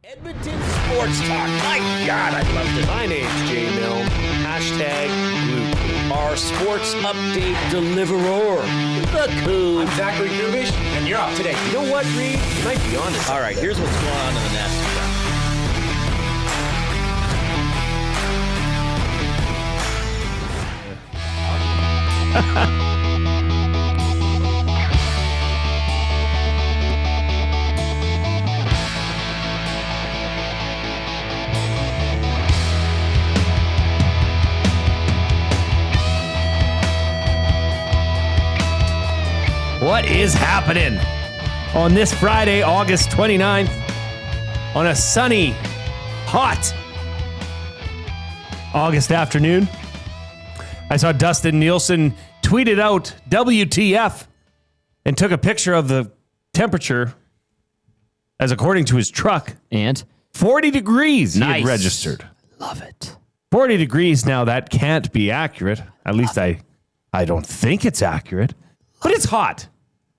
Edmonton Sports Talk. My God, I love this. My name's Jay Milne. #Blue. Our sports update deliverer, the Coon. I'm Zachary Kubish, and you're up today. You know what, Reid? You might be on this. All right, here's what's going on in the nest. What is happening on this Friday, August 29th, on a sunny, hot August afternoon? I saw Dustin Nielsen tweeted out WTF and took a picture of the temperature as according to his truck. And 40 degrees he nice. had registered. Love it. 40 degrees now, that can't be accurate. At least I don't think it's accurate. But it's hot.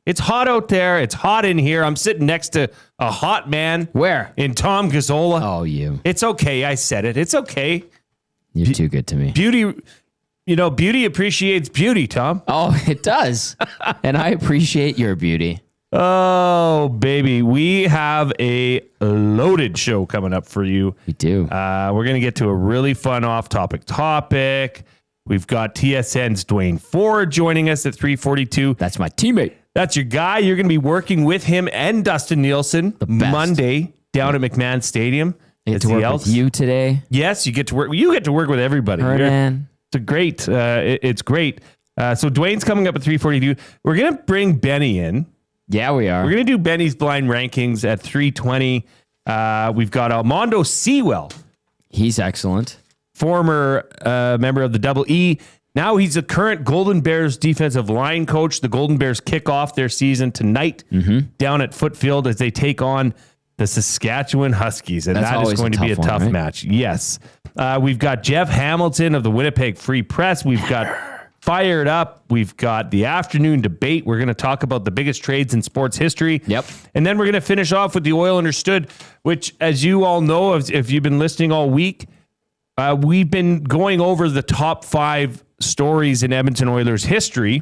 It's hot out there. It's hot in here. I'm sitting next to a hot man. Where? In Tom Gazzola. Oh, you. It's okay. I said it. It's okay. You're too good to me. Beauty, beauty appreciates beauty, Tom. Oh, it does. And I appreciate your beauty. Oh, baby. We have a loaded show coming up for you. We do. We're going to get to a really fun off-topic topic. We've got TSN's Duane Forde joining us at 3:42. That's my teammate. That's your guy. You're going to be working with him and Dustin Nielsen Monday down at McMahon Stadium. I get to work Elks. with you today. Yes, you get to work. You get to work with everybody. Man. It's a great. It's great. So Duane's coming up at 3:42. We're going to bring Benny in. Yeah, we are. We're going to do Benny's blind rankings at 3:20. We've got Almondo Sewell. He's excellent. Former member of the Double E. Now he's a current Golden Bears defensive line coach. The Golden Bears kick off their season tonight down at Footfield as they take on the Saskatchewan Huskies. And that is going to be a tough match. Yes. We've got Jeff Hamilton of the Winnipeg Free Press. We've got Fired Up. We've got the afternoon debate. We're going to talk about the biggest trades in sports history. Yep. And then we're going to finish off with the Oil Understood, which, as you all know, if you've been listening all week, we've been going over the top 5 stories in Edmonton Oilers history,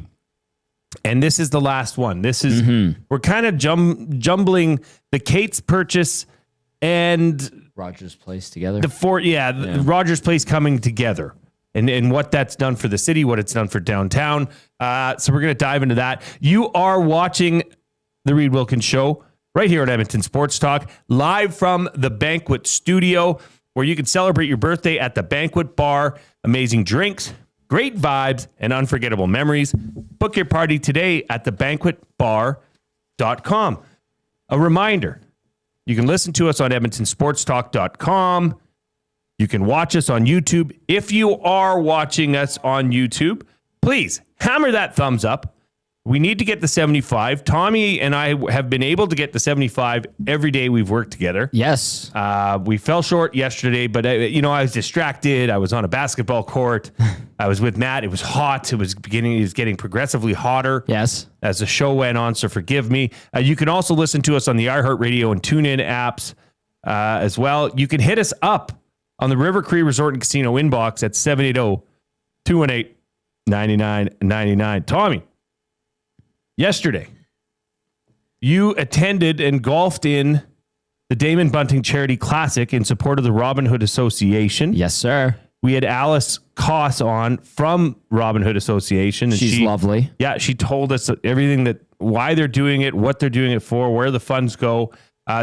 and this is the last one. This is we're kind of jumbling the Cates purchase and Rogers Place together. Rogers Place coming together, and what that's done for the city, what it's done for downtown. So we're going to dive into that. You are watching the Reid Wilkins Show right here at Edmonton Sports Talk, live from the Banquet Studio, where you can celebrate your birthday at the Banquet Bar. Amazing drinks, great vibes, and unforgettable memories. Book your party today at thebanquetbar.com. A reminder, you can listen to us on edmontonsportstalk.com. You can watch us on YouTube. If you are watching us on YouTube, please hammer that thumbs up. We need to get the 75. Tommy and I have been able to get the 75 every day we've worked together. Yes. We fell short yesterday, but I was distracted. I was on a basketball court. I was with Matt. It was hot. It was getting progressively hotter. Yes. As the show went on, so forgive me. You can also listen to us on the iHeartRadio and TuneIn apps as well. You can hit us up on the River Cree Resort and Casino inbox at 780-218-9999. Tommy, yesterday, you attended and golfed in the Damon Bunting Charity Classic in support of the Robin Hood Association. Yes, sir. We had Alice Koss on from Robin Hood Association. And She's lovely. Yeah, she told us everything why they're doing it, what they're doing it for, where the funds go.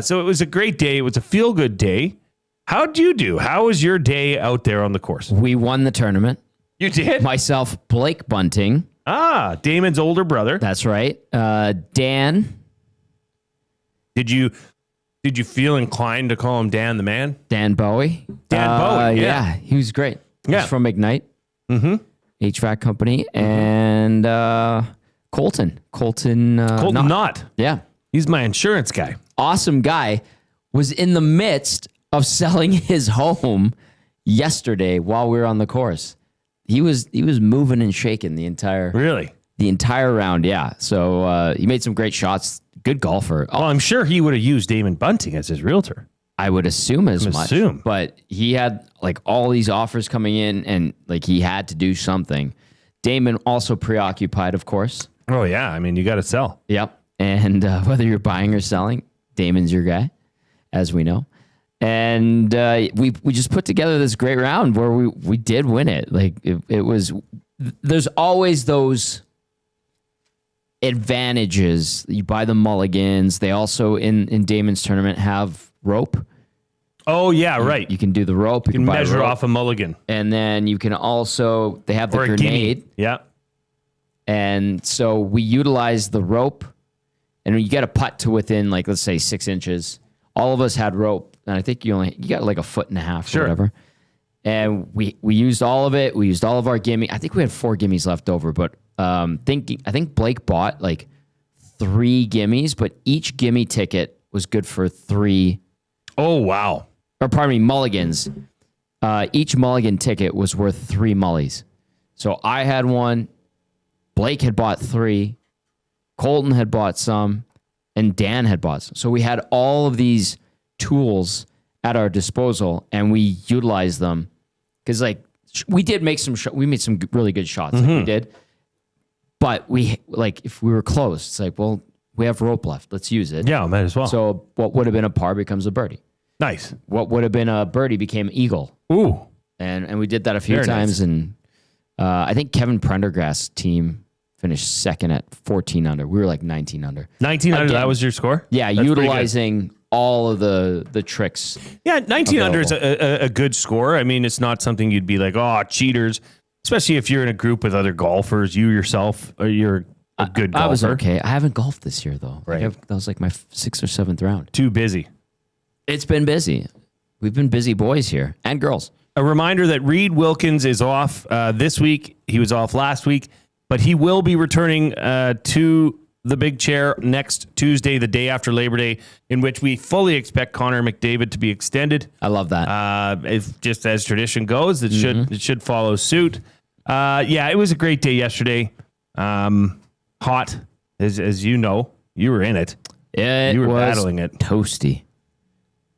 So it was a great day. It was a feel-good day. How'd you do? How was your day out there on the course? We won the tournament. You did? Myself, Blake Bunting. Damon's older brother. That's right. Dan. Did you feel inclined to call him Dan the Man? Dan Bowie. Bowie, yeah. He was great. Yeah. He's from Ignite. HVAC company. And Colton. Colton Knott. Yeah. He's my insurance guy. Awesome guy. Was in the midst of selling his home yesterday while we were on the course. He was moving and shaking the entire round. Yeah. So he made some great shots. Good golfer. Well, I'm sure he would have used Damon Bunting as his realtor. I would assume as much. But he had like all these offers coming in, and like he had to do something. Damon also preoccupied, of course. Oh yeah, I mean you got to sell. Yep, and whether you're buying or selling, Damon's your guy, as we know. And we just put together this great round where we did win it. Like it was. There's always those advantages. You buy the mulligans. They also in Damon's tournament have rope. Oh yeah, right. You can do the rope. You can measure off a mulligan, and then you can also they have the grenade. Yeah. And so we utilize the rope, and you get a putt to within like let's say 6 inches. All of us had rope, and I think you got like a foot and a half or whatever. And we used all of it. We used all of our gimme. I think we had 4 gimmies left over, but I think Blake bought like 3 gimmies, but each gimme ticket was good for 3. Oh wow! Or pardon me, mulligans. Each mulligan ticket was worth 3 mullies. So I had 1. Blake had bought 3. Colton had bought some, and Dan had bought some. So we had all of these tools at our disposal, and we utilized them because, like, we did make we made some really good shots. Like we did, but we if we were close, it's like, well, we have rope left. Let's use it. Yeah, might as well. So what would have been a par becomes a birdie. Nice. What would have been a birdie became eagle. Ooh. And we did that a few Very times. nice. And I think Kevin Prendergast's team finished second at 14 under. We were like 19 under. 19 under, Again, that was your score? Yeah, That's utilizing all of the tricks. Yeah, 19 under is available. a good score. I mean, it's not something you'd be like, oh, cheaters, especially if you're in a group with other golfers, you yourself, or you're a good golfer. I was okay. I haven't golfed this year, though. Right. That was like my 6th or 7th round. Too busy. It's been busy. We've been busy boys here and girls. A reminder that Reid Wilkins is off this week. He was off last week, but he will be returning to the big chair next Tuesday, the day after Labor Day, in which we fully expect Connor McDavid to be extended. I love that. If just as tradition goes, it should follow suit. Yeah, it was a great day yesterday. Hot, as you know, you were in it. You were battling it. Toasty.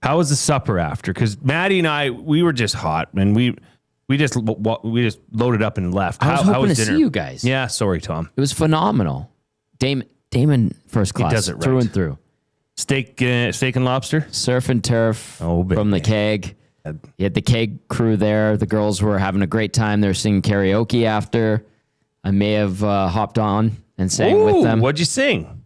How was the supper after? Because Maddie and I, we were just hot, and we just loaded up and left. I was how hoping was to dinner? see you guys. Yeah, sorry, Tom. It was phenomenal. Damon first class. He does it right. Through and through. Steak and lobster? Surf and turf from the keg. You had the keg crew there. The girls were having a great time. They were singing karaoke after. I may have hopped on and sang with them. What'd you sing?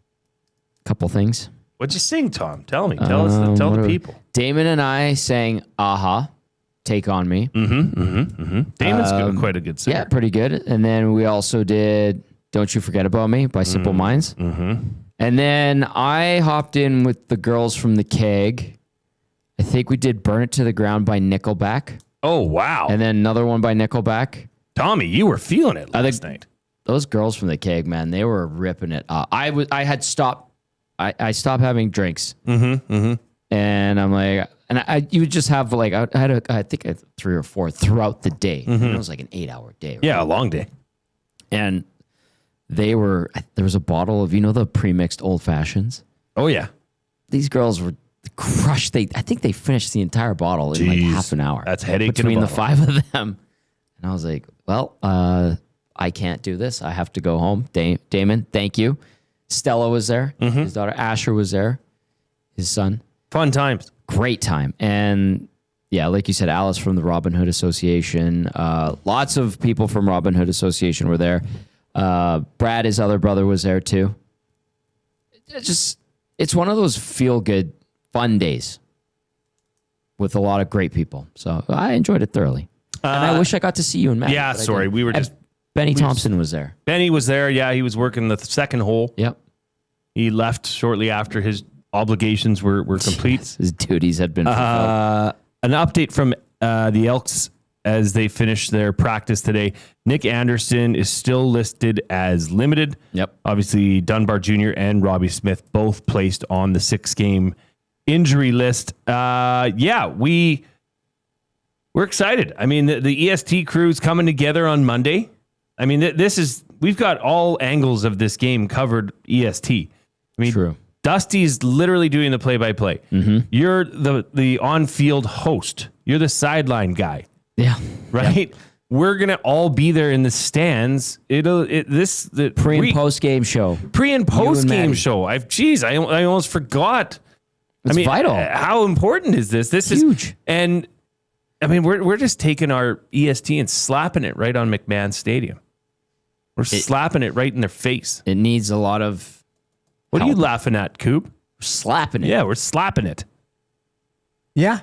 Couple things. What'd you sing, Tom? Tell me. Tell the people. Damon and I sang Aha, Take On Me. Damon's quite a good singer. Yeah, pretty good. And then we also did Don't You Forget About Me by Simple Minds. And then I hopped in with the girls from the keg. I think we did Burn It to the Ground by Nickelback. Oh, wow. And then another one by Nickelback. Tommy, you were feeling it last night. Those girls from the keg, man, they were ripping it. I had stopped. I stopped having drinks. And I'm like, you would just have like, I think I had 3 or 4 throughout the day. And it was like an 8-hour day. Right? Yeah, a long day. And there was a bottle of, the pre-mixed old fashions. Oh, yeah. These girls were crushed. I think they finished the entire bottle in like half an hour. That's headache between in a the 5 of them. And I was like, well, I can't do this. I have to go home. Damon, thank you. Stella was there. His daughter Asher was there. His son. Fun times. Great time. And yeah, like you said, Alice from the Robin Hood Association. Lots of people from Robin Hood Association were there. Brad, his other brother, was there too. It's one of those feel-good, fun days with a lot of great people. So I enjoyed it thoroughly. And I wish I got to see you and Matt. Yeah, sorry. We were just... Benny Thompson was there. Benny was there. Yeah, he was working the second hole. Yep. He left shortly after his obligations were complete. Yes, his duties had been fulfilled. An update from the Elks as they finished their practice today. Nick Anderson is still listed as limited. Yep. Obviously, Dunbar Jr. and Robbie Smith both placed on the 6-game injury list. We're excited. I mean, the EST crew's coming together on Monday. I mean, we've got all angles of this game covered EST. I mean, True. Dusty's literally doing the play-by-play. You're the on-field host. You're the sideline guy. Yeah. Right? Yeah. We're gonna all be there in the stands. The pre and post game show. Pre and post game show. I almost forgot. It's vital. How important is this? This is huge. And I mean, we're just taking our EST and slapping it right on McMahon Stadium. We're slapping it right in their face. It needs a lot of. What help. Are you laughing at, Coop? We're slapping it. Yeah, we're slapping it. Yeah.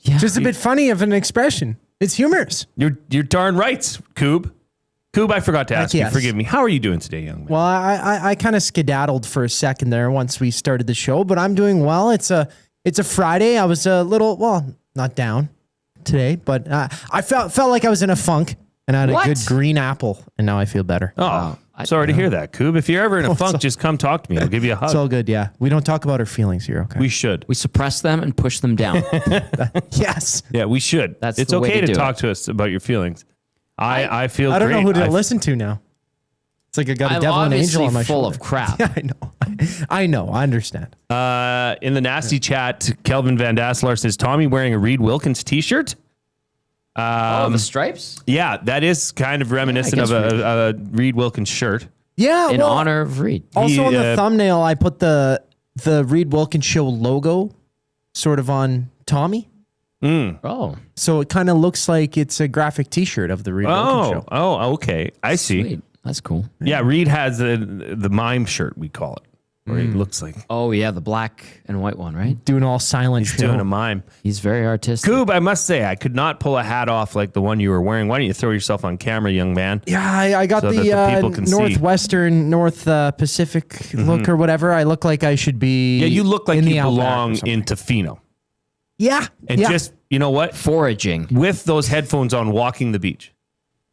Just a bit funny of an expression. It's humorous. You're darn right, Coob. Coob, I forgot to ask you. Forgive me. How are you doing today, young man? Well, I kind of skedaddled for a second there once we started the show, but I'm doing well. It's a Friday. I was a little not down today, but I felt like I was in a funk, and I had a good green apple, and now I feel better. Oh, sorry to hear that, Coob. If you're ever in a funk, just come talk to me. I'll give you a hug. It's all good. Yeah, we don't talk about our feelings here. Okay, we should. We suppress them and push them down. Yes. Yeah, we should. It's okay to talk to us about your feelings. I feel. I don't know who to listen to now. It's like I got a devil and an angel on my shoulder. Full of crap. Yeah, I know. I know. I understand. In the nasty chat, Kelvin Van Dasselaar says Tommy wearing a Reid Wilkins t-shirt. The stripes? Yeah, that is kind of reminiscent of a Reid Wilkins shirt. Yeah, in honor of Reid. Also on the thumbnail, I put the Reid Wilkins show logo sort of on Tommy. Oh. So it kind of looks like it's a graphic t-shirt of the Reid Wilkins show. Oh, okay. I see. Sweet. That's cool. Yeah, Reid has the mime shirt, we call it. Where he looks like. Oh, yeah, the black and white one, right? Doing all silent show. Doing a mime. He's very artistic. Coob, I must say, I could not pull a hat off like the one you were wearing. Why don't you throw yourself on camera, young man? Yeah, I got so the Northwestern, North Pacific look or whatever. I look like I should be. Yeah, you look like you belong in Tofino. Yeah. And just, you know what? Foraging. With those headphones on, walking the beach.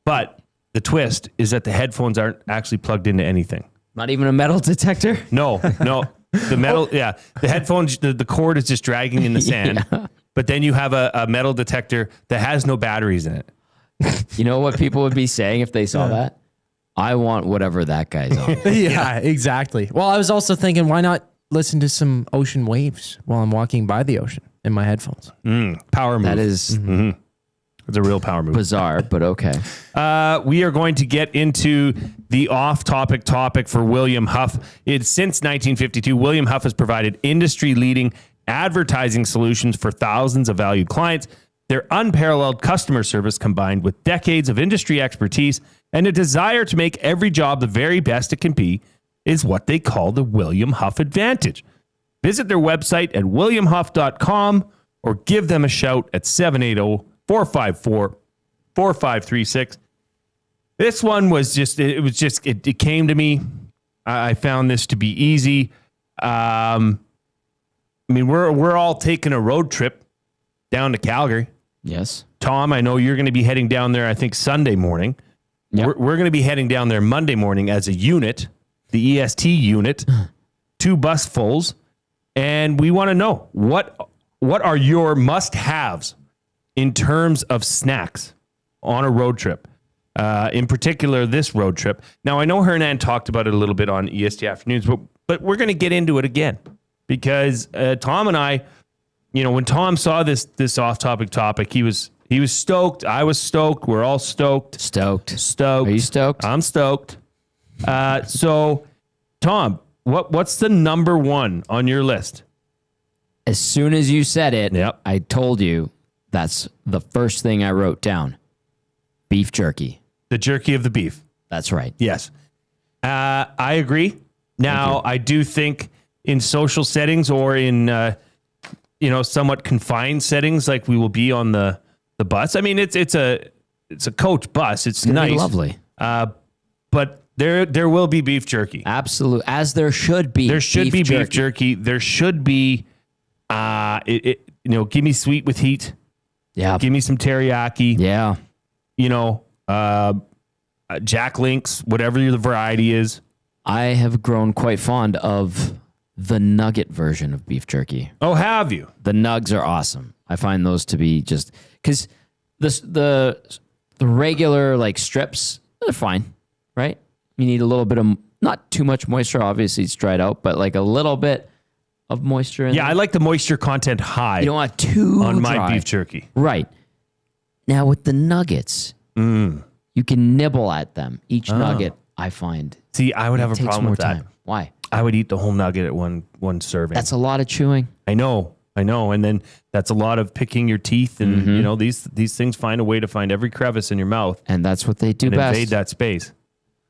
But the twist is that the headphones aren't actually plugged into anything. Not even a metal detector? No. The metal, the headphones, the cord is just dragging in the sand. Yeah. But then you have a metal detector that has no batteries in it. You know what people would be saying if they saw that? I want whatever that guy's on. Yeah, exactly. Well, I was also thinking, why not listen to some ocean waves while I'm walking by the ocean in my headphones? Power move. That is... It's a real power move. Bizarre, but okay. We are going to get into the off-topic topic for William Huff. Since 1952, William Huff has provided industry-leading advertising solutions for thousands of valued clients. Their unparalleled customer service combined with decades of industry expertise and a desire to make every job the very best it can be is what they call the William Huff Advantage. Visit their website at williamhuff.com or give them a shout at 780-454-4536. This one was it came to me. I found this to be easy. I mean, we're all taking a road trip down to Calgary. Yes. Tom, I know you're going to be heading down there, I think, Sunday morning. Yep. We're going to be heading down there Monday morning as a unit, the EST unit, 2 busfuls. And we want to know, what are your must-haves in terms of snacks on a road trip, in particular this road trip. Now, I know Hernan talked about it a little bit on EST Afternoons, but we're going to get into it again because Tom and I, when Tom saw this off-topic topic, he was stoked. I was stoked. We're all stoked. Stoked. Are you stoked? I'm stoked. So, Tom, what's the number one on your list? As soon as you said it, yep. I told you. That's the first thing I wrote down. Beef jerky. The jerky of the beef. That's right. Yes. I agree. Now, I do think in social settings or in, somewhat confined settings like we will be on the bus. I mean, it's a coach bus. It's nice. Be lovely. But there will be beef jerky. Absolutely. As there should be. There should be beef jerky. There should be, give me sweet with heat. Yeah. Give me some teriyaki. Yeah. Jack Links, whatever the variety is. I have grown quite fond of the nugget version of beef jerky. Oh, have you? The nugs are awesome. I find those to be just because the regular like strips, they're fine, right? You need a little bit of, not too much moisture. Obviously, it's dried out, but like a little bit of moisture. Yeah, I like the moisture content high. You don't want too on dry. my beef jerky. Right. Now with the nuggets, you can nibble at them. Each nugget, I find. See, I would have a takes problem more with that. time. Why? I would eat the whole nugget at one serving. That's a lot of chewing. I know. And then that's a lot of picking your teeth. And, you know, these things find a way to find every crevice in your mouth. And that's what they do and best. invade that space.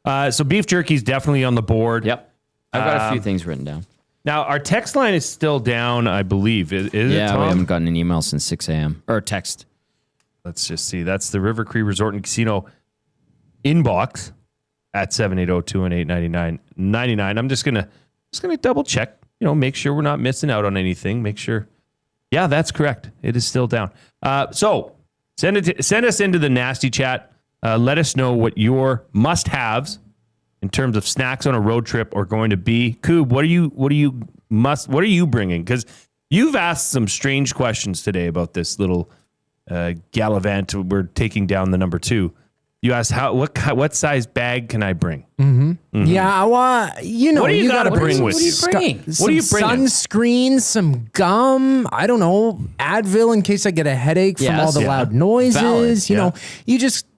So beef jerky is definitely on the board. Yep. I've got a few things written down. Now, our text line is still down, I believe. Is it, Tom? We haven't gotten an email since 6 a.m. Or text. Let's just see. That's the River Cree Resort and Casino inbox at 780-218-9999. I'm just gonna double check, you know, make sure we're not missing out on anything. Make sure. Yeah, that's correct. It is still down. So send us into the nasty chat. Let us know what your must-haves in terms of snacks on a road trip are going to be. Coob, what are you bringing? Because you've asked some strange questions today about this little gallivant. We're taking down the number 2. You asked what size bag can I bring? Yeah, well, you know, What do you gotta gotta bring with you? What are you bringing? Sunscreen, some gum. I don't know, Advil in case I get a headache from all the Yeah. loud noises. Valid, You know,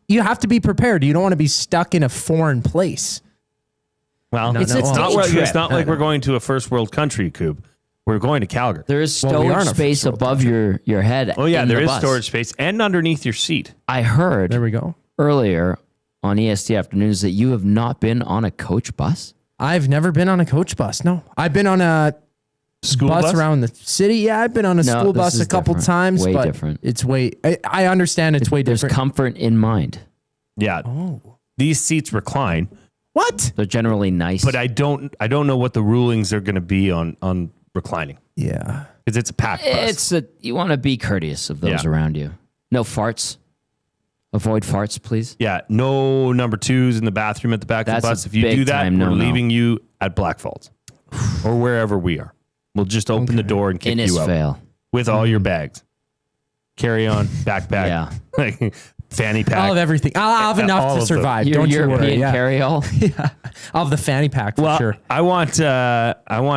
you have to be prepared. You don't want to be stuck in a foreign place. Well, No, it's no, not well, it's not like we're going to a first world country, Coob. We're going to Calgary. There is Well, we are storage in a space first world above your head. Oh yeah, in there the is bus. storage space and underneath your seat. I heard There we go. earlier on EST Afternoons that you have not been on a coach bus. I've never been on a coach bus. No, I've been on a School bus bus around the city. Yeah, I've been on a No, school this bus is a couple different. times. Way but different. It's way. I understand it's way There's different. comfort in mind. Yeah. Oh. These seats recline, What? They're generally nice. but I don't know what the rulings are going to be on reclining Yeah. because it's a packed bus. You want to be courteous of those Yeah. around you. No farts. Avoid farts, please. Yeah, no number 2s in the bathroom at the back That's of the a bus. If you big do that, time we're no-no. leaving you at Black Falls or wherever we are. We'll just open the door and kick you out Innisfail. with all your bags. Carry on, backpack, Yeah. like fanny pack. I'll have everything. I'll have All enough of to them. survive. Your Don't you worry. European Yeah. carry-all. I'll have the fanny pack for sure. I want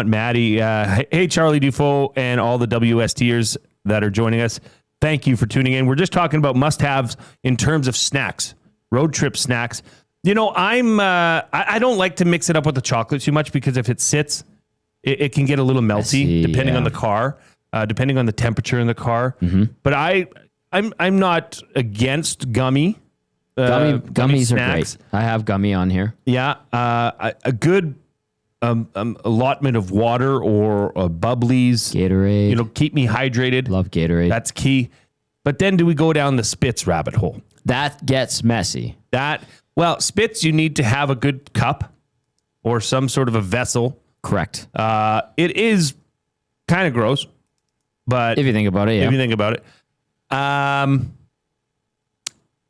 Maddie. Hey, Charlie Dufault and all the WSTers that are joining us. Thank you for tuning in. We're just talking about must-haves in terms of snacks, road trip snacks. You know, I don't like to mix it up with the chocolate too much because if it sits, it can get a little melty Messy, depending on yeah. the car, depending on the temperature in the car. But I'm not against gummy. Gummies are snacks. great. I have gummy on here. Yeah, a good allotment of water or bubblies. Gatorade. You know, keep me hydrated. Love Gatorade. That's key. But then do we go down the Spitz rabbit hole? That gets messy. Spitz, you need to have a good cup or some sort of a vessel. Correct. It is kind of gross, but If you think about it, yeah. if you think about it.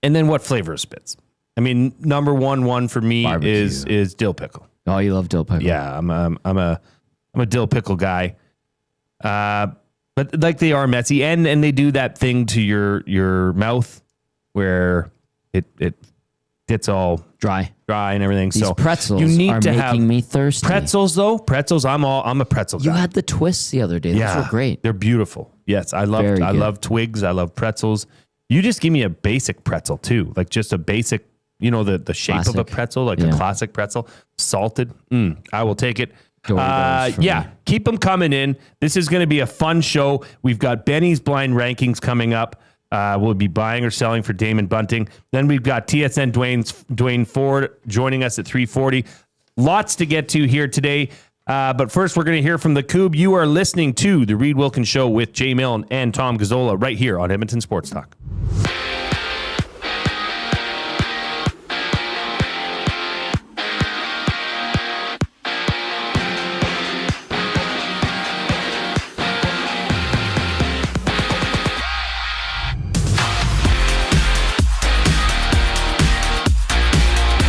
And then what flavor of Spitz? I mean, number one for me Barbecue. is dill pickle. Oh, you love dill pickle. Yeah, I'm a dill pickle guy. But like they are messy and they do that thing to your mouth where it gets all Dry. and everything. These so pretzels you need are to making have me thirsty. pretzels though. Pretzels, I'm a pretzel guy. You had the twists the other day. Those were great. They're beautiful. Yes, I Very good. love twigs. I love pretzels. You just give me a basic pretzel too, like just a basic, you know, the shape of a Classic. pretzel, like a Yeah. classic pretzel, salted. I will take it. Doritos for Yeah, me. keep them coming in. This is going to be a fun show. We've got Benny's blind rankings coming up. We'll be buying or selling for Damon Bunting. Then we've got TSN Duane Forde joining us at 3:40. Lots to get to here today. But first, we're going to hear from the Coob. You are listening to the Reid Wilkins Show with Jay Milne and Tom Gazzola right here on Edmonton Sports Talk.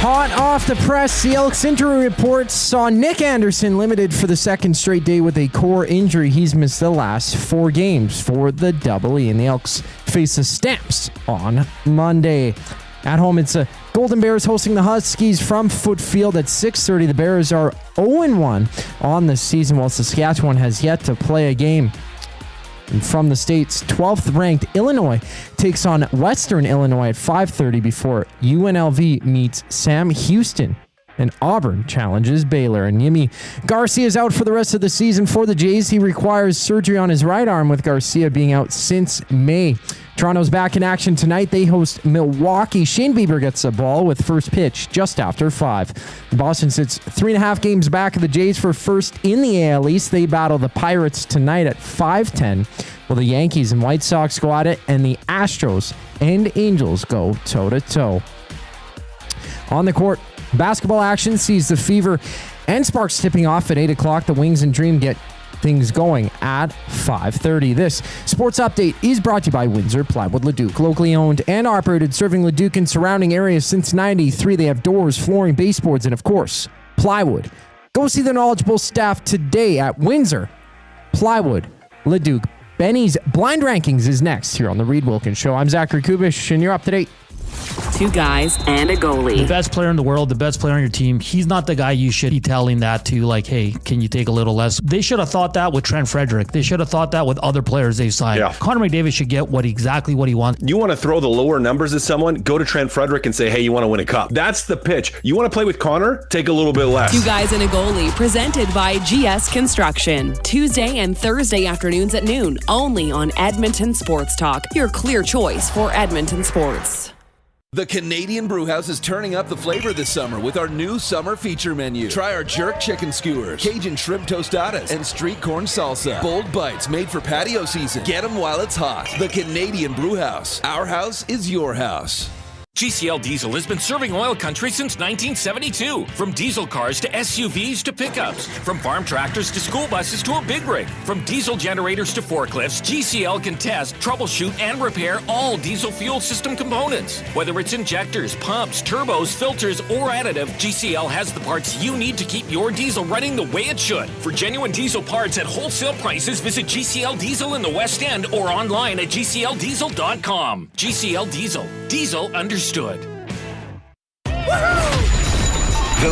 Hot off the press, the Elks injury reports saw Nick Anderson limited for the second straight day with a core injury. He's missed the last 4 games for the Double E, and the Elks face the Stamps on Monday. At home, it's Golden Bears hosting the Huskies from Footfield at 6:30. The Bears are 0-1 on the season, while Saskatchewan has yet to play a game. And from the state's 12th ranked Illinois takes on Western Illinois at 5:30 before UNLV meets Sam Houston. And Auburn challenges Baylor. And Yimi Garcia is out for the rest of the season for the Jays. He requires surgery on his right arm, with Garcia being out since May. Toronto's back in action tonight. They host Milwaukee. Shane Bieber gets the ball with first pitch just after 5. Boston sits 3.5 games back of the Jays for first in the AL East. They battle the Pirates tonight at 5:10. Well, the Yankees and White Sox go at it, and the Astros and Angels go toe-to-toe. On the court, basketball action sees the Fever and Sparks tipping off at 8 o'clock. The Wings and Dream get things going at 5:30. This sports update is brought to you by Windsor Plywood Leduc, locally owned and operated, serving Leduc and surrounding areas since 93. They have doors, flooring, baseboards, and of course, plywood. Go see the knowledgeable staff today at Windsor Plywood Leduc. Benny's Blind Rankings is next here on the Reid Wilkins Show. I'm Zachary Kubish, and you're up to date. 2 guys and a goalie. The best player in the world, the best player on your team, he's not the guy you should be telling that to, like, hey, can you take a little less? They should have thought that with Trent Frederick. They should have thought that with other players they signed. Yeah. Connor McDavid should get exactly what he wants. You want to throw the lower numbers at someone, go to Trent Frederick and say, hey, you want to win a cup. That's the pitch. You want to play with Connor? Take a little bit less. 2 guys and a goalie, presented by GS Construction. Tuesday and Thursday afternoons at noon, only on Edmonton Sports Talk, your clear choice for Edmonton sports. The Canadian Brewhouse is turning up the flavor this summer with our new summer feature menu. Try our jerk chicken skewers, Cajun shrimp tostadas, and street corn salsa. Bold bites made for patio season. Get them while it's hot. The Canadian Brewhouse. Our house is your house. GCL Diesel has been serving oil country since 1972. From diesel cars to SUVs to pickups. From farm tractors to school buses to a big rig. From diesel generators to forklifts, GCL can test, troubleshoot, and repair all diesel fuel system components. Whether it's injectors, pumps, turbos, filters, or additive, GCL has the parts you need to keep your diesel running the way it should. For genuine diesel parts at wholesale prices, visit GCL Diesel in the West End or online at GCLDiesel.com. GCL Diesel. Diesel understood. The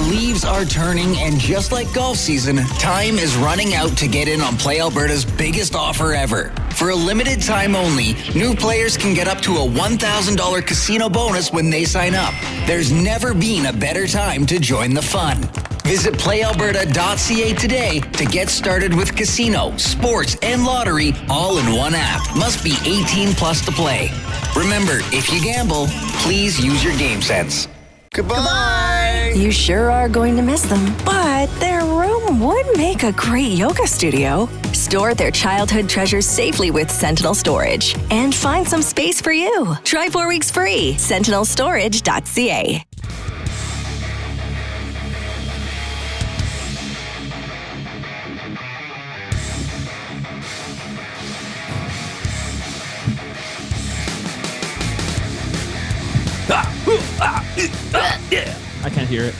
leaves are turning, and just like golf season, time is running out to get in on Play Alberta's biggest offer ever. For a limited time only, new players can get up to a $1,000 casino bonus when they sign up. There's never been a better time to join the fun. Visit playalberta.ca today to get started with casino, sports, and lottery all in one app. Must be 18 plus to play. Remember, if you gamble, please use your game sense. Goodbye! You sure are going to miss them, but their room would make a great yoga studio. Store their childhood treasures safely with Sentinel Storage and find some space for you. Try 4 weeks free. sentinelstorage.ca. I can't hear it.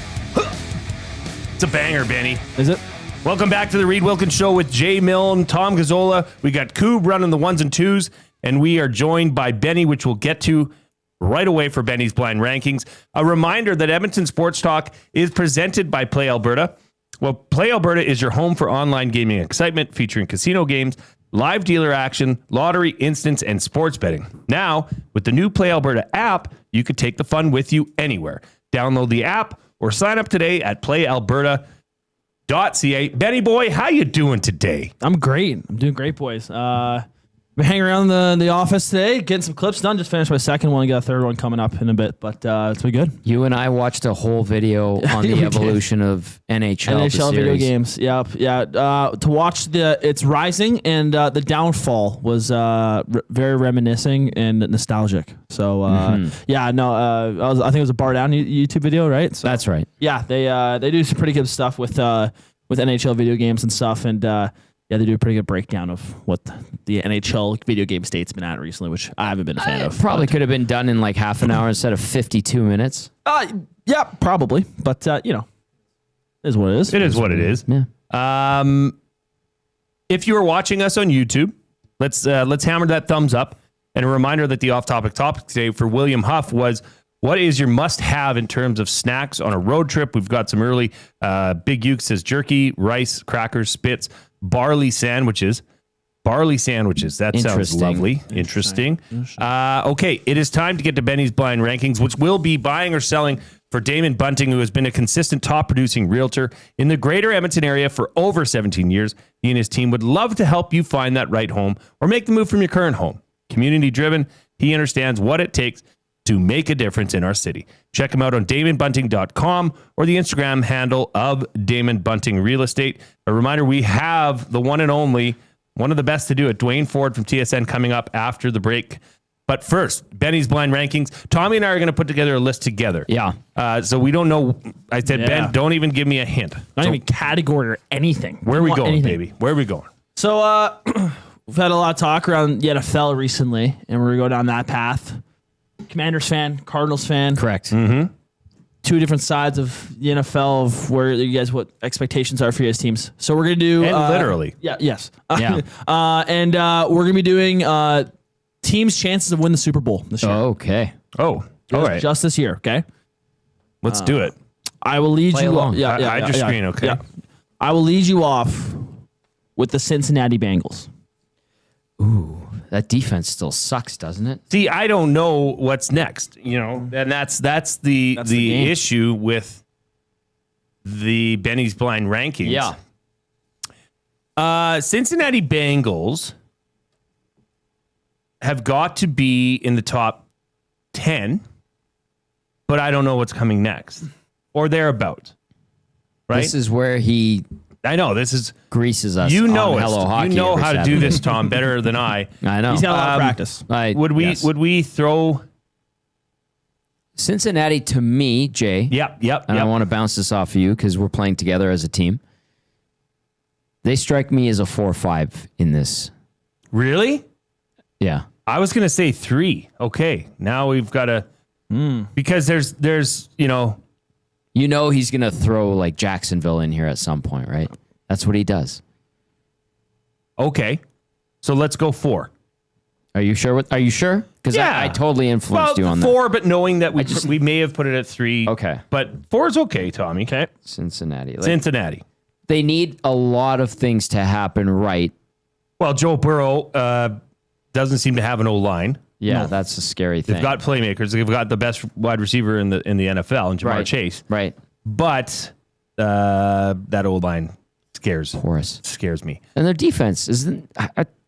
It's a banger, Benny. Is it? Welcome back to the Reid Wilkins Show with Jay Milne, Tom Gazzola. We got Coob running the 1s and 2s, and we are joined by Benny, which we'll get to right away for Benny's Blind Rankings. A reminder that Edmonton Sports Talk is presented by Play Alberta. Well, Play Alberta is your home for online gaming excitement, featuring casino games, live dealer action, lottery, instants, and sports betting. Now, with the new Play Alberta app, you can take the fun with you anywhere. Download the app or sign up today at playalberta.ca. Benny boy, how you doing today? I'm great. I'm doing great, boys. Been hanging around the office today, getting some clips done. Just finished my second one. Got a third one coming up in a bit, but it's been good. You and I watched a whole video on the evolution of NHL video games. Yep, yeah. To watch its rising and the downfall was very reminiscing and nostalgic. So yeah, no, I think it was a Bar Down YouTube video, right? So, that's right. Yeah, they do some pretty good stuff with NHL video games and stuff, and yeah, they do a pretty good breakdown of what the NHL video game state's been at recently, which I haven't been a fan of. Probably could have been done in like half an hour instead of 52 minutes. Yeah, probably. But, you know, it is what it is. It is what it is. Yeah. If you are watching us on YouTube, let's hammer that thumbs up. And a reminder that the off-topic topic today for William Huff was What is your must-have in terms of snacks on a road trip? We've got some early. Big Uke says jerky, rice, crackers, spits, barley sandwiches. Barley sandwiches. That sounds lovely. Interesting. Okay, it is time to get to Benny's Blind Rankings, which will be buying or selling for Damon Bunting, who has been a consistent top-producing realtor in the greater Edmonton area for over 17 years. He and his team would love to help you find that right home or make the move from your current home. Community-driven, he understands what it takes to make a difference in our city. Check him out on DamonBunting.com or the Instagram handle of Damon Bunting Real Estate. A reminder, we have the one and only, one of the best to do it, Duane Forde from TSN coming up after the break. But first, Benny's Blind Rankings. Tommy and I are going to put together a list together. Yeah. So we don't know. I said, Ben, don't even give me a hint. Not even category or anything. Where are we going, baby? Where are we going? So we've had a lot of talk around the NFL recently, and we're going to go down that path. Commanders fan, Cardinals fan. Correct. Mm-hmm. Two different sides of the NFL of where you guys, what expectations are for your guys' teams. So we're going to do... And literally. Yeah, yes. Yeah. And we're going to be doing teams' chances of winning the Super Bowl this year. Okay. Oh, all right. Just this year, okay? Let's do it. I will lead you along. Hide your screen, okay? Yeah. I will lead you off with the Cincinnati Bengals. Ooh, that defense still sucks, doesn't it? See, I don't know what's next, and that's the issue with the Benny's Blind Rankings. Yeah. Cincinnati Bengals have got to be in the top 10, but I don't know what's coming next or thereabouts. Right? This is where he... I know this is greases us. You know on Hello Hockey. You know how to do this, Tom, better than I. I know. He's got a lot of practice. Would we throw Cincinnati to me, Jay? Yep. And I want to bounce this off of you because we're playing together as a team. They strike me as a 4-5 in this. Really? Yeah. I was gonna say 3. Okay, now we've got to because there's You know he's going to throw like Jacksonville in here at some point, right? That's what he does. Okay. So let's go 4. Are you sure? Are you sure? Because Yeah. I totally influenced you on 4, but knowing that we may have put it at 3. Okay. But 4 is okay, Tommy. Okay. Cincinnati. Cincinnati. They need a lot of things to happen right. Well, Joe Burrow doesn't seem to have an O-line. Yeah, that's a scary thing. They've got playmakers. They've got the best wide receiver in the NFL, and Jamar Chase. Right. But that O-line scares me. And their defense isn't.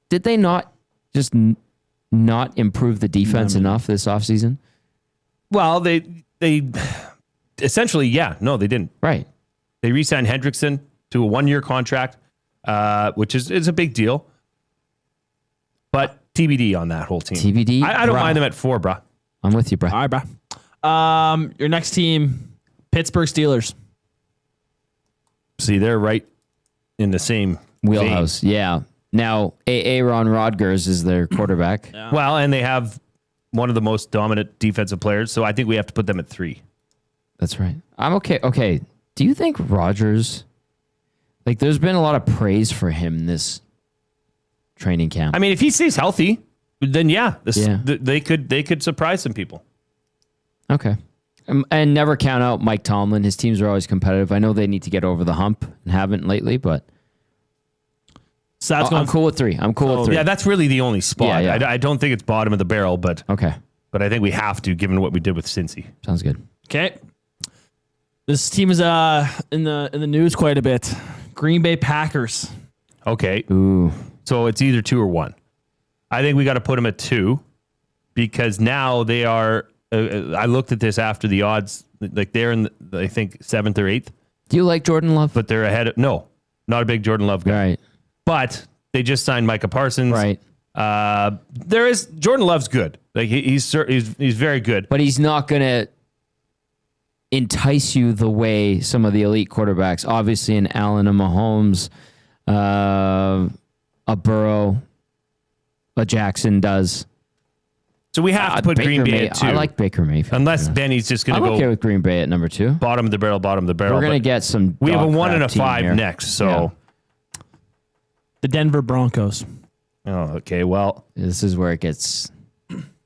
Did they not just not improve the defense enough this offseason? Well, they essentially, no, they didn't. Right. They re-signed Hendrickson to a 1-year contract, which is a big deal. But TBD on that whole team. TBD. I don't mind them at 4, bro. I'm with you, bro. All right, bro. Your next team, Pittsburgh Steelers. See, they're right in the same wheelhouse. Vein. Yeah. Now, Aaron Rodgers is their quarterback. Yeah. Well, and they have one of the most dominant defensive players, so I think we have to put them at 3. That's right. I'm okay. Okay. Do you think Rodgers, like, there's been a lot of praise for him this training camp? I mean, if he stays healthy, then they could surprise some people. Okay. And never count out Mike Tomlin. His teams are always competitive. I know they need to get over the hump and haven't lately, but so I'm cool with 3. I'm cool with 3. Yeah, that's really the only spot. Yeah. I don't think it's bottom of the barrel, but okay. But I think we have to, given what we did with Cincy. Sounds good. Okay. This team is in the news quite a bit. Green Bay Packers. Okay. Ooh. So it's either 2 or 1. I think we got to put them at 2 because now they are. I looked at this after the odds. Like they're in, I think, 7th or 8th. Do you like Jordan Love? But they're ahead. No, not a big Jordan Love guy. Right. But they just signed Micah Parsons. Right. Jordan Love's good. Like he's very good. But he's not gonna entice you the way some of the elite quarterbacks, obviously an Allen, a Mahomes, a Burrow, a Jackson does. So we have to put Green Bay at 2. I like Baker Mayfield. Unless Benny's just going to go. I'm okay with Green Bay at number 2. Bottom of the barrel. We're going to get some. We have a 1 and a 5 next. So the Denver Broncos. Oh, okay. Well, this is where it gets.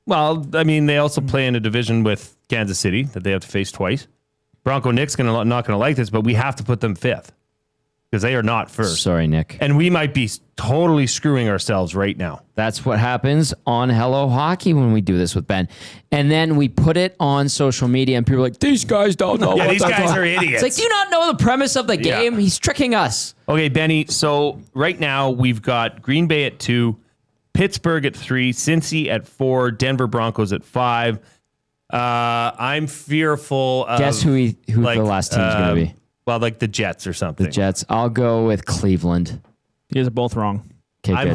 Well, I mean, they also play in a division with Kansas City that they have to face twice. Bronco Nick's not going to like this, but we have to put them 5th because they are not first. Sorry, Nick. And we might be totally screwing ourselves right now. That's what happens on Hello Hockey when we do this with Ben. And then we put it on social media and people are like, these guys don't know. Yeah, these guys are idiots. It's like, do you not know the premise of the game? Yeah. He's tricking us. Okay, Benny. So right now we've got Green Bay at 2, Pittsburgh at 3, Cincy at 4, Denver Broncos at 5. I'm fearful of... Guess who the last team's going to be? Well, like the Jets or something. The Jets. I'll go with Cleveland. You guys are both wrong. Okay, I'm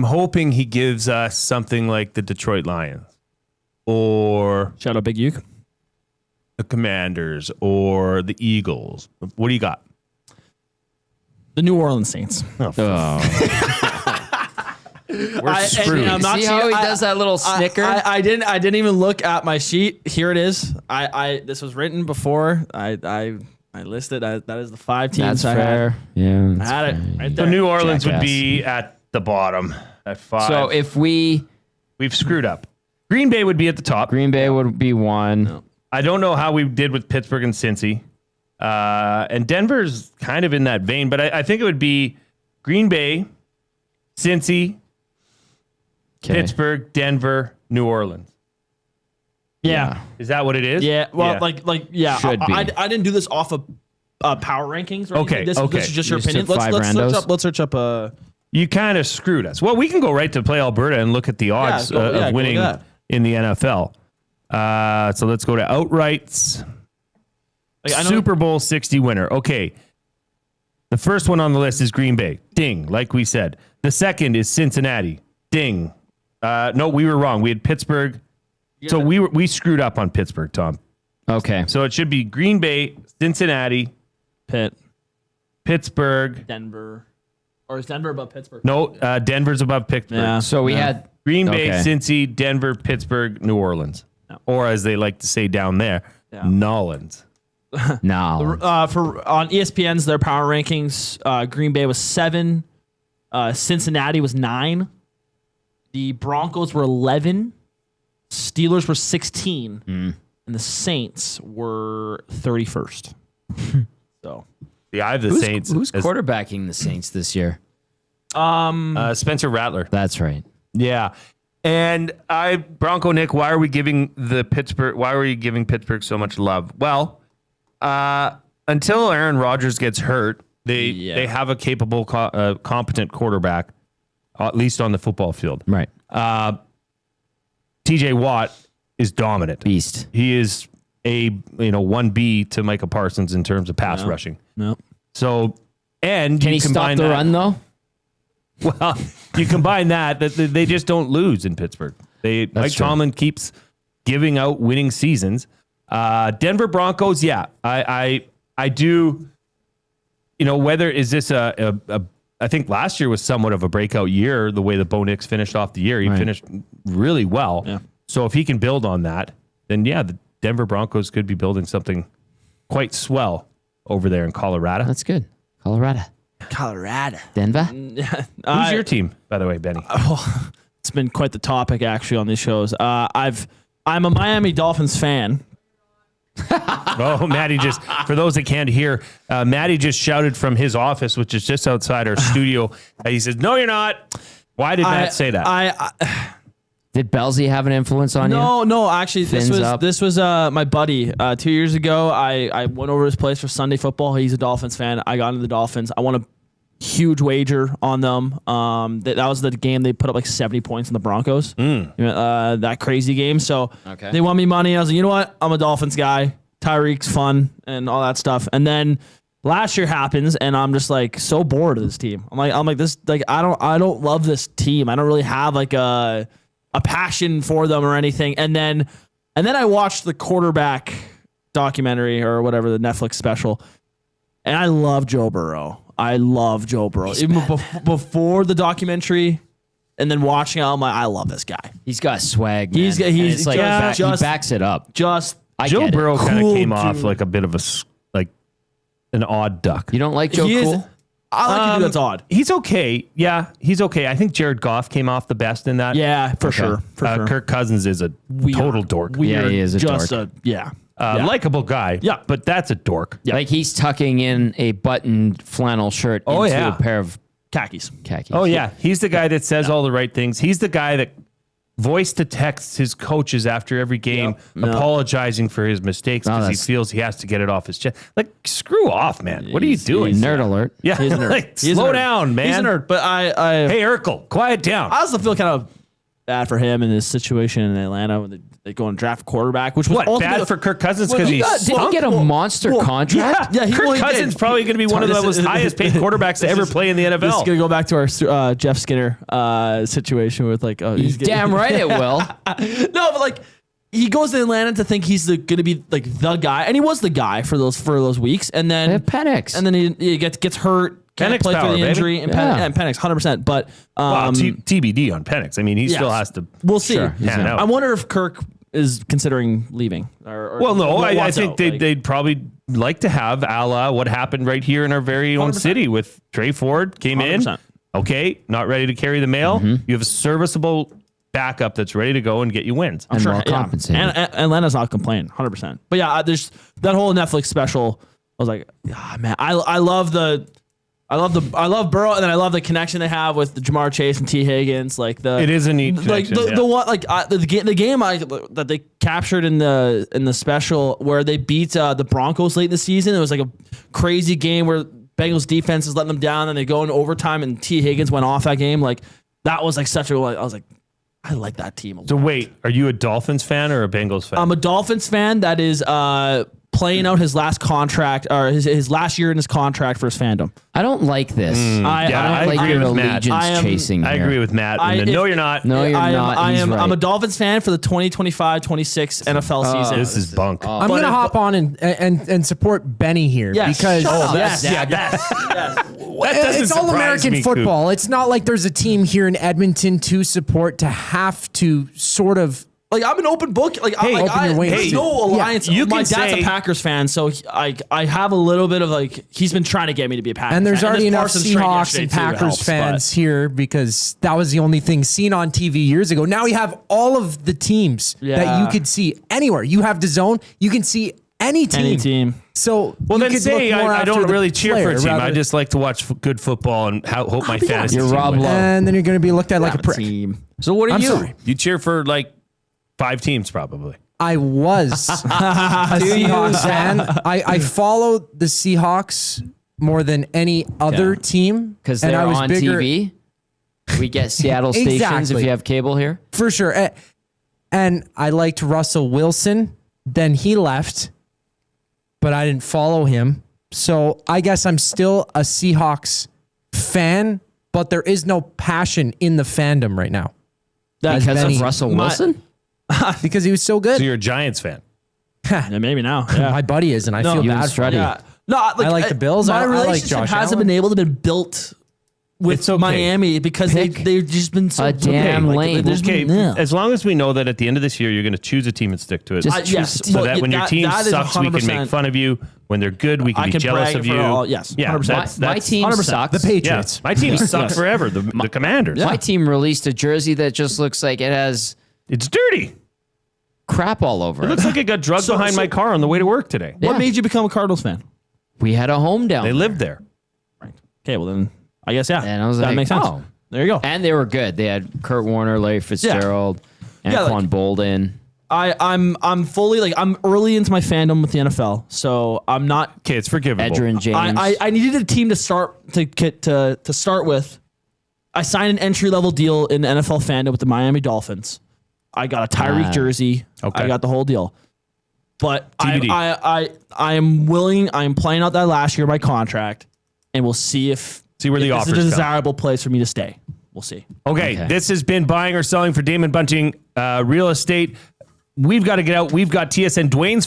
hoping he gives us something like the Detroit Lions or Shout out Big Uke. the Commanders or the Eagles. What do you got? The New Orleans Saints. We're screwed. I'm not See how he does that little snicker? I didn't even look at my sheet. Here it is. This was written before. I listed that is the 5 teams. That's fair. Yeah, I had it right So there. New Orleans Jackass. would be at the bottom at 5. So if we've screwed up. Green Bay would be at the top. Green Bay would be 1. No. I don't know how we did with Pittsburgh and Cincy. And Denver's kind of in that vein, but I think it would be Green Bay, Cincy, Pittsburgh, Denver, New Orleans. Yeah. Is that what it is? Yeah. Well, yeah. Should be. I didn't do this off of power rankings. Or Okay, anything. This is just your You just opinion. took 5 randos? Let's search up. You kind of screwed us. Well, we can go right to Play Alberta and look at the odds go of winning look at that. in the NFL. So let's go to outrights. Super Bowl 60 winner. Okay. The first one on the list is Green Bay. Ding, like we said. The second is Cincinnati. Ding. No, we were wrong. We had Pittsburgh. So we screwed up on Pittsburgh, Tom. Okay. So it should be Green Bay, Cincinnati, Pittsburgh. Denver. Or is Denver above Pittsburgh? No, Denver's above Pittsburgh. Yeah. So we had Green Bay, Okay. Cincy, Denver, Pittsburgh, New Orleans. No. Or as they like to say down there, Nolans. no. For on ESPN's their power rankings, Green Bay was 7, Cincinnati was 9, the Broncos were 11, Steelers were 16, and the Saints were 31st. So, I have the Saints. Who's quarterbacking the Saints this year? Spencer Rattler. That's right. Yeah. And Bronco Nick, why are you giving Pittsburgh so much love? Well, until Aaron Rodgers gets hurt, they have a capable, competent quarterback, at least on the football field. Right. TJ Watt is dominant. Beast. He is a 1B to Micah Parsons in terms of pass rushing. no. So, and Can you he stop combine the that- run, though? Well, you combine that they just don't lose in Pittsburgh. Mike true. Tomlin keeps giving out winning seasons. Denver Broncos, yeah, I do. Whether is this a I think last year was somewhat of a breakout year. The way that Bo Nix finished off the year, he finished really well. Yeah. So if he can build on that, then yeah, the Denver Broncos could be building something quite swell over there in Colorado. That's good. Colorado. Denver? Who's your team, by the way, Benny? It's been quite the topic actually on these shows. I'm a Miami Dolphins fan. Oh, Maddie for those that can't hear, Maddie just shouted from his office, which is just outside our studio. He says, "No, you're not." Why did Matt say that? Did Belzy have an influence on you? No. Actually, this was my buddy. 2 years ago, I went over to his place for Sunday football. He's a Dolphins fan. I got into the Dolphins. I won a huge wager on them. That was the game they put up like 70 points on the Broncos. That crazy game. So they won me money. I was like, you know what? I'm a Dolphins guy. Tyreek's fun and all that stuff. And then last year happens, and I'm just like so bored of this team. I'm like this. Like I don't love this team. I don't really have like a passion for them or anything. And then I watched the quarterback documentary or whatever, the Netflix special, and I love Joe Burrow. Even before the documentary, and then watching it, I'm like, I love this guy. He's got swag, man. He's like just- he backs it up. Joe Burrow kind of Cool came off dude. like a bit of an odd duck. You don't like Joe He is- Cool? I like to do that's odd. He's okay. Yeah, he's okay. I think Jared Goff came off the best in that. Yeah, for sure. Kirk Cousins is a total dork. Yeah, he is a dork. Likable guy. Yeah. But that's a dork. Yeah. Like he's tucking in a buttoned flannel shirt into a pair of khakis. Oh, yeah. He's the guy that says all the right things. He's the guy that voice to text his coaches after every game, apologizing for his mistakes because he feels he has to get it off his chest. Like, screw off, man. What are you doing? Nerd alert. Yeah. He's a nerd. Like, slow down, man. He's a nerd. But Hey, Urkel, quiet down. I also feel kind of bad for him in this situation in Atlanta when they go and draft quarterback, which was bad for Kirk Cousins because Did he get a monster contract? Yeah, Kirk Cousins probably going to be one of the highest paid quarterbacks to ever play in the NFL. This is going to go back to our Jeff Skinner situation with like, he's damn right it will. No, but like he goes to Atlanta to think he's going to be like the guy, and he was the guy for those weeks, and then They have Penix. and then he gets hurt. Can't Penix play power, through the injury, baby. and Penix 100%. But TBD on Penix. I mean, he still has to. We'll see. pan out. I wonder if Kirk is considering leaving. Well, no, I think they'd probably like to have a la what happened right here in our very own 100%. city with Trey Forde came 100%. in. Okay, not ready to carry the mail. You have a serviceable backup that's ready to go and get you wins. And well compensated. And Atlanta's not complaining, 100%. But yeah, there's that whole Netflix special. I was like, man, I love Burrow, and then I love the connection they have with the Jamar Chase and T. Higgins. Like It is a neat connection. Like the one, like the game that they captured in the special where they beat the Broncos late in the season. It was like a crazy game where Bengals defense is letting them down, and they go in overtime, and T. Higgins went off that game. Like that was like such a. I was like, I like that team a lot. So wait, are you a Dolphins fan or a Bengals fan? I'm a Dolphins fan that is playing out his last contract or his last year in his contract for his fandom. I don't like this. I don't like your allegiance chasing I here. agree with Matt. No, you're not. No, you're not. I'm right. a Dolphins fan for the 2020-26 NFL season. This is bunk. I'm going to hop on and support Benny here because yes. it's all American football. It's not like there's a team here in Edmonton to support to have to sort of. Like I'm an open book. Like there's no alliance. My dad's a Packers fan, so I have a little bit of like he's been trying to get me to be a Packers fan. And there's already enough Parsons trade Seahawks and yesterday too, Packers fans here because that was the only thing seen on TV years ago. Now we have all of the teams that you could see anywhere. You have DAZN, you can see any team. So then say I don't really cheer for a team. I just like to watch good football and hope my fantasy team wins. And then you're going to be looked at like a prick. team. So what are I'm you? sorry. You cheer for like 5 teams probably. I was a Seahawks fan. I follow the Seahawks more than any other team because they're on TV. We get Seattle stations if you have cable here. For sure. And I liked Russell Wilson. Then he left, but I didn't follow him. So I guess I'm still a Seahawks fan, but there is no passion in the fandom right now. Because of Russell Wilson? Because he was so good. So you're a Giants fan. Yeah, maybe now. Yeah. My buddy is, and I feel bad for him. Yeah. No, I like the Bills. My I like relationship Josh hasn't Allen. been able to be built with Miami because they've just been so damn lame. As long as we know that at the end of this year you're going to choose a team and stick to it. So that when your team sucks, we can make fun of you. When they're good, we can be jealous of you. Yes, yeah. 100%. My team sucks. The Patriots. Yeah, my team sucked forever. The Commanders. My team released a jersey that just looks like it has. It's dirty. Crap all over It looks like it got drugged behind my car on the way to work today. What made you become a Cardinals fan? We had a home down. They lived there. Right. Okay, well then I guess And I was that like, makes sense. oh. There you go. And they were good. They had Kurt Warner, Larry Fitzgerald, Anquan Bolden. I'm fully like I'm early into my fandom with the NFL, so I'm not. Okay, it's forgivable. Edgerrin James. I needed a team to start to start with. I signed an entry level deal in the NFL fandom with the Miami Dolphins. I got a Tyreek jersey. Okay. I got the whole deal. But TBD. I am willing. I am playing out that last year of my contract, and we'll see where the offers it's a come. desirable place for me to stay. We'll see. Okay, this has been Buying or Selling for Damon Bunting Real Estate. We've got to get out. We've got TSN Duane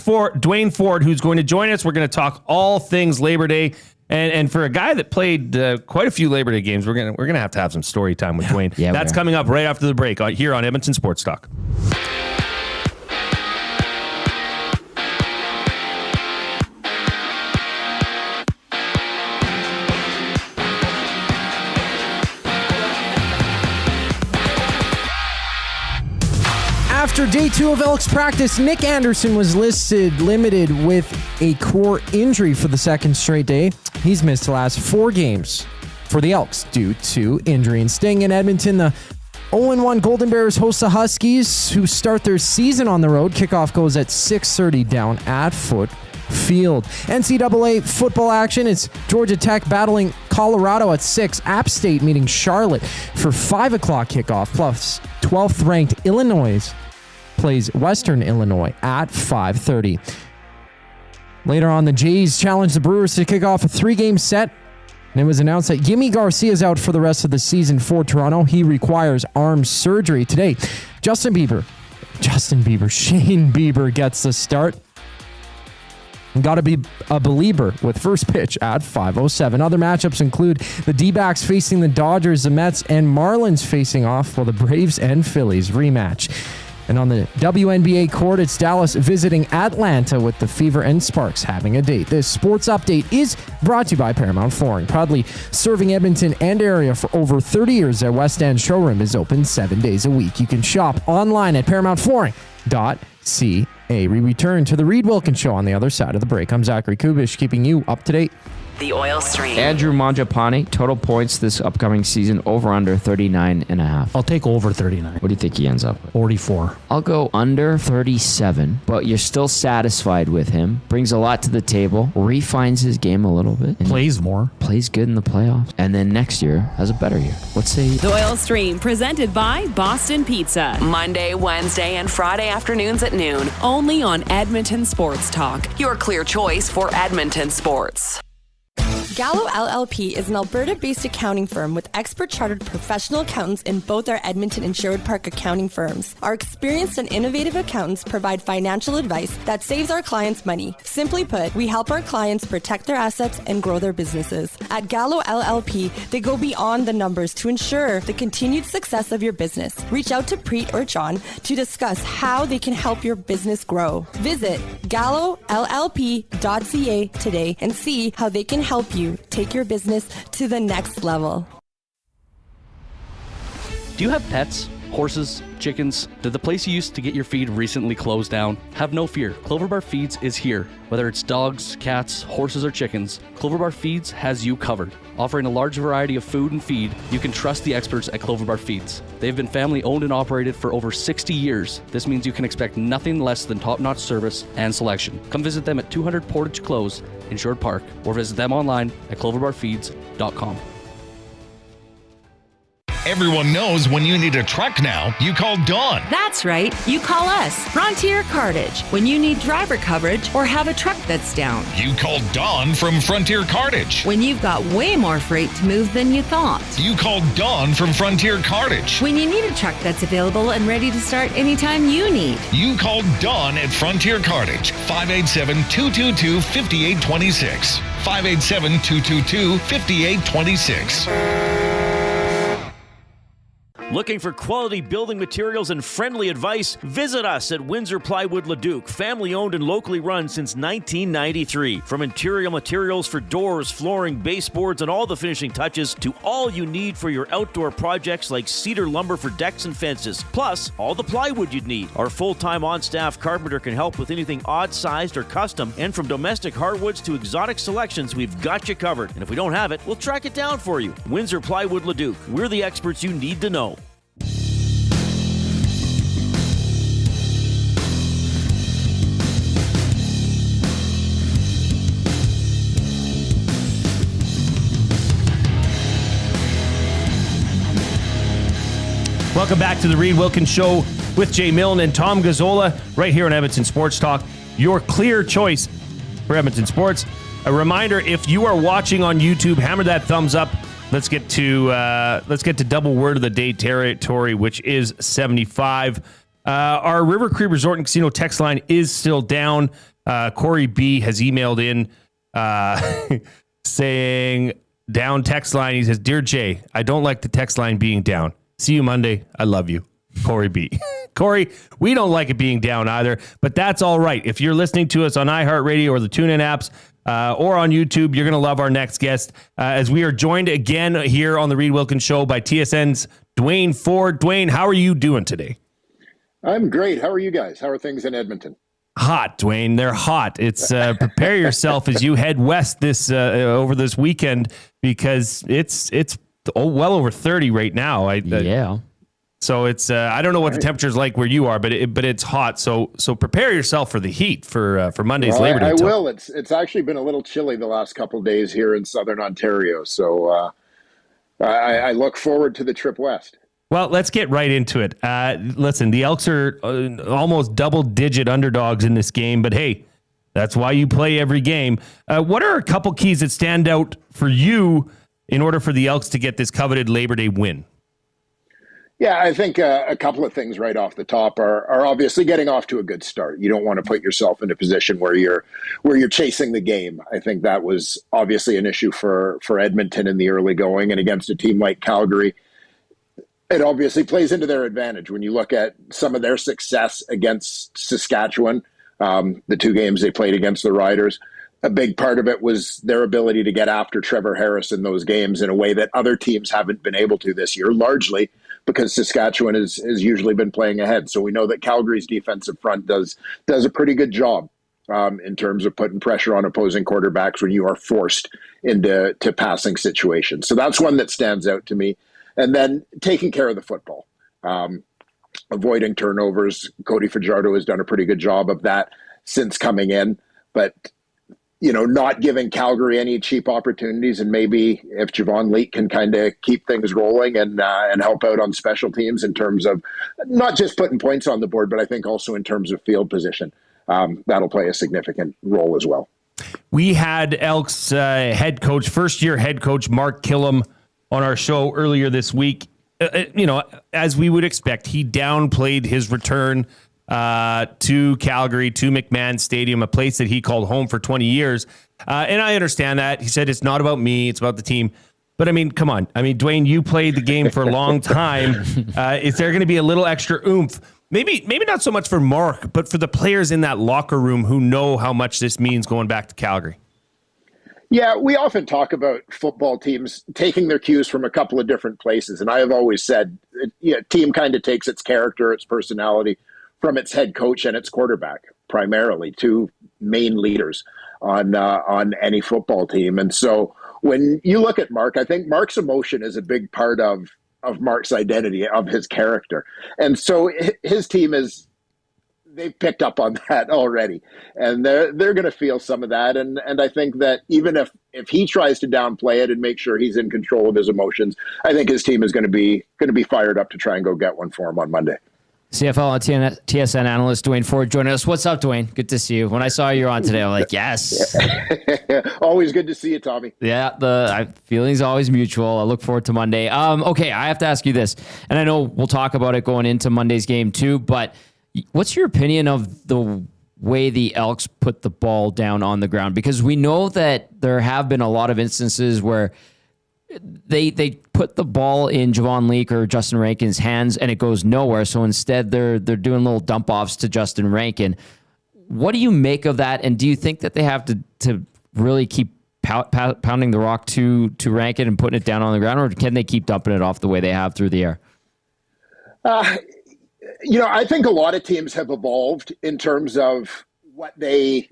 Forde, who's going to join us. We're going to talk all things Labor Day. And for a guy that played quite a few Labor Day games, we're gonna have some story time with Duane. Yeah, that's coming up right after the break here on Edmonton Sports Talk. After day 2 of Elks practice, Nick Anderson was limited with a core injury for the second straight day. He's missed the last 4 games for the Elks due to injury. And staying in Edmonton, the 0-1 Golden Bears host the Huskies, who start their season on the road. Kickoff goes at 6:30 down at Foot Field. NCAA football action. It's Georgia Tech battling Colorado at 6. App State meeting Charlotte for 5 o'clock kickoff. Plus, 12th ranked Illinois plays Western Illinois at 5:30. Later on, the Jays challenge the Brewers to kick off a 3-game set. And it was announced that Yimi Garcia is out for the rest of the season for Toronto. He requires arm surgery today. Shane Bieber gets the start. Got to be a believer with first pitch at 5:07. Other matchups include the D-backs facing the Dodgers, the Mets, and Marlins facing off, while the Braves and Phillies rematch. And on the WNBA court, it's Dallas visiting Atlanta with the Fever and Sparks having a date. This sports update is brought to you by Paramount Flooring. Proudly serving Edmonton and area for over 30 years, their West End showroom is open 7 days a week. You can shop online at ParamountFlooring.ca. We return to the Reid Wilkins Show on the other side of the break. I'm Zachary Kubish, keeping you up to date. The Oil Stream. Andrew Mangiapane, total points this upcoming season, over under 39.5. I'll take over 39. What do you think he ends up with? 44. I'll go under 37, but you're still satisfied with him. Brings a lot to the table. Refines his game a little bit. Plays more. Plays good in the playoffs. And then next year has a better year. Let's say The Oil Stream, presented by Boston Pizza. Monday, Wednesday, and Friday afternoons at noon. Only on Edmonton Sports Talk. Your clear choice for Edmonton sports. Gallo LLP is an Alberta-based accounting firm with expert chartered professional accountants in both our Edmonton and Sherwood Park accounting firms. Our experienced and innovative accountants provide financial advice that saves our clients money. Simply put, we help our clients protect their assets and grow their businesses. At Gallo LLP, they go beyond the numbers to ensure the continued success of your business. Reach out to Preet or John to discuss how they can help your business grow. Visit gallollp.ca today and see how they can help you take your business to the next level. Do you have pets? Horses? Chickens? Did the place you used to get your feed recently close down? Have no fear. Clover Bar Feeds is here. Whether it's dogs, cats, horses, or chickens, Clover Bar Feeds has you covered. Offering a large variety of food and feed, you can trust the experts at Clover Bar Feeds. They've been family owned and operated for over 60 years. This means you can expect nothing less than top-notch service and selection. Come visit them at 200 Portage Close in Sherwood Park, or visit them online at cloverbarfeeds.com. Everyone knows when you need a truck now, you call Dawn. That's right. You call us, Frontier Cartage, when you need driver coverage or have a truck that's down. You call Dawn from Frontier Cartage. When you've got way more freight to move than you thought. You call Dawn from Frontier Cartage. When you need a truck that's available and ready to start anytime you need. You call Dawn at Frontier Cartage, 587-222-5826. 587-222-5826. Looking for quality building materials and friendly advice? Visit us at Windsor Plywood Leduc, family owned and locally run since 1993. From interior materials for doors, flooring, baseboards, and all the finishing touches to all you need for your outdoor projects like cedar lumber for decks and fences, plus all the plywood you'd need. Our full-time on-staff carpenter can help with anything odd-sized or custom, and from domestic hardwoods to exotic selections, we've got you covered. And if we don't have it, we'll track it down for you. Windsor Plywood Leduc. We're the experts you need to know. Welcome back to the Reid Wilkins Show with Jay Milne and Tom Gazzola right here on Edmonton Sports Talk. Your clear choice for Edmonton Sports. A reminder, if you are watching on YouTube, hammer that thumbs up. Let's get to double word of the day territory, which is 75. Our River Cree Resort and Casino text line is still down. Corey B has emailed in saying, down text line. He says, "Dear Jay, I don't like the text line being down. See you Monday. I love you. Corey B." Corey, we don't like it being down either, but that's all right. If you're listening to us on iHeartRadio or the TuneIn apps, or on YouTube, you're going to love our next guest as we are joined again here on the Reid Wilkins Show by TSN's Duane Forde. Duane, how are you doing today? I'm great. How are you guys? How are things in Edmonton? Hot, Duane. They're hot. It's prepare yourself as you head west this over this weekend, because it's well over 30 right now. So it's I don't know what the temperature's like where you are, but it's hot. So prepare yourself for the heat for Monday's Labor Day. I will. It's actually been a little chilly the last couple of days here in Southern Ontario. So I look forward to the trip west. Well, let's get right into it. Listen, the Elks are almost double-digit underdogs in this game, but hey, that's why you play every game. What are a couple keys that stand out for you in order for the Elks to get this coveted Labor Day win? Yeah, I think a couple of things right off the top are obviously getting off to a good start. You don't want to put yourself in a position where you're chasing the game. I think that was obviously an issue for Edmonton in the early going, and against a team like Calgary, it obviously plays into their advantage when you look at some of their success against Saskatchewan, the two games they played against the Riders. A big part of it was their ability to get after Trevor Harris in those games in a way that other teams haven't been able to this year, largely because Saskatchewan has usually been playing ahead. So we know that Calgary's defensive front does a pretty good job in terms of putting pressure on opposing quarterbacks when you are forced into passing situations. So that's one that stands out to me. And then taking care of the football, avoiding turnovers. Cody Fajardo has done a pretty good job of that since coming in, but not giving Calgary any cheap opportunities. And maybe if Javon Leake can kind of keep things rolling and help out on special teams in terms of not just putting points on the board, but I think also in terms of field position, that'll play a significant role as well. We had Elks first-year head coach Mark Killam on our show earlier this week. As we would expect, he downplayed his return to Calgary, to McMahon Stadium, a place that he called home for 20 years. And I understand that. He said, it's not about me, it's about the team. But I mean, come on. I mean, Duane, you played the game for a long time. Is there going to be a little extra oomph? Maybe not so much for Mark, but for the players in that locker room who know how much this means going back to Calgary? Yeah, we often talk about football teams taking their cues from a couple of different places. And I have always said, team kind of takes its character, its personality from its head coach and its quarterback, primarily, two main leaders on any football team. And so when you look at Mark, I think Mark's emotion is a big part of Mark's identity, of his character. And so his team they've picked up on that already, and they're going to feel some of that. And I think that even if he tries to downplay it and make sure he's in control of his emotions, I think his team is going to be fired up to try and go get one for him on Monday. CFL and TSN analyst Duane Forde joining us. What's up, Duane? Good to see you. When I saw you on today, I'm like, yes. Always good to see you, Tommy. Yeah, the feeling's always mutual. I look forward to Monday. Okay, I have to ask you this, and I know we'll talk about it going into Monday's game too, but what's your opinion of the way the Elks put the ball down on the ground? Because we know that there have been a lot of instances where they put the ball in Javon Leake or Justin Rankin's hands and it goes nowhere. So instead they're doing little dump offs to Justin Rankin. What do you make of that? And do you think that they have to really keep pounding the rock to Rankin and putting it down on the ground, or can they keep dumping it off the way they have through the air? I think a lot of teams have evolved in terms of what they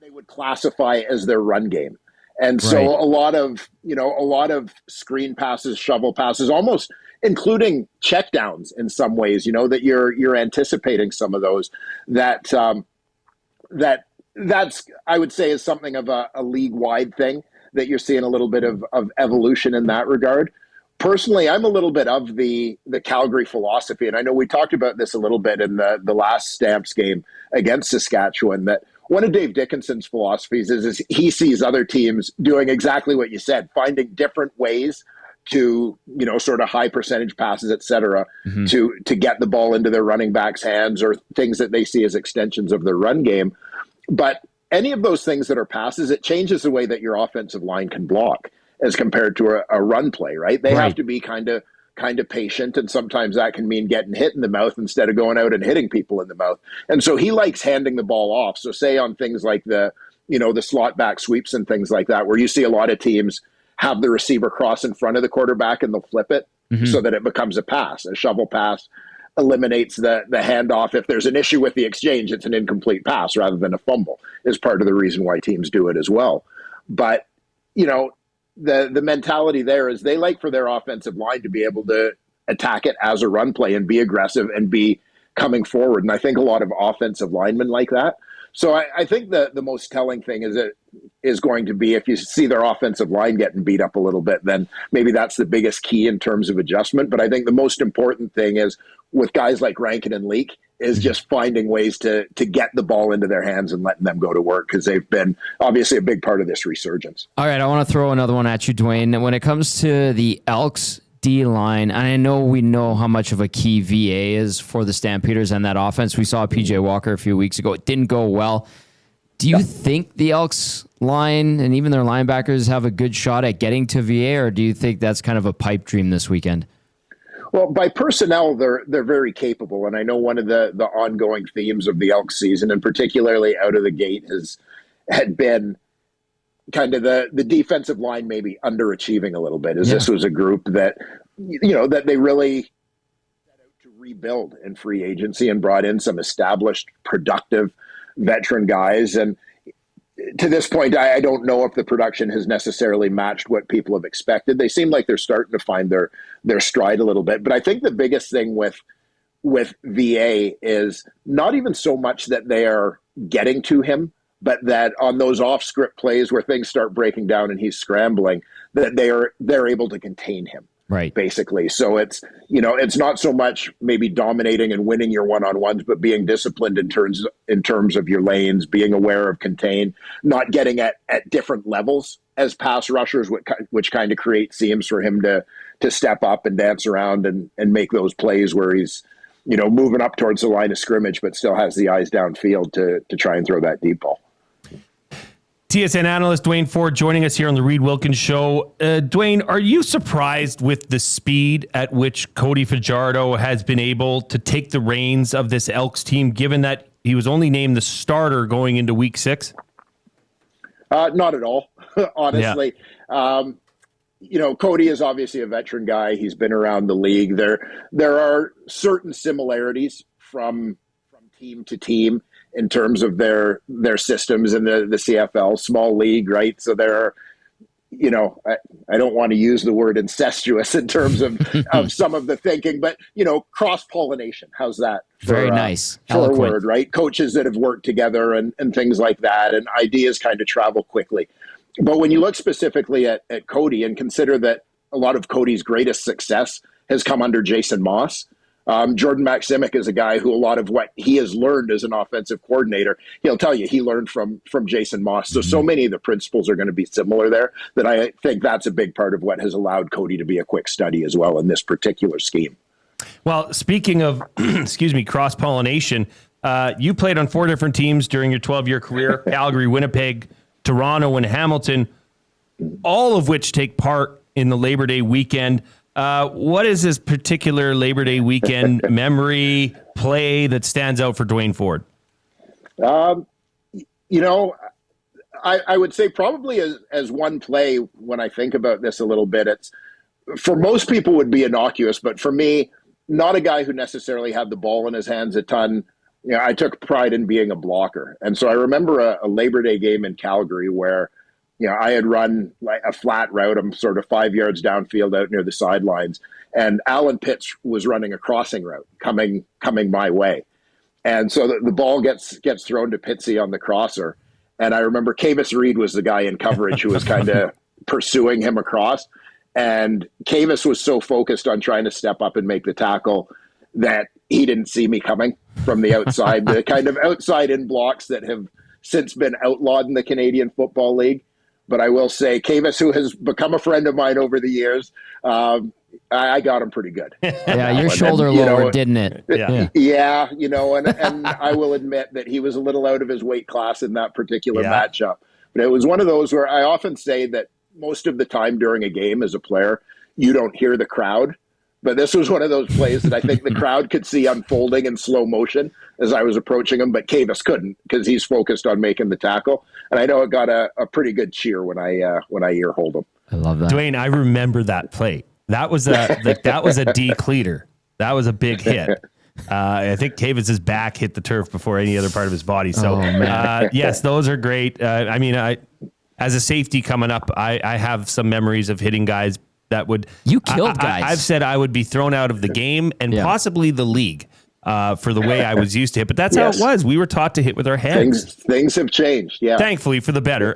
would classify as their run game. And so a lot of screen passes, shovel passes, almost including checkdowns in some ways, that you're anticipating some of those that's I would say is something of a league-wide thing that you're seeing a little bit of evolution in that regard. Personally, I'm a little bit of the Calgary philosophy, and I know we talked about this a little bit in the last Stamps game against Saskatchewan, that one of Dave Dickinson's philosophies is he sees other teams doing exactly what you said, finding different ways to, sort of high percentage passes, et cetera, to get the ball into their running backs' hands or things that they see as extensions of their run game. But any of those things that are passes, it changes the way that your offensive line can block as compared to a run play, right? They have to be kind of patient, and sometimes that can mean getting hit in the mouth instead of going out and hitting people in the mouth. And so he likes handing the ball off. So say on things like the slot back sweeps and things like that, where you see a lot of teams have the receiver cross in front of the quarterback and they'll flip it so that it becomes a pass, a shovel pass, eliminates the handoff. If there's an issue with the exchange, it's an incomplete pass rather than a fumble, is part of the reason why teams do it as well. But, the mentality there is they like for their offensive line to be able to attack it as a run play and be aggressive and be coming forward. And I think a lot of offensive linemen like that. So I think the most telling thing is going to be if you see their offensive line getting beat up a little bit, then maybe that's the biggest key in terms of adjustment. But I think the most important thing is with guys like Rankin and Leak is just finding ways to get the ball into their hands and letting them go to work, because they've been obviously a big part of this resurgence. All right, I want to throw another one at you, Duane. When it comes to the Elks D-line, and I know we know how much of a key VA is for the Stampeders and that offense. We saw PJ Walker a few weeks ago. It didn't go well. Do you think the Elks line and even their linebackers have a good shot at getting to VA, or do you think that's kind of a pipe dream this weekend? Well, by personnel, they're very capable. And I know one of the ongoing themes of the Elks season, and particularly out of the gate, had been kind of the defensive line maybe underachieving a little bit, as this was a group that, that they really set out to rebuild in free agency and brought in some established, productive veteran guys. And to this point, I don't know if the production has necessarily matched what people have expected. They seem like they're starting to find their stride a little bit. But I think the biggest thing with VA is not even so much that they are getting to him, but that on those off-script plays where things start breaking down and he's scrambling, that they're able to contain him. Right. Basically. So it's not so much maybe dominating and winning your one-on-ones, but being disciplined in terms of your lanes, being aware of contain, not getting at different levels as pass rushers, which kind of create seams for him to step up and dance around and make those plays where he's, moving up towards the line of scrimmage, but still has the eyes downfield to try and throw that deep ball. TSN analyst Duane Forde joining us here on the Reid Wilkins Show. Duane, are you surprised with the speed at which Cody Fajardo has been able to take the reins of this Elks team, given that he was only named the starter going into Week 6? Not at all, honestly. Yeah. Cody is obviously a veteran guy. He's been around the league. There are certain similarities from team to team in terms of their systems in the CFL, small league, right? So there are, I don't want to use the word incestuous in terms of some of the thinking, but, cross-pollination. How's that? Very nice. For a word, right? Coaches that have worked together and things like that, and ideas kind of travel quickly. But when you look specifically at Cody and consider that a lot of Cody's greatest success has come under Jason Moss, Jordan Maximic is a guy who a lot of what he has learned as an offensive coordinator, he'll tell you he learned from Jason Moss. So many of the principles are going to be similar there that I think that's a big part of what has allowed Cody to be a quick study as well in this particular scheme. Well, speaking of, cross-pollination, you played on 4 different teams during your 12-year career, Calgary, Winnipeg, Toronto, and Hamilton, all of which take part in the Labor Day weekend. What is this particular Labor Day weekend memory play that stands out for Duane Forde? I would say probably as one play, when I think about this a little bit, it's for most people would be innocuous, but for me, not a guy who necessarily had the ball in his hands a ton. I took pride in being a blocker. And so I remember a Labor Day game in Calgary where I had run like a flat route. I'm sort of 5 yards downfield out near the sidelines. And Alan Pitts was running a crossing route coming my way. And so the ball gets thrown to Pitsy on the crosser. And I remember Cavis Reed was the guy in coverage who was kind of pursuing him across. And Cavis was so focused on trying to step up and make the tackle that he didn't see me coming from the outside, the kind of outside in blocks that have since been outlawed in the Canadian Football League. But I will say, Cavis, who has become a friend of mine over the years, I got him pretty good. Yeah, your shoulder lowered, didn't it? Yeah, and I will admit that he was a little out of his weight class in that particular matchup. But it was one of those where I often say that most of the time during a game as a player, you don't hear the crowd. But this was one of those plays that I think the crowd could see unfolding in slow motion as I was approaching him, but Cavis couldn't because he's focused on making the tackle. And I know it got a pretty good cheer when I ear hold him. I love that. Duane, I remember that play. That was a D cleater. That was a big hit. I think Kavis's back hit the turf before any other part of his body. So, yes, those are great. As a safety coming up, I have some memories of hitting guys that would... You killed guys. I've said I would be thrown out of the game and possibly the league for the way I was used to hit. But that's how it was. We were taught to hit with our heads. Things have changed, Thankfully, for the better.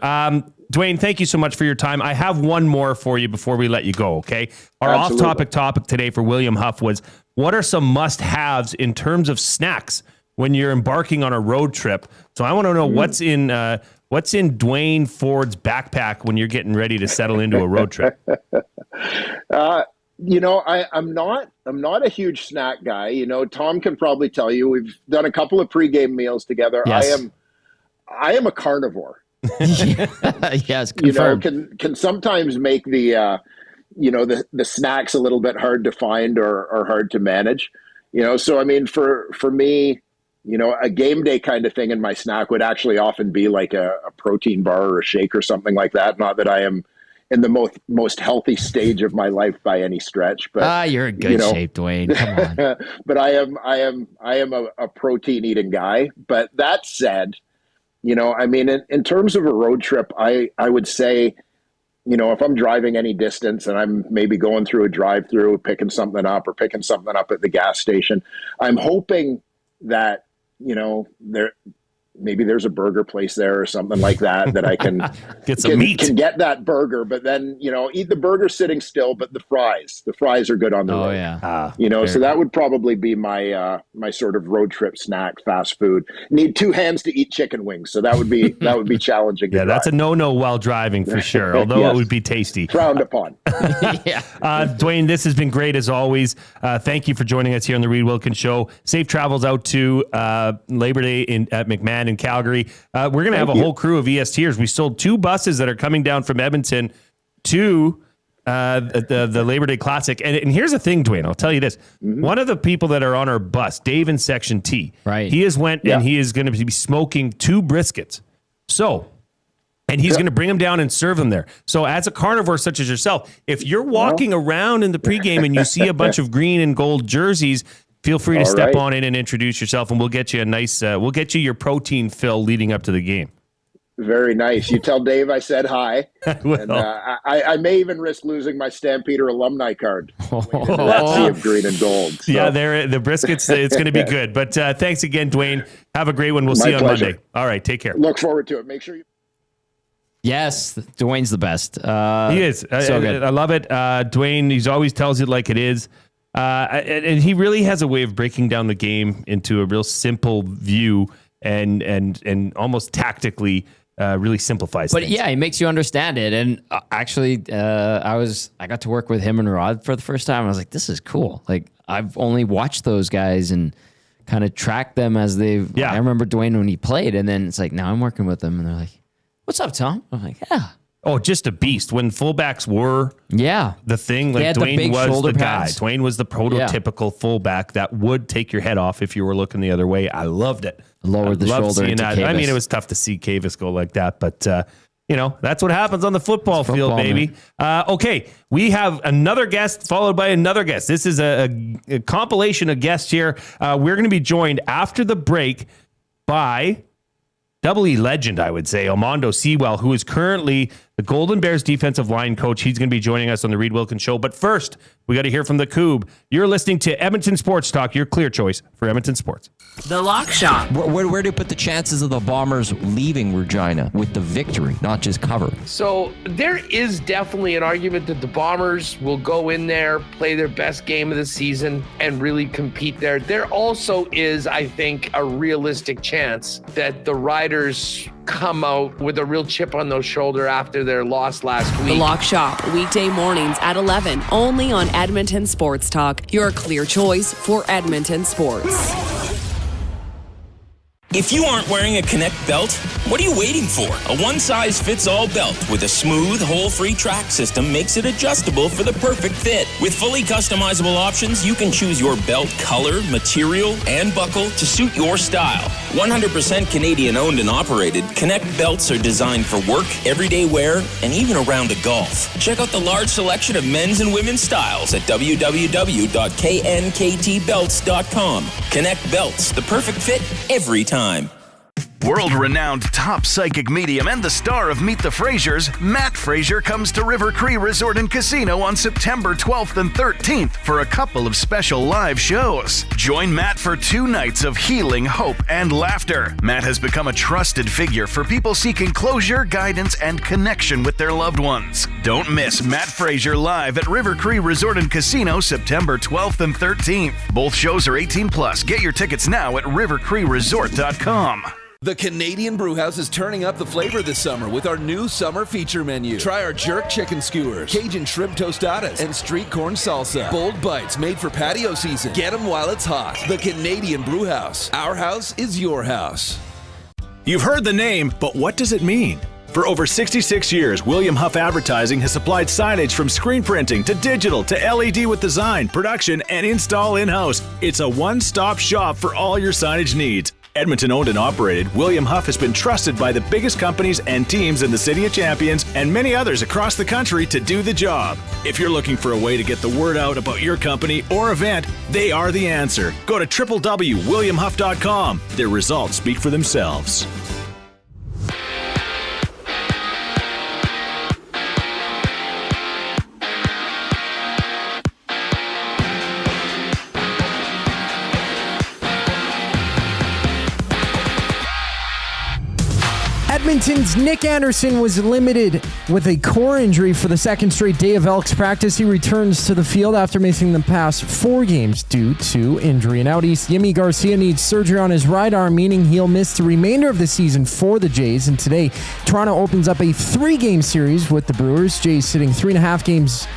Duane, thank you so much for your time. I have one more for you before we let you go, okay? Our off-topic topic today for William Huff was, what are some must-haves in terms of snacks when you're embarking on a road trip? So I want to know what's in Duane Forde's backpack when you're getting ready to settle into a road trip. I'm not a huge snack guy. Tom can probably tell you, we've done a couple of pregame meals together. Yes. I am a carnivore. Yes, confirmed. Can sometimes make the snacks a little bit hard to find or hard to manage. So I mean, for me, a game day kind of thing in my snack would actually often be like a protein bar or a shake or something like that. Not that I am in the most healthy stage of my life by any stretch, but you're in good shape, Duane. Come on. But I am a protein eating guy. But that said, I mean, in terms of a road trip, I would say, if I'm driving any distance and I'm maybe going through a drive-through, picking something up at the gas station, I'm hoping that, maybe there's a burger place there or something like that I can get some meat. Can get that burger, but then, eat the burger sitting still, but the fries are good on the road. Yeah. So that would probably be my sort of road trip snack, fast food. Need 2 hands to eat chicken wings. So that would be challenging. Yeah, that's a no while driving for sure. Although it would be tasty. Frowned upon. Duane, this has been great as always. Thank you for joining us here on the Reid Wilkins Show. Safe travels out to Labor Day at McMahon in Calgary. We're going to have a whole crew of ESTers. We sold 2 buses that are coming down from Edmonton to the Labor Day Classic. And here's the thing, Duane, I'll tell you this. One of the people that are on our bus, Dave in Section T, he has went and he is going to be smoking 2 briskets. And he's going to bring them down and serve them there. So as a carnivore such as yourself, if you're walking around in the pregame and you see a bunch of green and gold jerseys, feel free to step on in and introduce yourself, and we'll get you a nice, we'll get you your protein fill leading up to the game. Very nice. You tell Dave I said hi. And, I may even risk losing my Stampeder alumni card. That sea of green and gold. So. Yeah, the briskets, it's going to be good. But thanks again, Duane. Have a great one. We'll see you on Monday. All right, take care. Look forward to it. Make sure you... Yes, Duane's the best. He is. So good. I love it. Duane, he always tells it like it is. And he really has a way of breaking down the game into a real simple view and almost tactically really simplifies things. But yeah, he makes you understand it. And actually, I got to work with him and Rod for the first time. I was like, this is cool. Like, I've only watched those guys and kind of tracked them as they've. Yeah. I remember Duane when he played, and then it's like, now I'm working with them, and they're like, "What's up, Tom?" I'm like, "Yeah." Oh, just a beast. When fullbacks were the thing, like Duane was the guy. Duane was the prototypical fullback that would take your head off if you were looking the other way. I loved it. Lowered the shoulder into Kavis. I mean, it was tough to see Kavis go like that, but that's what happens on the football field, baby. Okay, we have another guest followed by another guest. This is a compilation of guests here. We're going to be joined after the break by Double E legend, I would say, Almondo Sewell, who is currently the Golden Bears defensive line coach. He's going to be joining us on the Reid Wilkins Show. But first, we got to hear from the Coupe. You're listening to Edmonton Sports Talk, your clear choice for Edmonton Sports. The Lock Shop. Where do you put the chances of the Bombers leaving Regina with the victory, not just cover? So there is definitely an argument that the Bombers will go in there, play their best game of the season, and really compete there. There also is, I think, a realistic chance that the Riders come out with a real chip on their shoulder after their loss last week. The Lock Shop, weekday mornings at 11, only on Edmonton Sports Talk, your clear choice for Edmonton sports. If you aren't wearing a Connect belt, what are you waiting for? A one-size-fits-all belt with a smooth, hole-free track system makes it adjustable for the perfect fit. With fully customizable options, you can choose your belt color, material, and buckle to suit your style. 100% Canadian owned and operated, Connect belts are designed for work, everyday wear, and even a round of golf. Check out the large selection of men's and women's styles at www.knktbelts.com. Connect Belts, the perfect fit every time. World-renowned top psychic medium and the star of Meet the Frasers, Matt Fraser comes to River Cree Resort and Casino on September 12th and 13th for a couple of special live shows. Join Matt for 2 nights of healing, hope, and laughter. Matt has become a trusted figure for people seeking closure, guidance, and connection with their loved ones. Don't miss Matt Fraser live at River Cree Resort and Casino September 12th and 13th. Both shows are 18+. Get your tickets now at rivercreeresort.com. The Canadian Brewhouse is turning up the flavor this summer with our new summer feature menu. Try our jerk chicken skewers, Cajun shrimp tostadas, and street corn salsa. Bold bites made for patio season. Get them while it's hot. The Canadian Brewhouse. Our house is your house. You've heard the name, but what does it mean? For over 66 years, William Huff Advertising has supplied signage from screen printing to digital to LED with design, production, and install in-house. It's a one-stop shop for all your signage needs. Edmonton owned and operated, William Huff has been trusted by the biggest companies and teams in the City of Champions and many others across the country to do the job. If you're looking for a way to get the word out about your company or event, they are the answer. Go to www.williamhuff.com. Their results speak for themselves. Edmonton's Nick Anderson was limited with a core injury for the second straight day of Elks practice. He returns to the field after missing the past 4 games due to injury. And out east, Yimi Garcia needs surgery on his right arm, meaning he'll miss the remainder of the season for the Jays. And today, Toronto opens up a 3-game series with the Brewers. Jays sitting 3.5 games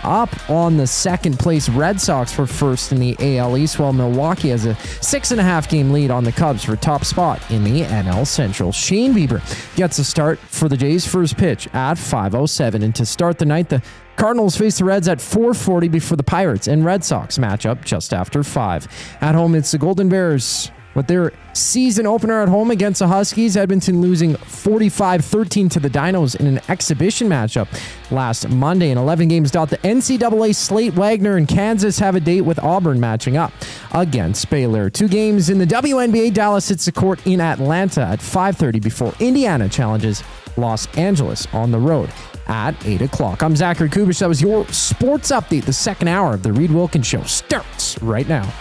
up on the second place Red Sox for first in the AL East, while Milwaukee has a 6.5 game lead on the Cubs for top spot in the NL Central. Shane Bieber gets a start for the Jays' first pitch at 5:07. And to start the night, the Cardinals face the Reds at 4:40 before the Pirates and Red Sox match up just after 5. At home, it's the Golden Bears with their season opener at home against the Huskies. Edmonton losing 45-13 to the Dinos in an exhibition matchup last Monday. In 11 games, the NCAA slate, Wagner and Kansas have a date with Auburn matching up against Baylor. 2 games in the WNBA. Dallas hits the court in Atlanta at 5:30 before Indiana challenges Los Angeles on the road at 8 o'clock. I'm Zachary Kubish. That was your sports update. The second hour of the Reid Wilkins Show starts right now.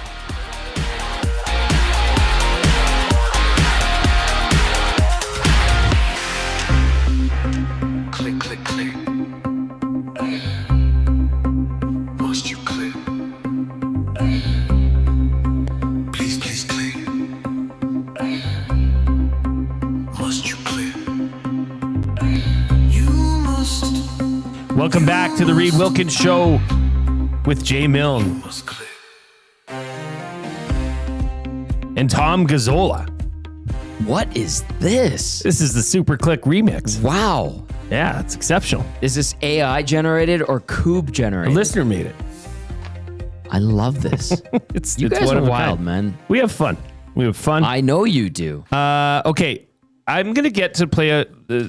Welcome back to the Reid Wilkins Show with Jay Milne and Tom Gazzola. What is this? This is the Super Click remix. Wow. Yeah, it's exceptional. Is this AI generated or Coob generated? A listener made it. I love this. You guys are wild, man. We have fun. I know you do. Okay. I'm going to get to play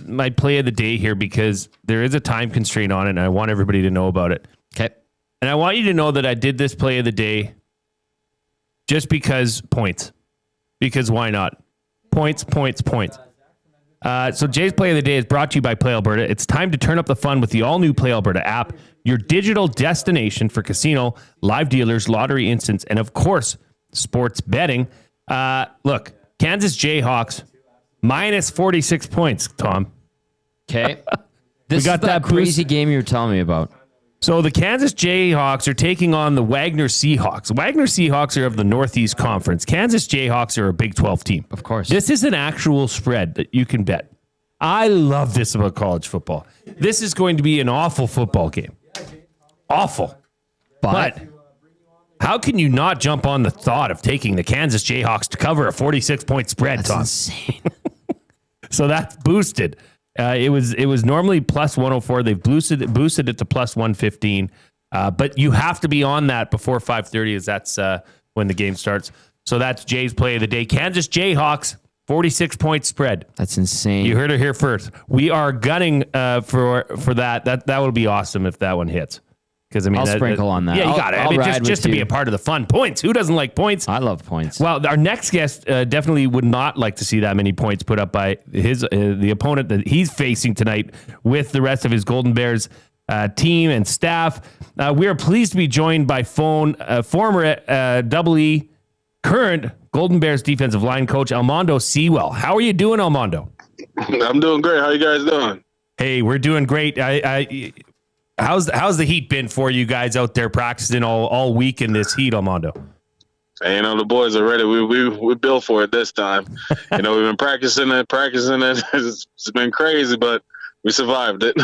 my play of the day here because there is a time constraint on it, and I want everybody to know about it. Okay. And I want you to know that I did this play of the day just because points. Because why not? Points. So Jay's play of the day is brought to you by Play Alberta. It's time to turn up the fun with the all-new Play Alberta app, your digital destination for casino, live dealers, lottery instants, and of course, sports betting. Look, Kansas Jayhawks, minus 46 points, Tom. Okay. This is that crazy game you were telling me about. So the Kansas Jayhawks are taking on the Wagner Seahawks. Wagner Seahawks are of the Northeast Conference. Kansas Jayhawks are a Big 12 team. Of course. This is an actual spread that you can bet. I love this about college football. This is going to be an awful football game. Awful. But how can you not jump on the thought of taking the Kansas Jayhawks to cover a 46-point spread, Tom? That's insane. So that's boosted. It was normally plus 104. They've boosted it to plus 115. But you have to be on that before 5:30, as that's when the game starts. So that's Jay's play of the day. Kansas Jayhawks, 46-point spread. That's insane. You heard it here first. We are gunning for that. That would be awesome if that one hits. Because I mean, I'll sprinkle on that. Yeah, you got it. I mean, just to be a part of the fun. Points. Who doesn't like points? I love points. Well, our next guest definitely would not like to see that many points put up by his the opponent that he's facing tonight with the rest of his Golden Bears team and staff. We are pleased to be joined by phone former Double E, current Golden Bears defensive line coach Almondo Sewell. How are you doing, Almondo? I'm doing great. How you guys doing? Hey, we're doing great. How's the heat been for you guys out there practicing all week in this heat, Almondo? Hey, the boys are ready. We built for it this time. We've been practicing it. It's been crazy, but we survived it.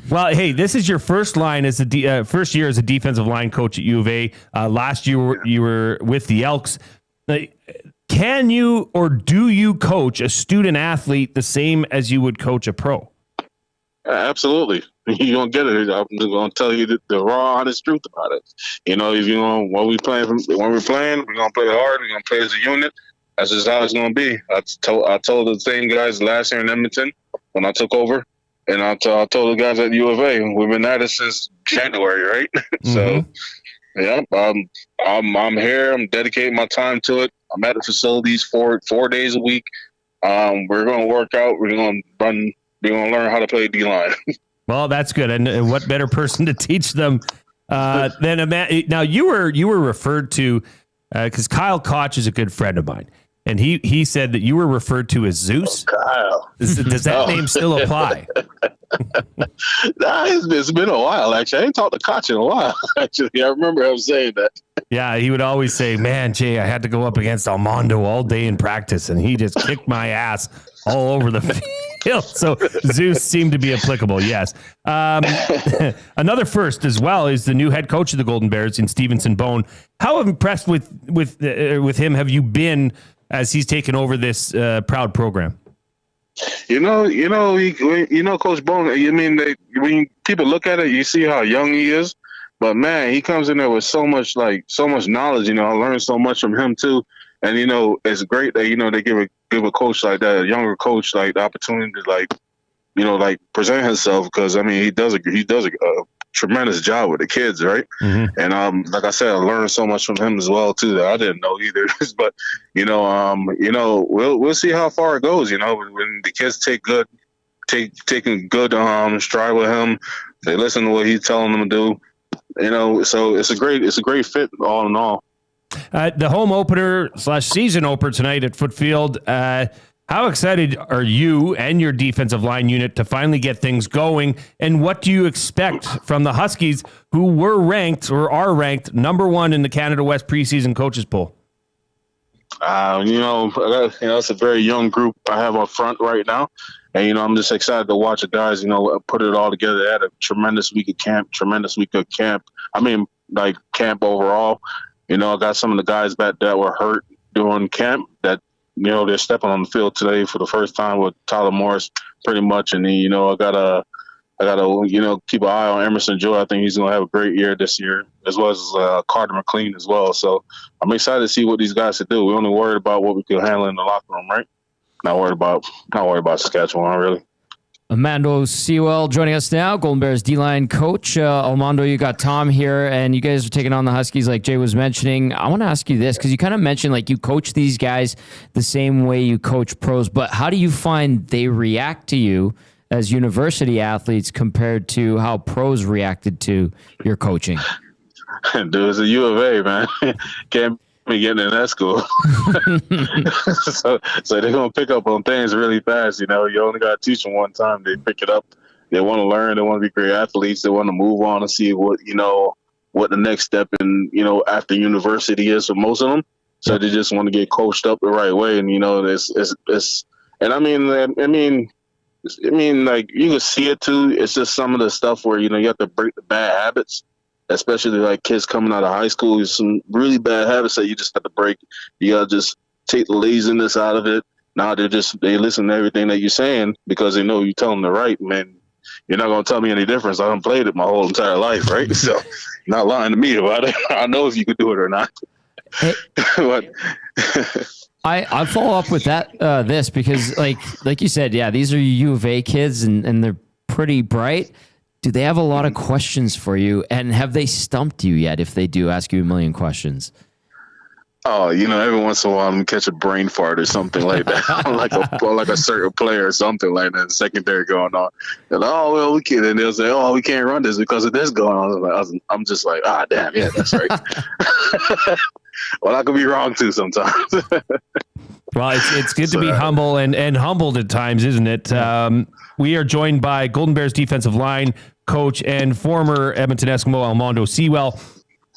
Well, hey, this is your first line as first year as a defensive line coach at U of A. Last year you were with the Elks. Can you or do you coach a student athlete the same as you would coach a pro? Absolutely. You're going to get it. I'm going to tell you the raw, honest truth about it. If when we're playing, we're going to play hard. We're going to play as a unit. That's just how it's going to be. I told the same guys last year in Edmonton when I took over, and I told the guys at U of A, we've been at it since January, right? Mm-hmm. So, yeah, I'm here. I'm dedicating my time to it. I'm at the facilities 4 days a week. We're going to work out. We're going to run. We're going to learn how to play D-line. Well, that's good. And what better person to teach them than a man? Now, you were referred to, because Kyle Koch is a good friend of mine, and he said that you were referred to as Zeus. Oh, Kyle. Does that name still apply? Nah, it's been a while, actually. I ain't talked to Koch in a while, actually. I remember him saying that. Yeah, he would always say, man, Jay, I had to go up against Almondo all day in practice, and he just kicked my ass all over the field. So Zeus seemed to be applicable, yes. Another first as well is the new head coach of the Golden Bears in Stevenson Bone. How impressed with him have you been as he's taken over this proud program? Coach Bone. I mean, when people look at it, you see how young he is. But man, he comes in there with so much knowledge. I learned so much from him too. And it's great that they give a coach like that, a younger coach, the opportunity to present himself, because I mean he does a tremendous job with the kids, right? Mm-hmm. And like I said, I learned so much from him as well too that I didn't know either. But we'll see how far it goes. When the kids taking good stride with him, they listen to what he's telling them to do. So it's a great fit all in all. The home opener / season opener tonight at Footfield. How excited are you and your defensive line unit to finally get things going? And what do you expect from the Huskies, who were ranked or are ranked number 1 in the Canada West preseason coaches poll? It's a very young group I have up front right now. And, I'm just excited to watch the guys, put it all together. They had a tremendous week of camp. Camp overall. I got some of the guys back that were hurt during camp that, they're stepping on the field today for the first time with Tyler Morris pretty much. And then, I gotta keep an eye on Emerson Joy. I think he's going to have a great year this year, as well as Carter McLean as well. So I'm excited to see what these guys can do. We're only worried about what we can handle in the locker room, right? Not worried about Saskatchewan, really. Almondo Sewell joining us now, Golden Bears D-line coach. Almondo, you got Tom here, and you guys are taking on the Huskies like Jay was mentioning. I want to ask you this, because you kind of mentioned you coach these guys the same way you coach pros, but how do you find they react to you as university athletes compared to how pros reacted to your coaching? Dude, it's a U of A, man. Can't be getting in that school. so they're going to pick up on things really fast. You only got to teach them one time. They pick it up. They want to learn. They want to be great athletes. They want to move on and see what the next step in, after university is for most of them. So they just want to get coached up the right way. And, it's and I mean, you can see it too. It's just some of the stuff where, you have to break the bad habits. Especially kids coming out of high school, there's some really bad habits that you just have to break. You gotta just take the laziness out of it. Now they listen to everything that you're saying because they know you tell them the right. Man, you're not gonna tell me any difference. I haven't played it my whole entire life, right? So you're not lying to me about it. I know if you could do it or not. But I'll follow up with that this because like you said, yeah, these are U of A kids and they're pretty bright. Do they have a lot of questions for you? And have they stumped you yet if they do ask you a million questions? Oh, every once in a while I'm catch a brain fart or something like that, like a certain player or something like that, secondary going on. And we can't. And they'll say, we can't run this because of this going on. I'm just like, damn, yeah, that's right. Well, I could be wrong too sometimes. Well, it's good to be humble and humbled at times, isn't it? We are joined by Golden Bears defensive line coach and former Edmonton Eskimo Almondo Sewell.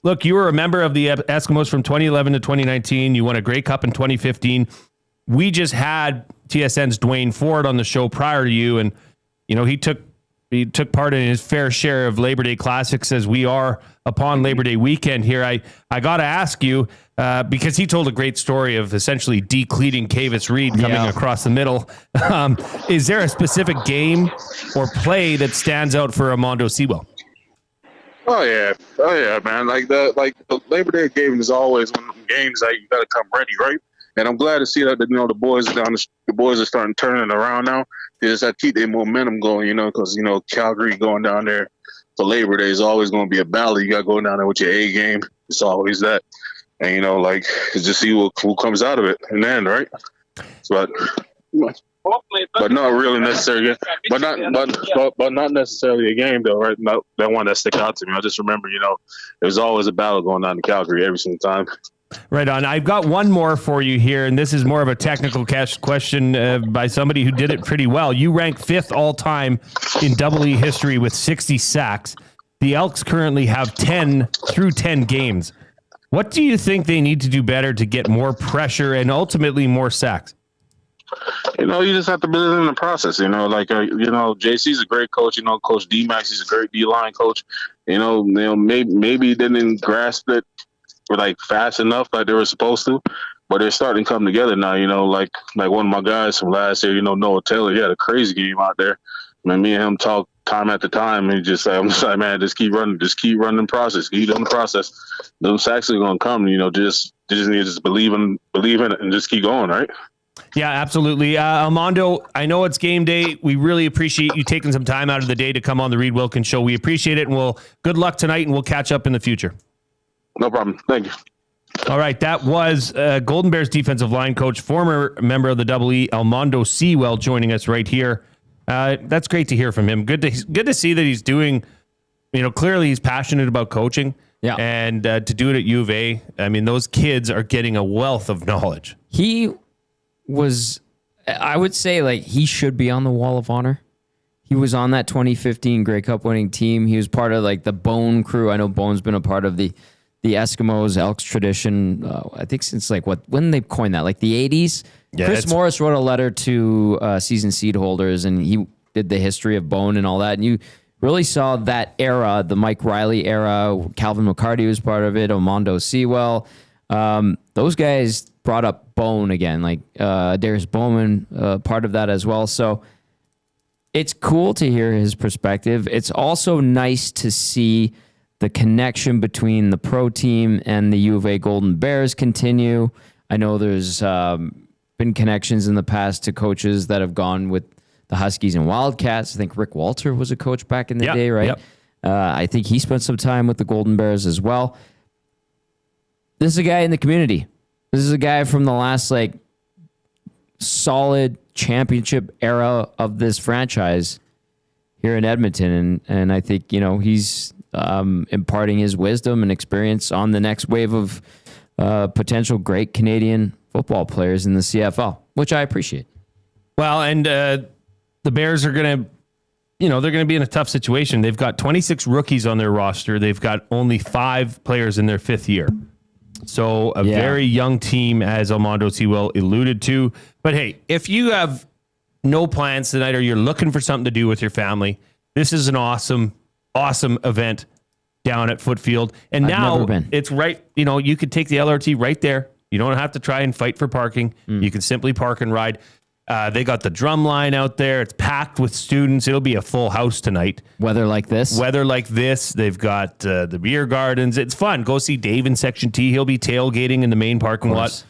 Look, you were a member of the Eskimos from 2011 to 2019. You won a Grey Cup in 2015. We just had TSN's Duane Forde on the show prior to you, and he took part in his fair share of Labor Day classics as we are upon Labor Day weekend here. I got to ask you, because he told a great story of essentially decleating Kavis Reid coming across the middle. Is there a specific game or play that stands out for Almondo Sewell? Oh yeah, man. Like the Labor Day game is always one of the games that you got to come ready, right? And I'm glad to see that the boys are starting turning around now. They just have to keep their momentum going, because Calgary going down there for Labor Day is always going to be a battle. You got to go down there with your A game. It's always that, and just see who comes out of it in the end, right? But not really necessarily. But not necessarily a game though, right? Not that one that stick out to me. I just remember, there's always a battle going on in Calgary every single time. Right on. I've got one more for you here, and this is more of a technical question by somebody who did it pretty well. You rank 5th all time in Double E history with 60 sacks. The Elks currently have 10 through 10 games. What do you think they need to do better to get more pressure and ultimately more sacks? You just have to believe in the process. JC's a great coach. Coach D-Max, he's a great D-line coach. Maybe he didn't grasp it fast enough like they were supposed to, but they're starting to come together now. Like one of my guys from last year, Noah Taylor, he had a crazy game out there. Me and him talk time after time, and I'm just like, man, just keep running the process, keep doing the process. Those sacks are gonna come. Just need to believe in it and just keep going, right? Yeah, absolutely. Almondo, I know it's game day. We really appreciate you taking some time out of the day to come on the Reid Wilkins Show. We appreciate it, and good luck tonight, and we'll catch up in the future. No problem. Thank you. All right, that was Golden Bears defensive line coach, former member of the Double E, Almondo Sewell, joining us right here. That's great to hear from him. Good to see that he's doing, clearly he's passionate about coaching. Yeah. And to do it at U of A, I mean, those kids are getting a wealth of knowledge. He was, I would say, he should be on the Wall of Honor. He was on that 2015 Grey Cup winning team. He was part of the Bone crew. I know Bone's been a part of the Eskimos, Elks tradition, I think since when they coined that, the 80s. Yeah, Chris Morris wrote a letter to season seed holders, and he did the history of Bone and all that. And you really saw that era, the Mike Riley era. Calvin McCarty was part of it, Almondo Sewell. Those guys brought up Bone again, Darius Bowman, part of that as well. So it's cool to hear his perspective. It's also nice to see the connection between the pro team and the U of A Golden Bears continue. I know there's been connections in the past to coaches that have gone with the Huskies and Wildcats. I think Rick Walter was a coach back in the day, right? Yep. I think he spent some time with the Golden Bears as well. This is a guy in the community. This is a guy from the last solid championship era of this franchise here in Edmonton. And I think, he's imparting his wisdom and experience on the next wave of potential great Canadian football players in the CFL, which I appreciate. Well, and the Bears are going to, they're going to be in a tough situation. They've got 26 rookies on their roster. They've got only 5 players in their 5th year. So a very young team, as Almondo Sewell alluded to. But hey, if you have no plans tonight or you're looking for something to do with your family, this is an awesome event down at Footfield. And now it's right, you could take the LRT right there. You don't have to try and fight for parking. You can simply park and ride. They got the drum line out there. It's packed with students. It'll be a full house tonight. Weather like this. They've got the beer gardens. It's fun. Go see Dave in Section T. He'll be tailgating in the main parking lot.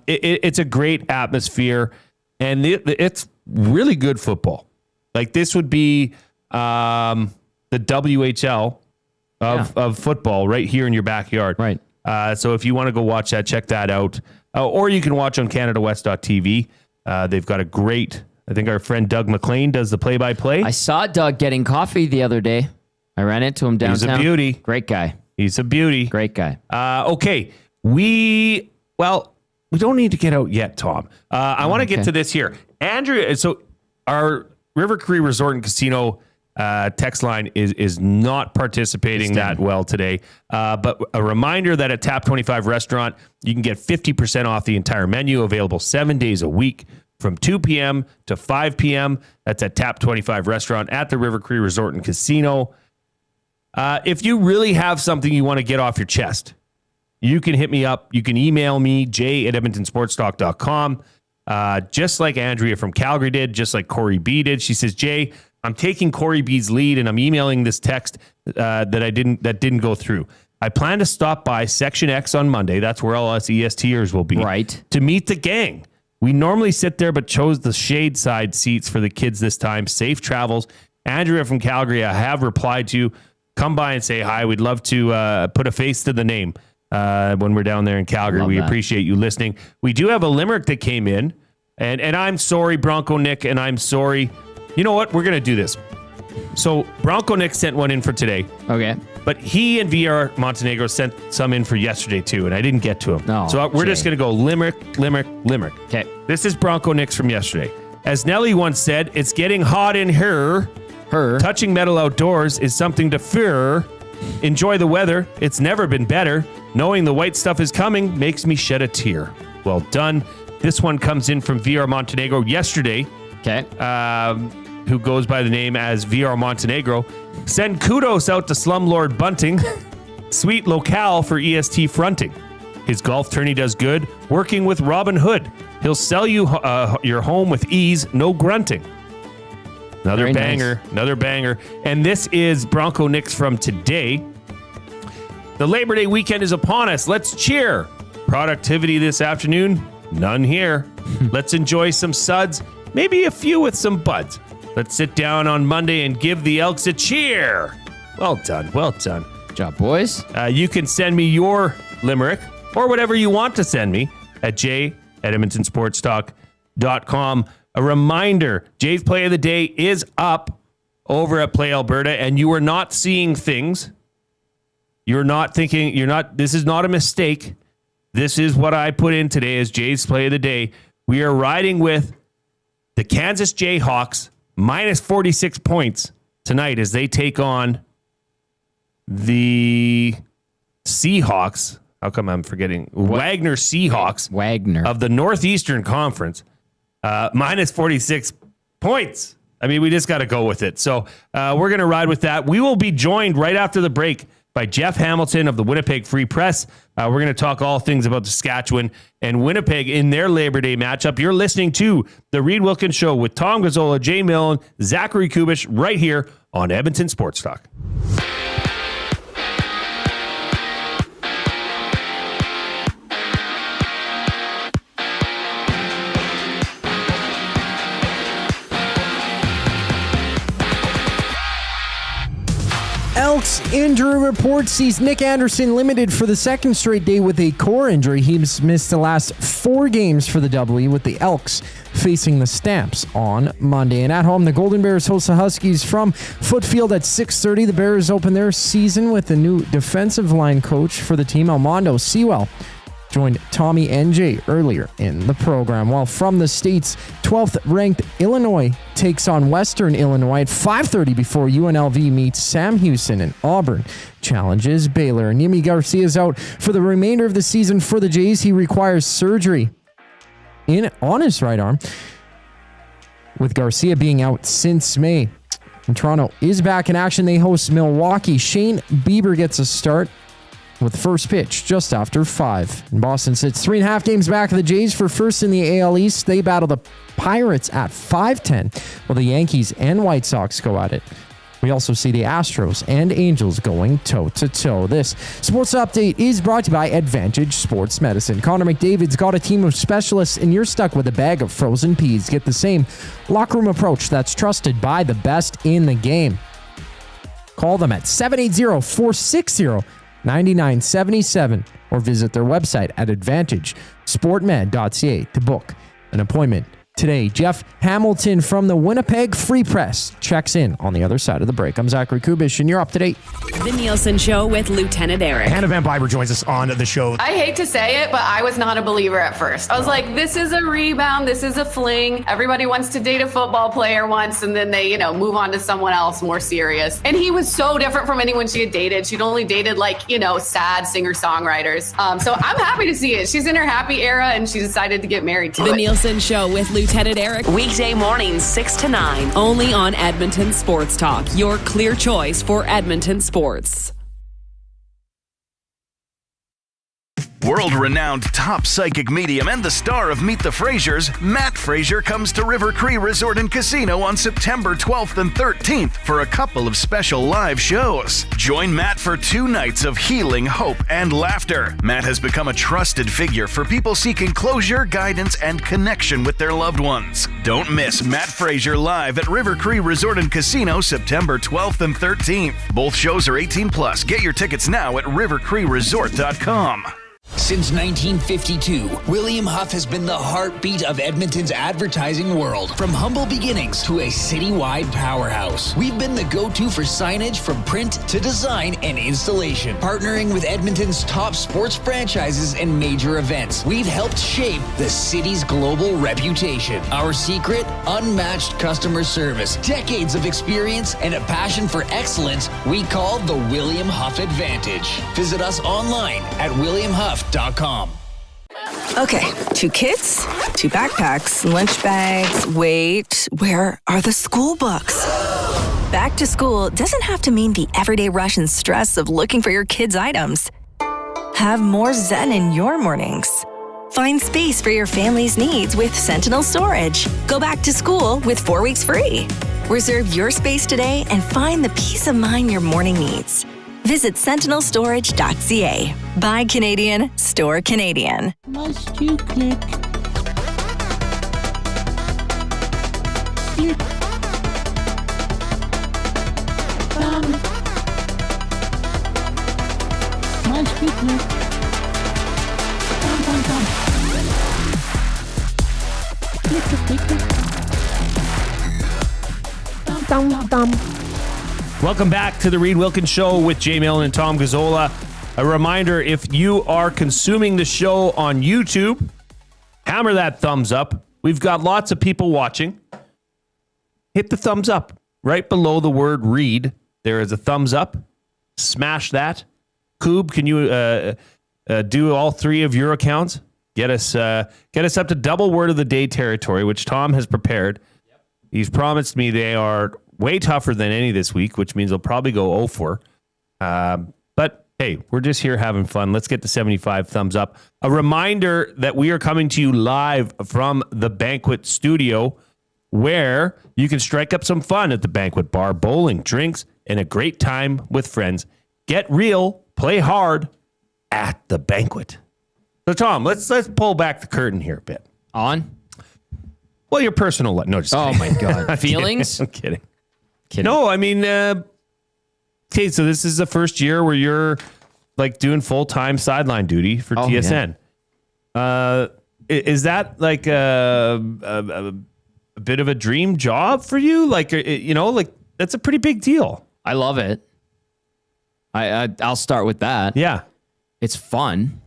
It's a great atmosphere, and it's really good football. Like, this would be the WHL of football right here in your backyard. Right. So if you want to go watch that, check that out. Or you can watch on CanadaWest.tv. They've got a great, I think our friend Doug McLean does the play-by-play. I saw Doug getting coffee the other day. I ran into him downtown. He's a beauty. Great guy. He's a beauty. Great guy. Okay. We don't need to get out yet, Tom. I want to get to this here. Andrea, so our River Cree Resort and Casino text line is not participating that well today. But a reminder that at Tap 25 Restaurant, you can get 50% off the entire menu, available 7 days a week from 2 p.m. to 5 p.m. That's at Tap 25 Restaurant at the River Cree Resort and Casino. If you really have something you want to get off your chest, you can hit me up. You can email me, jay@edmontonsportstalk.com. Just like Andrea from Calgary did, just like Corey B did. She says, Jay, I'm taking Corey B's lead and I'm emailing this text that didn't go through. I plan to stop by Section X on Monday. That's where all us ESTers will be. Right. To meet the gang. We normally sit there, but chose the shade side seats for the kids this time. Safe travels. Andrea from Calgary, I have replied to. Come by and say hi. We'd love to put a face to the name when we're down there in Calgary. We appreciate you listening. We do have a limerick that came in, and I'm sorry, Bronco Nick, and I'm sorry. You know what? We're going to do this. So Bronco Nick sent one in for today. Okay. But he and VR Montenegro sent some in for yesterday too, and I didn't get to them. No, so we're just going to go limerick. Okay. This is Bronco Nick's from yesterday. As Nelly once said, it's getting hot in her. Touching metal outdoors is something to fear. Enjoy the weather. It's never been better. Knowing the white stuff is coming makes me shed a tear. Well done. This one comes in from VR Montenegro yesterday. Okay. Who goes by the name as VR Montenegro. Send kudos out to Slumlord Bunting. Sweet locale for EST fronting. His golf tourney does good. Working with Robin Hood. He'll sell you your home with ease, no grunting. Another Very banger, nice. Another banger. And this is Bronco Nick's from today. The Labor Day weekend is upon us. Let's cheer. Productivity this afternoon? None here. Let's enjoy some suds, maybe a few with some buds. Let's sit down on Monday and give the Elks a cheer. Well done. Well done. Good job, boys. You can send me your limerick or whatever you want to send me at jay@edmontonsportstalk.com. A reminder, Jay's Play of the Day is up over at Play Alberta, and you are not seeing things. You're not thinking, this is not a mistake. This is what I put in today as Jay's Play of the Day. We are riding with the Kansas Jayhawks minus 46 points tonight as they take on the Seahawks. How come I'm forgetting? Wagner Seahawks. Wagner. Of the Northeastern Conference. Minus 46 points. I mean, we just got to go with it. So we're going to ride with that. We will be joined right after the break by Jeff Hamilton of the Winnipeg Free Press. We're going to talk all things about Saskatchewan and Winnipeg in their Labor Day matchup. You're listening to The Reid Wilkins Show with Tom Gazzola, Jay Milne, Zachary Kubish right here on Edmonton Sports Talk. Elks injury report sees Nick Anderson limited for the second straight day with a core injury. He's missed the last 4 games for the W, with the Elks facing the Stamps on Monday. And at home, the Golden Bears host the Huskies from Footfield at 6:30. The Bears open their season with a new defensive line coach for the team, Almondo Sewell. Joined Tommy and Jay earlier in the program. While from the States, 12th ranked Illinois takes on Western Illinois at 5:30 before UNLV meets Sam Houston, and Auburn challenges Baylor. Yimi Garcia is out for the remainder of the season for the Jays. He requires surgery on his right arm, with Garcia being out since May. And Toronto is back in action. They host Milwaukee. Shane Bieber gets a start with the first pitch just after 5. And Boston sits 3.5 games back of the Jays for first in the AL East. They battle the Pirates at 5-10, while the Yankees and White Sox go at it. We also see the Astros and Angels going toe-to-toe. This sports update is brought to you by Advantage Sports Medicine. Connor McDavid's got a team of specialists, and you're stuck with a bag of frozen peas. Get the same locker room approach that's trusted by the best in the game. Call them at 780-460-9977 or visit their website at advantagesportmed.ca to book an appointment today. Jeff Hamilton from the Winnipeg Free Press checks in on the other side of the break. I'm Zachary Kubish, and you're up to date. The Nielsen Show with Lieutenant Eric. Hannah Van Biber joins us on the show. I hate to say it, but I was not a believer at first. I was like, this is a rebound. This is a fling. Everybody wants to date a football player once, and then they, move on to someone else more serious. And he was so different from anyone she had dated. She'd only dated sad singer-songwriters. So I'm happy to see it. She's in her happy era, and she decided to get married to The it. Nielsen Show with Lieutenant Eric. Weekday mornings, 6 to 9. Only on Edmonton Sports Talk. Your clear choice for Edmonton sports. World-renowned top psychic medium and the star of Meet the Frasers, Matt Fraser comes to River Cree Resort and Casino on September 12th and 13th for a couple of special live shows. Join Matt for 2 nights of healing, hope, and laughter. Matt has become a trusted figure for people seeking closure, guidance, and connection with their loved ones. Don't miss Matt Fraser live at River Cree Resort and Casino September 12th and 13th. Both shows are 18+. Get your tickets now at rivercreeresort.com. Since 1952, William Huff has been the heartbeat of Edmonton's advertising world. From humble beginnings to a citywide powerhouse, we've been the go-to for signage from print to design and installation. Partnering with Edmonton's top sports franchises and major events, we've helped shape the city's global reputation. Our secret? Unmatched customer service, decades of experience, and a passion for excellence we call the William Huff Advantage. Visit us online at williamhuff.com. Okay, 2 kids, 2 backpacks, lunch bags. Wait, where are the school books? Back to school doesn't have to mean the everyday rush and stress of looking for your kids' items. Have more zen in your mornings. Find space for your family's needs with Sentinel Storage. Go back to school with 4 weeks free. Reserve your space today and find the peace of mind your morning needs. Visit sentinelstorage.ca. Buy Canadian, store Canadian. Must you click? Click. Must you click? Click, click, click. Dum. Welcome back to the Reid Wilkins Show with Jay Milne and Tom Gazzola. A reminder, if you are consuming the show on YouTube, hammer that thumbs up. We've got lots of people watching. Hit the thumbs up. Right below the word read, there is a thumbs up. Smash that. Coob, can you do all 3 of your accounts? Get us up to double word of the day territory, which Tom has prepared. Yep. He's promised me they are way tougher than any this week, which means they'll probably go 0-4. But hey, we're just here having fun. Let's get to 75 thumbs up. A reminder that we are coming to you live from the Banquet Studio, where you can strike up some fun at the Banquet Bar, bowling, drinks, and a great time with friends. Get real, play hard at the Banquet. So Tom, let's pull back the curtain here a bit. On? Well, your personal life. No, just kidding. Oh my God. Feelings? I'm kidding. No, I mean, okay, so this is the first year where you're like doing full-time sideline duty for TSN. Yeah. Is that like a bit of a dream job for you? Like, that's a pretty big deal. I love it. I'll start with that. Yeah. It's fun.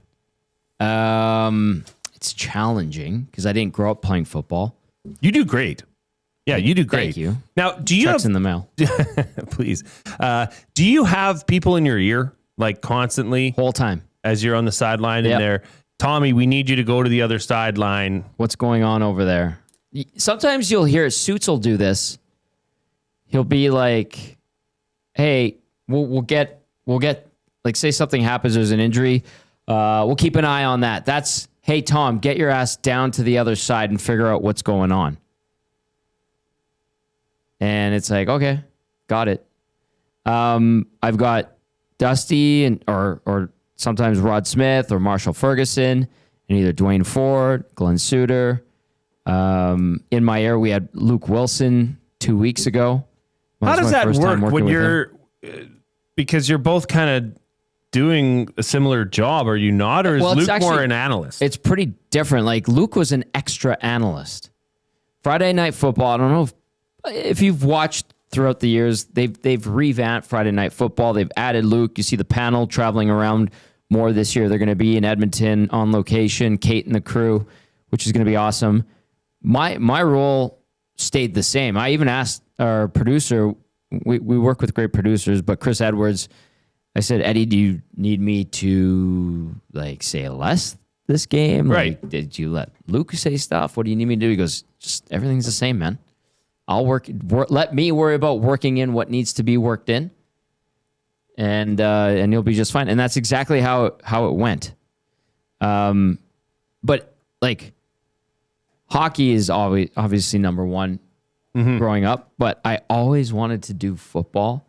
It's challenging because I didn't grow up playing football. You do great. Yeah, you do great. Thank you. Now, do you Checks in the mail? Please. Do you have people in your ear like constantly, whole time, as you're on the sideline and they're, Tommy, we need you to go to the other sideline. What's going on over there? Sometimes you'll hear Suits will do this. He'll be like, "Hey, we'll get like say something happens, there's an injury, we'll keep an eye on that. That's, hey, Tom, get your ass down to the other side and figure out what's going on. And it's like, okay, got it. I've got Dusty and or sometimes Rod Smith or Marshall Ferguson and either Duane Forde, Glenn Suter. In my air, we had Luke Wilson 2 weeks ago. How does that work when you're, because you're both kind of doing a similar job, are you not? Or is Luke more an analyst? It's pretty different. Like Luke was an extra analyst. Friday Night Football, I don't know if you've watched throughout the years, they've revamped Friday Night Football. They've added Luke. You see the panel traveling around more this year. They're going to be in Edmonton on location, Kate and the crew, which is going to be awesome. My role stayed the same. I even asked our producer, we work with great producers, but Chris Edwards, I said, Eddie, do you need me to like say less this game? Right. Like, did you let Luke say stuff? What do you need me to do? He goes, just everything's the same, man. I'll let me worry about working in what needs to be worked in. And you'll be just fine. And that's exactly how it went. But like hockey is always obviously number one growing up, but I always wanted to do football.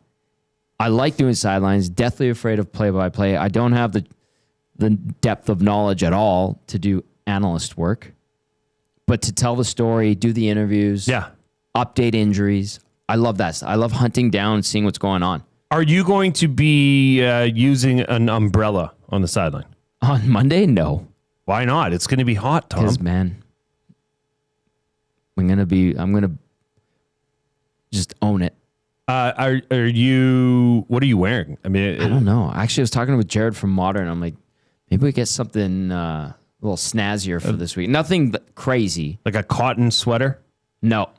I like doing sidelines, deathly afraid of play-by-play. I don't have the depth of knowledge at all to do analyst work, but to tell the story, do the interviews, update injuries. I love that. I love hunting down, seeing what's going on. Are you going to be using an umbrella on the sideline? On Monday? No. Why not? It's going to be hot, Tom. Because, man, I'm going to just own it. What are you wearing? I mean, I don't know. Actually, I was talking with Jared from Modern. I'm like, maybe we get something a little snazzier for this week. Nothing crazy. Like a cotton sweater? No.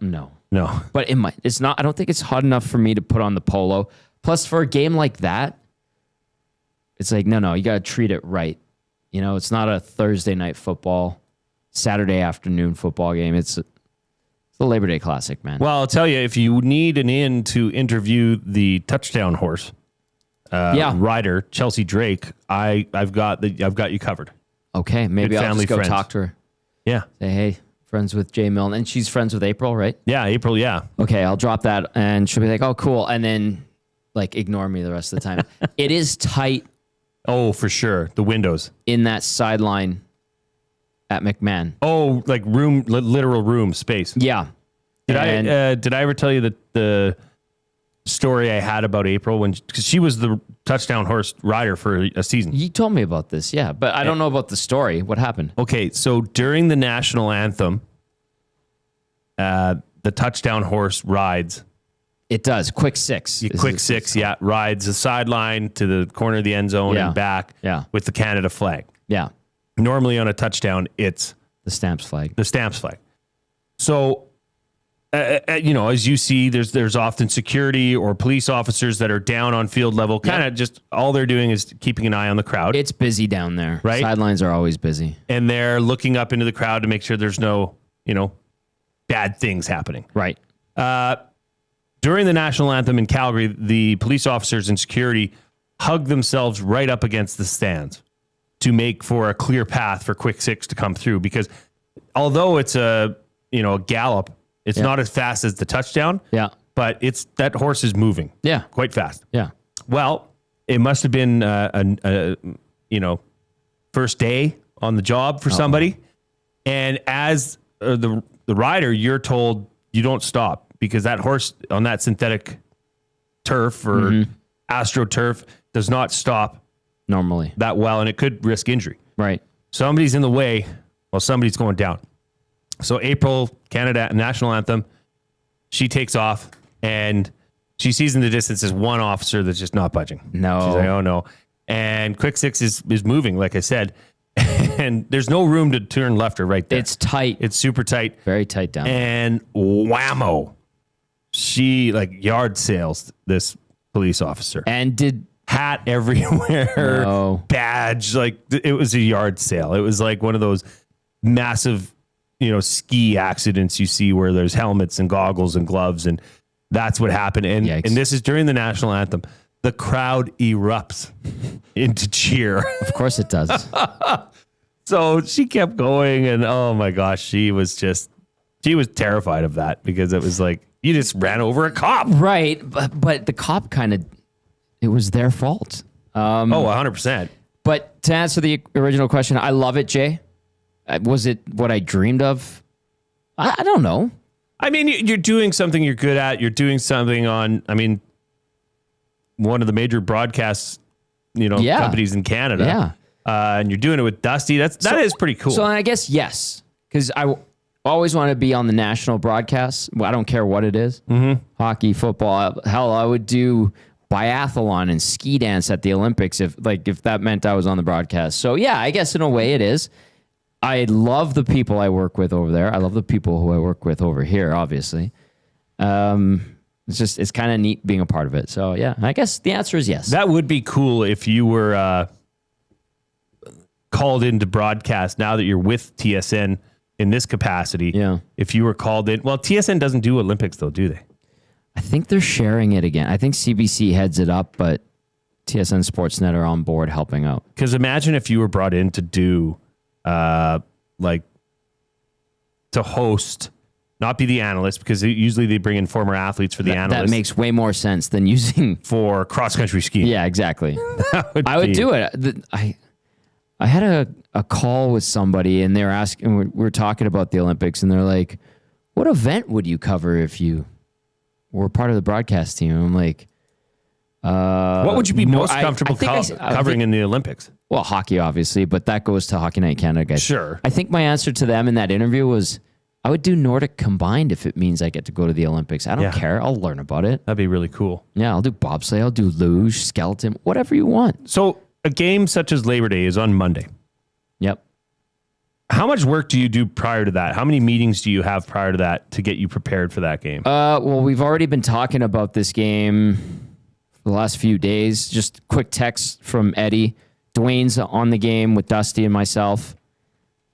But it's not. I don't think it's hot enough for me to put on the polo. Plus, for a game like that, it's like, no, you got to treat it right. You know, it's not a Thursday night football, Saturday afternoon football game. It's the Labor Day Classic, man. Well, I'll tell you, if you need an in to interview the touchdown horse rider, Chelsea Drake, I've got you covered. Okay, maybe I'll just go talk to her. Yeah. Say, hey, friends with Jay Milne. And she's friends with April, right? Yeah, April, yeah. Okay, I'll drop that, and she'll be like, oh, cool. And then, like, ignore me the rest of the time. It is tight. Oh, for sure. The windows. In that sideline at McMahon. Oh, like literal room space. Yeah. Did I ever tell you the story I had about April because she was the touchdown horse rider for a season? You told me about this, yeah, but I don't know about the story. What happened? Okay, so during the national anthem, the touchdown horse rides. It does. Quick six. Quick six, yeah. Rides the sideline to the corner of the end zone and back with the Canada flag. Yeah. Normally on a touchdown, it's the Stamps flag. So, as you see, there's often security or police officers that are down on field level. Kind of just all they're doing is keeping an eye on the crowd. It's busy down there. Right? Sidelines are always busy. And they're looking up into the crowd to make sure there's no, bad things happening. Right. During the national anthem in Calgary, the police officers and security hugged themselves right up against the stands to make for a clear path for quick six to come through. Because although it's a gallop, it's not as fast as the touchdown. Yeah. But that horse is moving. Yeah. Quite fast. Yeah. Well, it must have been first day on the job for somebody. And as the rider, you're told you don't stop because that horse on that synthetic turf or AstroTurf does not stop normally that well, and it could risk injury. Right. Somebody's in the way while somebody's going down. So April, Canada national anthem, she takes off and she sees in the distance this one officer that's just not budging. No. She's like, oh no. And quick six is moving, like I said. And there's no room to turn left or right there. It's tight. It's super tight. Very tight down. And whammo. She yard sales this police officer. And did hat everywhere. No. Badge. It was a yard sale. It was like one of those massive, ski accidents you see where there's helmets and goggles and gloves, and that's what happened. And this is during the national anthem. the crowd erupts into cheer. Of course it does. So she kept going, and oh my gosh, she was terrified of that because it was like, you just ran over a cop. Right. But the cop it was their fault. 100%. But to answer the original question, I love it, Jay. Was it what I dreamed of? I don't know. I mean, you're doing something you're good at. You're doing something on, one of the major broadcast, companies in Canada. Yeah. And you're doing it with Dusty. That is pretty cool. So I guess yes, because I always want to be on the national broadcast. Well, I don't care what it is. Mm-hmm. Hockey, football. Hell, I would do biathlon and ski dance at the Olympics if that meant I was on the broadcast. So yeah, I guess in a way it is. I love the people I work with over there. I love the people who I work with over here, obviously. It's kind of neat being a part of it. So yeah, I guess the answer is yes. That would be cool if you were called in to broadcast now that you're with TSN in this capacity. Yeah. If you were called in, well, TSN doesn't do Olympics though, do they? I think they're sharing it again. I think CBC heads it up, but TSN Sportsnet are on board helping out. Because imagine if you were brought in to do, to host, not be the analyst, because usually they bring in former athletes for the analyst. That makes way more sense than using for cross-country skiing. Yeah, exactly. I would do it. I had a call with somebody, and they were asking, we were talking about the Olympics, and they're like, what event would you cover if you were part of the broadcast team? And I'm like, what would you be most comfortable covering in the Olympics? Well, hockey, obviously, but that goes to Hockey Night Canada, guys. Sure. I think my answer to them in that interview was, I would do Nordic combined if it means I get to go to the Olympics. I don't care. I'll learn about it. That'd be really cool. Yeah, I'll do bobsleigh, I'll do luge, skeleton, whatever you want. So a game such as Labor Day is on Monday. Yep. How much work do you do prior to that? How many meetings do you have prior to that to get you prepared for that game? Well, we've already been talking about this game for the last few days. Just quick text from Eddie. Duane's on the game with Dusty and myself.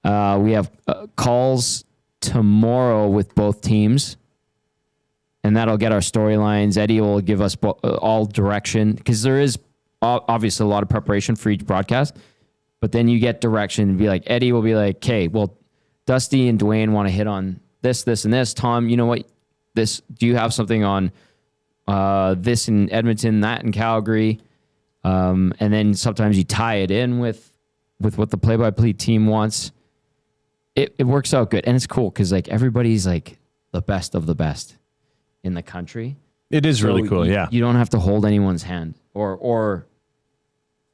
We have calls tomorrow with both teams, and that'll get our storylines. Eddie will give us all direction, because there is obviously a lot of preparation for each broadcast, but then you get direction and be like, Eddie will be like, okay, well, Dusty and Duane want to hit on this, this, and this. Tom, you know what? Do you have something on this in Edmonton, that in Calgary? And then sometimes you tie it in with what the play-by-play team wants. It works out good, and it's cool because everybody's the best of the best in the country. It is really cool. Yeah, you don't have to hold anyone's hand, or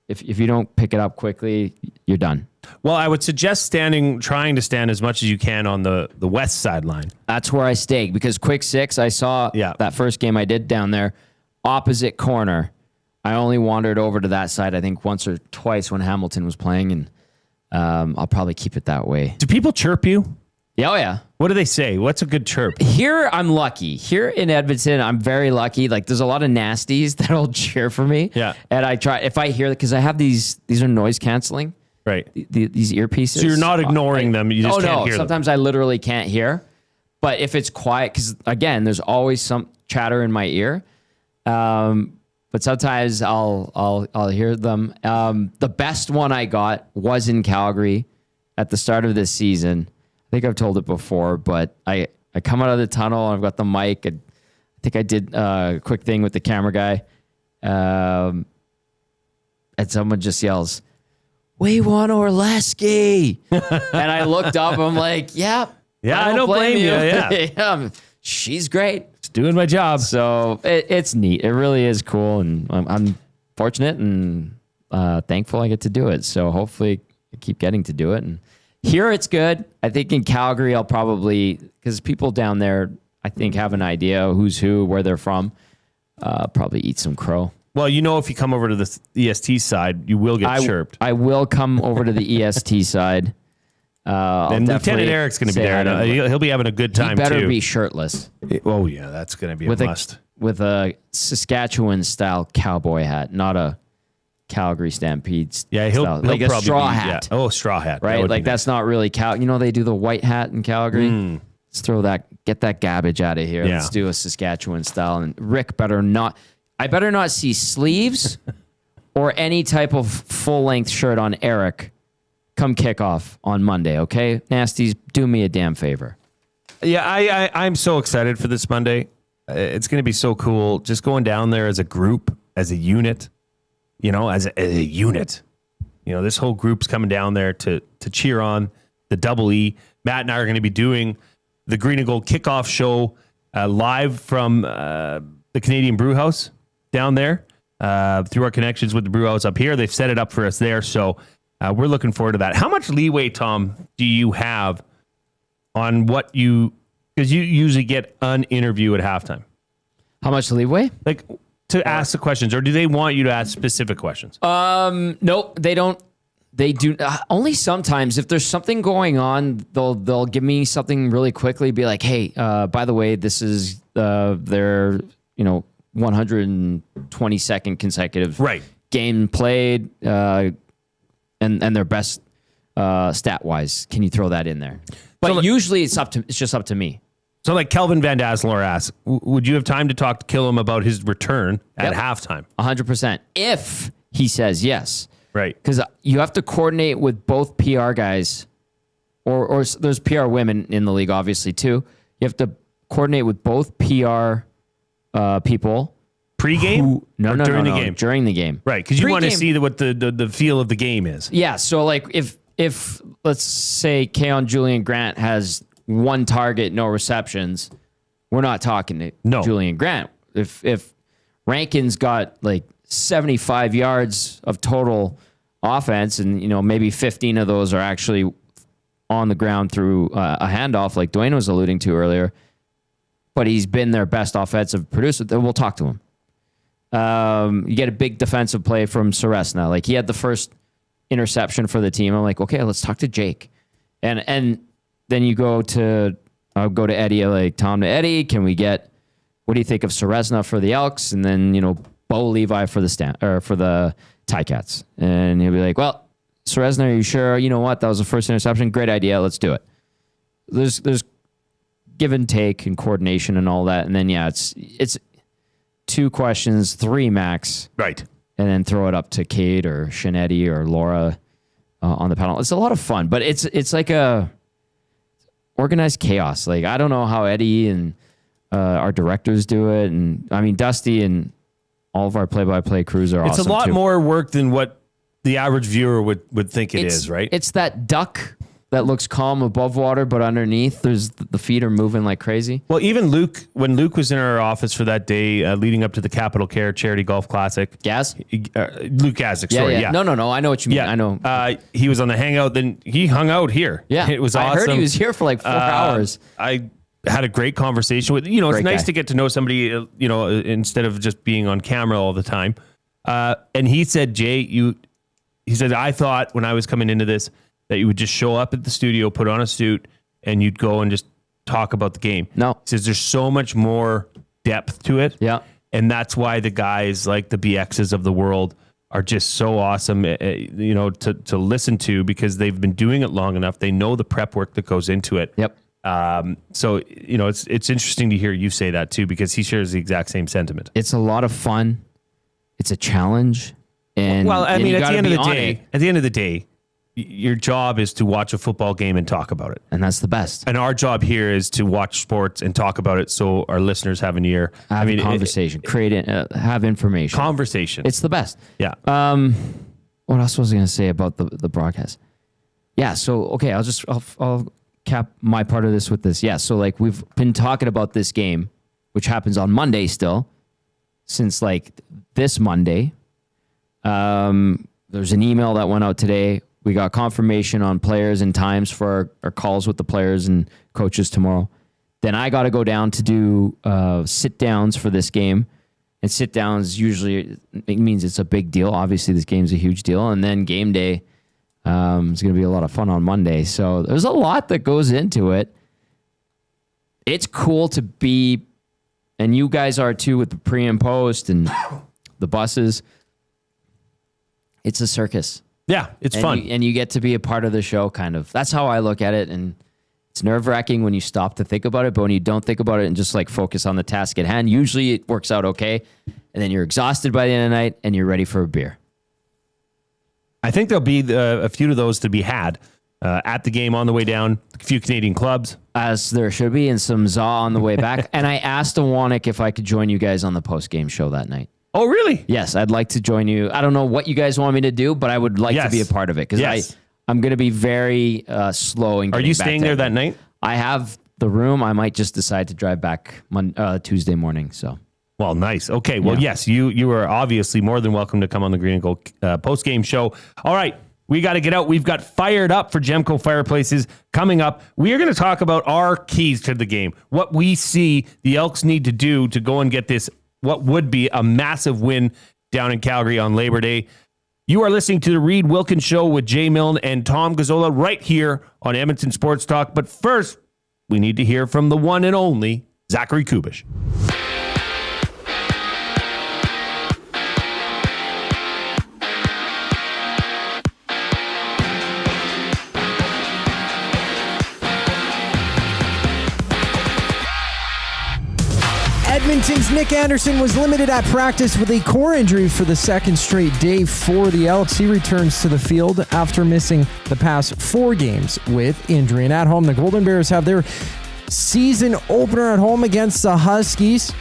if you don't pick it up quickly, you're done. Well, I would suggest trying to stand as much as you can on the west sideline. That's where I stay, because quick six, I saw that first game I did down there, opposite corner. I only wandered over to that side, I think once or twice when Hamilton was playing, and I'll probably keep it that way. Do people chirp you? Yeah, oh yeah. What do they say? What's a good chirp? Here, I'm lucky. Here in Edmonton, I'm very lucky. There's a lot of nasties that'll cheer for me. Yeah. And I try, if I hear, because I have these are noise canceling. Right. These earpieces. So you're not ignoring them. You just can't hear them. Sometimes I literally can't hear. But if it's quiet, because again, there's always some chatter in my ear. But sometimes I'll hear them. The best one I got was in Calgary at the start of this season. I think I've told it before, but I come out of the tunnel and I've got the mic. And I think I did a quick thing with the camera guy. And someone just yells, "We want Orleski." And I looked up and I'm like, yeah, I don't blame you. Yeah. She's great. It's doing my job. So it's neat. It really is cool. And I'm fortunate and thankful I get to do it. So hopefully I keep getting to do it. And here it's good. I think in Calgary, I'll probably, because people down there, I think, have an idea who's who, where they're from, probably eat some crow. Well, if you come over to the EST side, you will get chirped. I will come over to the EST side. And Lieutenant Eric's going to be there. He'll be having a good time, too. He better too. be shirtless. Oh, yeah. That's going to be a must. With a Saskatchewan-style cowboy hat, not a Calgary Stampede style. He'll like probably a straw hat. Yeah. Oh, straw hat. Right? That's not really they do the white hat in Calgary. Let's get that garbage out of here. Yeah. Let's do a Saskatchewan style. And Rick better not... I better not see sleeves or any type of full-length shirt on Eric come kickoff on Monday, okay? Nasties, do me a damn favor. Yeah, I'm so excited for this Monday. It's going to be so cool. Just going down there as a group, as a unit, as a unit. This whole group's coming down there to cheer on the Double E. Matt and I are going to be doing the Green and Gold kickoff show live from the Canadian Brew House down there through our connections with the Brew House up here. They've set it up for us there, so we're looking forward to that. How much leeway, Tom, do you have on what because you usually get an interview at halftime? How much leeway? Like to ask the questions, or do they want you to ask specific questions? Nope, they don't. They do only sometimes. If there's something going on, they'll give me something really quickly. Be like, hey, by the way, this is their 122nd consecutive game played, and their best stat wise. Can you throw that in there? But usually it's just up to me. So like Kelvin Van Dassler asked, would you have time to talk to Killam about his return at halftime? 100%. If he says yes. Right. Because you have to coordinate with both PR guys, or there's PR women in the league, obviously, too. You have to coordinate with both PR people. Pre-game? During the game? During the game. Right, because you want to see what the feel of the game is. Yeah, so like if let's say Keon Julian Grant has one target, no receptions, we're not talking to Julian Grant. If Rankin's got like 75 yards of total offense, and maybe 15 of those are actually on the ground through a handoff, like Duane was alluding to earlier, but he's been their best offensive producer, then we'll talk to him. You get a big defensive play from Seresna. Like he had the first interception for the team. I'm like, okay, let's talk to Jake. And then I'll go to Eddie, like, Tom to Eddie, what do you think of Seresna for the Elks? And then, Bo Levi for the Ticats. And he'll be like, well, Seresna, are you sure? You know what? That was the first interception. Great idea. Let's do it. There's give and take and coordination and all that. And then, it's 2 questions, 3 max. Right. And then throw it up to Kate or Shanetti or Laura on the panel. It's a lot of fun, but it's like a organized chaos. Like, I don't know how Eddie and our directors do it. And I mean, Dusty and all of our play-by-play crews are awesome. It's a lot more work than what the average viewer would think it is, right? It's that duck that looks calm above water, but underneath, the feet are moving like crazy. Well, even when Luke was in our office for that day leading up to the Capital Care Charity Golf Classic. Gaz? Luke Gazik, sorry. Yeah. No. I know what you mean. Yeah. I know. He was on the hangout, then he hung out here. Yeah. It was awesome. I heard he was here for like 4 hours. I had a great conversation with, it's nice to get to know somebody, instead of just being on camera all the time. And he said, Jay, he said, I thought when I was coming into this that you would just show up at the studio, put on a suit, and you'd go and just talk about the game. No. He says there's so much more depth to it. Yeah. And that's why the guys like the BXs of the world are just so awesome, to listen to, because they've been doing it long enough. They know the prep work that goes into it. Yep. So, it's interesting to hear you say that too, because he shares the exact same sentiment. It's a lot of fun. It's a challenge. And at the end of the day, your job is to watch a football game and talk about it. And that's the best. And our job here is to watch sports and talk about it so our listeners have an ear. Have a conversation. Have information. Conversation. It's the best. Yeah. What else was I going to say about the broadcast? Yeah, so, okay, I'll cap my part of this with this. Yeah, so, like, we've been talking about this game, which happens on Monday still, since, like, this Monday. There's an email that went out today. We got confirmation on players and times for our calls with the players and coaches tomorrow. Then I got to go down to do sit-downs for this game. And sit-downs usually, it means it's a big deal. Obviously, this game's a huge deal. And then game day is going to be a lot of fun on Monday. So there's a lot that goes into it. It's cool to be, and you guys are too with the pre and post and the buses. It's a circus. Yeah, it's fun. And you get to be a part of the show, kind of. That's how I look at it. And It's nerve-wracking when you stop to think about it, but when you don't think about it and just like focus on the task at hand, usually it works out okay. And then you're exhausted by the end of the night and you're ready for a beer. I think there'll be a few of those to be had at the game on the way down. A few Canadian clubs. As there should be, and some za on the way back. And I asked Awanik if I could join you guys on the post-game show that night. Oh, really? Yes, I'd like to join you. I don't know what you guys want me to do, but I would like to be a part of it because I'm going to be very slow. Are you staying there that night? I have the room. I might just decide to drive back Tuesday morning. So, well, nice. Okay. Well, yes, you are obviously more than welcome to come on the Green and Gold post-game show. All right. We got to get out. We've got Fired Up for Gemco Fireplaces coming up. We are going to talk about our keys to the game, what we see the Elks need to do to go and get this, what would be a massive win down in Calgary on Labor Day. You are listening to the Reid Wilkins Show with Jay Milne and Tom Gazzola right here on Edmonton Sports Talk. But first, we need to hear from the one and only Zachary Kubish. Edmonton's Nick Anderson was limited at practice with a core injury for the second straight day for the Elks. He returns to the field after missing the past 4 games with injury. And at home, the Golden Bears have their season opener at home against the Huskies.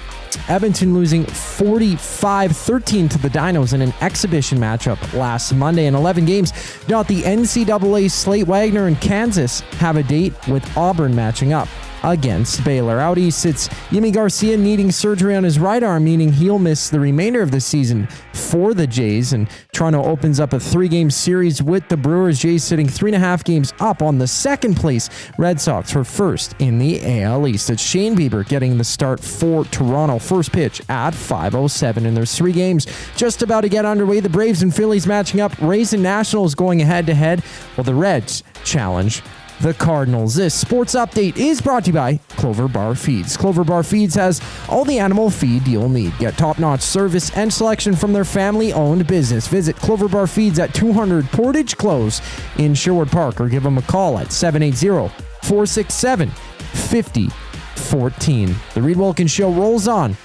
Edmonton losing 45-13 to the Dinos in an exhibition matchup last Monday. In 11 games, not the NCAA slate. Wagner and Kansas have a date with Auburn matching up against Baylor. Out east sits Yimi Garcia needing surgery on his right arm, meaning he'll miss the remainder of the season for the Jays. And Toronto opens up a 3-game series with the Brewers. Jays sitting 3.5 games up on the second place Red Sox for first in the AL East. It's Shane Bieber getting the start for Toronto. First pitch at 5:07, and there's 3 games just about to get underway. The Braves and Phillies matching up. Rays and Nationals going head-to-head, while the Reds challenge the Cardinals. This sports update is brought to you by Clover Bar Feeds. Clover Bar Feeds has all the animal feed you'll need. Get top-notch service and selection from their family-owned business. Visit Clover Bar Feeds at 200 Portage Close in Sherwood Park, or give them a call at 780-467-5014. The Reid Wilkins Show rolls on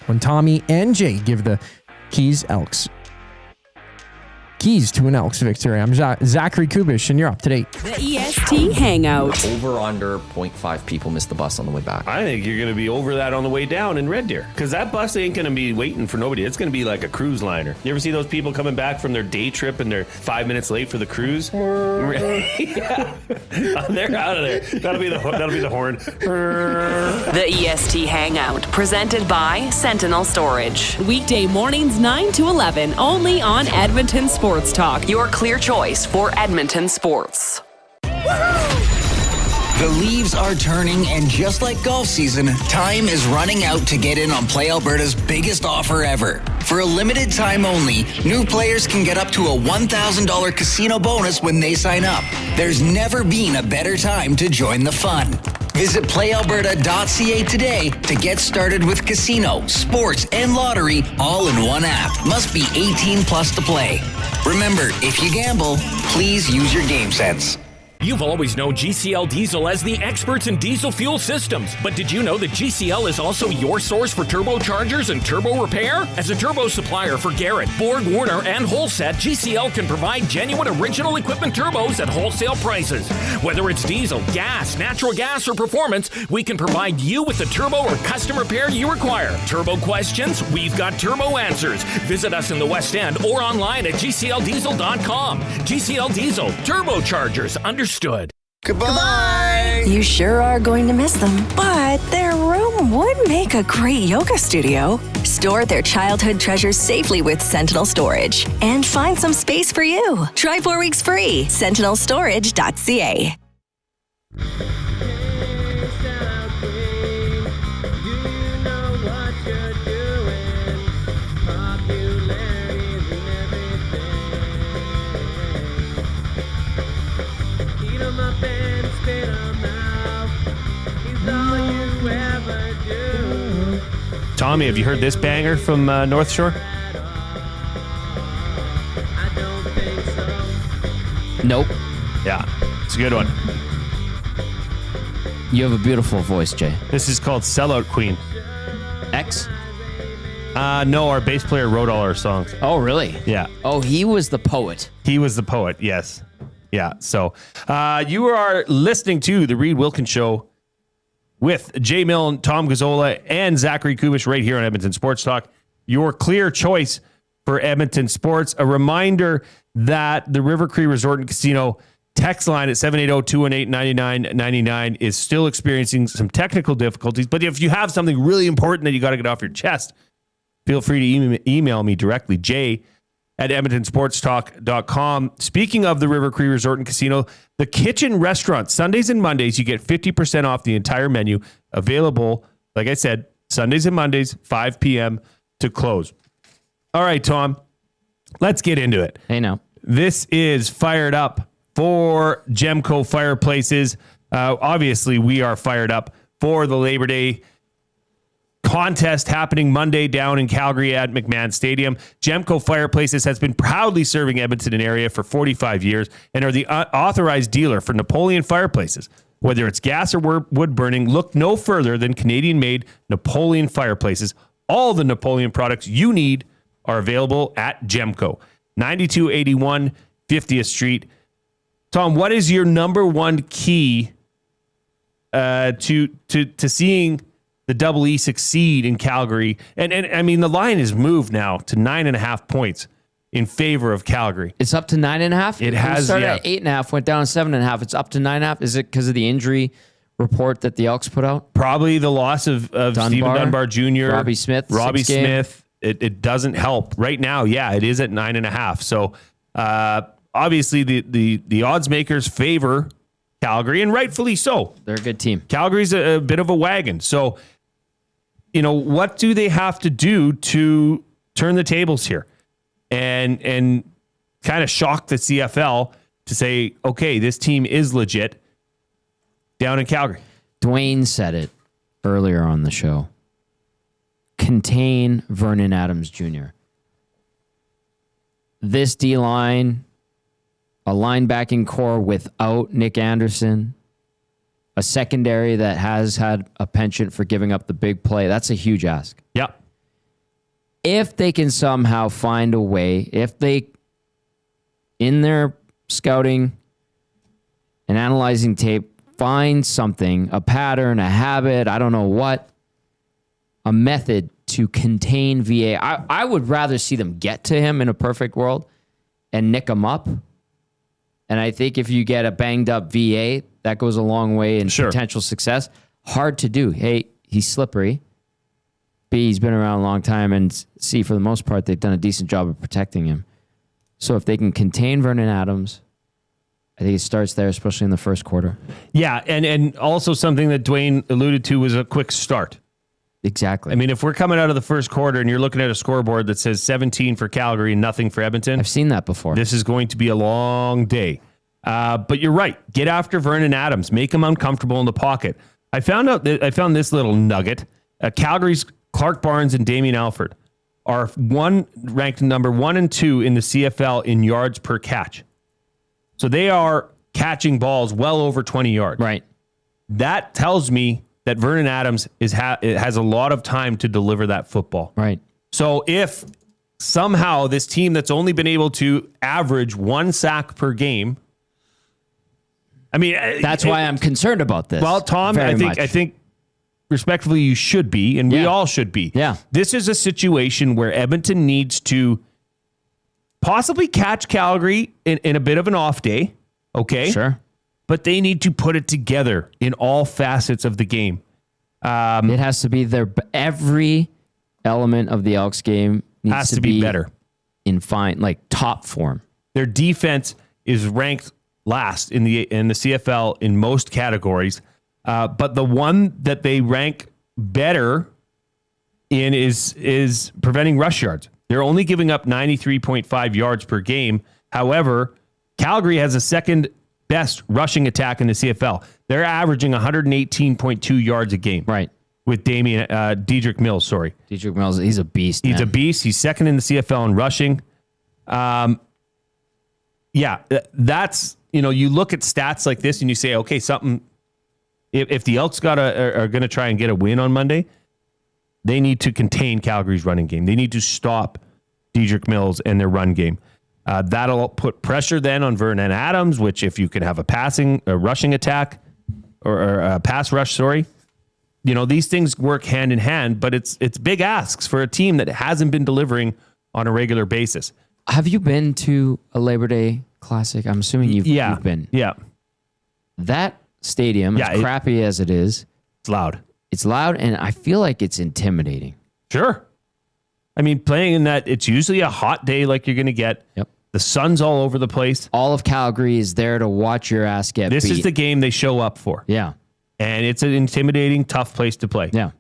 when Tommy and Jay give the keys to an Elks victory. I'm Zachary Kubish, and you're up to date. The EST Hangout. Over under 0.5 people missed the bus on the way back. I think you're going to be over that on the way down in Red Deer, because that bus ain't going to be waiting for nobody. It's going to be like a cruise liner. You ever see those people coming back from their day trip and they're 5 minutes late for the cruise? Yeah. They're out of there. That'll be the horn. The EST Hangout, presented by Sentinel Storage. Weekday mornings 9 to 11, only on Edmonton Sports Talk, your clear choice for Edmonton sports. The leaves are turning, and just like golf season, time is running out to get in on Play Alberta's biggest offer ever. For a limited time only, new players can get up to a $1,000 casino bonus when they sign up. There's never been a better time to join the fun. Visit playalberta.ca today to get started with casino, sports, and lottery all in one app. Must be 18 plus to play. Remember, if you gamble, please use your game sense. You've always known GCL Diesel as the experts in diesel fuel systems, but did you know that GCL is also your source for turbochargers and turbo repair? As a turbo supplier for Garrett, Borg Warner, and Holset, GCL can provide genuine original equipment turbos at wholesale prices. Whether it's diesel, gas, natural gas, or performance, we can provide you with the turbo or custom repair you require. Turbo questions? We've got turbo answers. Visit us in the West End or online at GCLDiesel.com. GCL Diesel, turbochargers, understood. Goodbye. You sure are going to miss them, but their room would make a great yoga studio. Store their childhood treasures safely with Sentinel Storage and find some space for you. Try 4 weeks free. SentinelStorage.ca. Tommy, have you heard this banger from North Shore? Nope. Yeah, it's a good one. You have a beautiful voice, Jay. This is called Sellout Queen. X? No, our bass player wrote all our songs. Oh, really? Yeah. Oh, he was the poet. He was the poet, yes. Yeah, so you are listening to The Reid Wilkins Show with Jay Milne, Tom Gazzola, and Zachary Kubish right here on Edmonton Sports Talk. Your clear choice for Edmonton sports. A reminder that the River Cree Resort and Casino text line at 780-218-9999 is still experiencing some technical difficulties. But if you have something really important that you got to get off your chest, feel free to email me directly, jay@edmontonsportstalk.com. Speaking of the River Cree Resort and Casino, the Kitchen Restaurant, Sundays and Mondays, you get 50% off the entire menu. Available, like I said, Sundays and Mondays, 5 p.m. to close. All right, Tom, let's get into it. Hey, now. This is Fired Up for Gemco Fireplaces. Obviously, we are fired up for the Labor Day contest happening Monday down in Calgary at McMahon Stadium. Gemco Fireplaces has been proudly serving Edmonton and area for 45 years and are the authorized dealer for Napoleon fireplaces. Whether it's gas or wood burning, look no further than Canadian-made Napoleon fireplaces. All the Napoleon products you need are available at Gemco, 9281 50th Street. Tom, what is your number one key to seeing the Double E succeed in Calgary? And I mean, the line has moved now to 9.5 points in favor of Calgary. It's up to 9.5? It has, started at 8.5, went down to 7.5. It's up to 9.5. Is it because of the injury report that the Elks put out? Probably the loss of Stephen Dunbar Jr., Robbie Smith. It doesn't help right now. Yeah, it is at 9.5. So obviously the odds makers favor Calgary, and rightfully so. They're a good team. Calgary's a bit of a wagon. So, what do they have to do to turn the tables here and kind of shock the CFL to say, okay, this team is legit down in Calgary? Duane said it earlier on the show. Contain Vernon Adams Jr. This D-line, a linebacking core without Nick Anderson, a secondary that has had a penchant for giving up the big play. That's a huge ask. Yep. If they can somehow find a way, if they, in their scouting and analyzing tape, find something, a pattern, a habit, I don't know what, a method to contain VA. I would rather see them get to him in a perfect world and nick him up. And I think if you get a banged up VA, that goes a long way in potential success. Hard to do. A, he's slippery. B, he's been around a long time. And C, for the most part, they've done a decent job of protecting him. So if they can contain Vernon Adams, I think it starts there, especially in the first quarter. Yeah, and also something that Duane alluded to was a quick start. Exactly. I mean, if we're coming out of the first quarter and you're looking at a scoreboard that says 17 for Calgary and nothing for Edmonton. I've seen that before. This is going to be a long day. But you're right. Get after Vernon Adams. Make him uncomfortable in the pocket. I found this little nugget. Calgary's Clark Barnes and Damien Alford are ranked number 1 and 2 in the CFL in yards per catch. So they are catching balls well over 20 yards. Right. That tells me that Vernon Adams has a lot of time to deliver that football. Right. So if somehow this team that's only been able to average 1 sack per game, I mean, that's why I'm concerned about this. Well, Tom, I think respectfully you should be, and we all should be. Yeah. This is a situation where Edmonton needs to possibly catch Calgary in a bit of an off day. Okay. Sure. But they need to put it together in all facets of the game. It has to be every element of the Elks game needs to be better, in top form. Their defense is ranked last in the CFL in most categories, but the one that they rank better in is preventing rush yards. They're only giving up 93.5 yards per game. However, Calgary has a second best rushing attack in the CFL. They're averaging 118.2 yards a game. Right. With Dedrick Mills, sorry. Dedrick Mills, he's a beast. He's a beast. He's second in the CFL in rushing. That's, you look at stats like this and you say, okay, something if the Elks are going to try and get a win on Monday, they need to contain Calgary's running game. They need to stop Dedrick Mills and their run game. That'll put pressure then on Vernon Adams, which if you can have a rushing attack or a pass rush, these things work hand in hand, but it's big asks for a team that hasn't been delivering on a regular basis. Have you been to a Labor Day Classic? I'm assuming you've been. Yeah. That stadium, as crappy as it is, it's loud. It's loud, and I feel like it's intimidating. Sure. I mean, playing in that, it's usually a hot day like you're going to get. Yep. The sun's all over the place. All of Calgary is there to watch your ass get beat. This is the game they show up for. Yeah. And it's an intimidating, tough place to play. Yeah.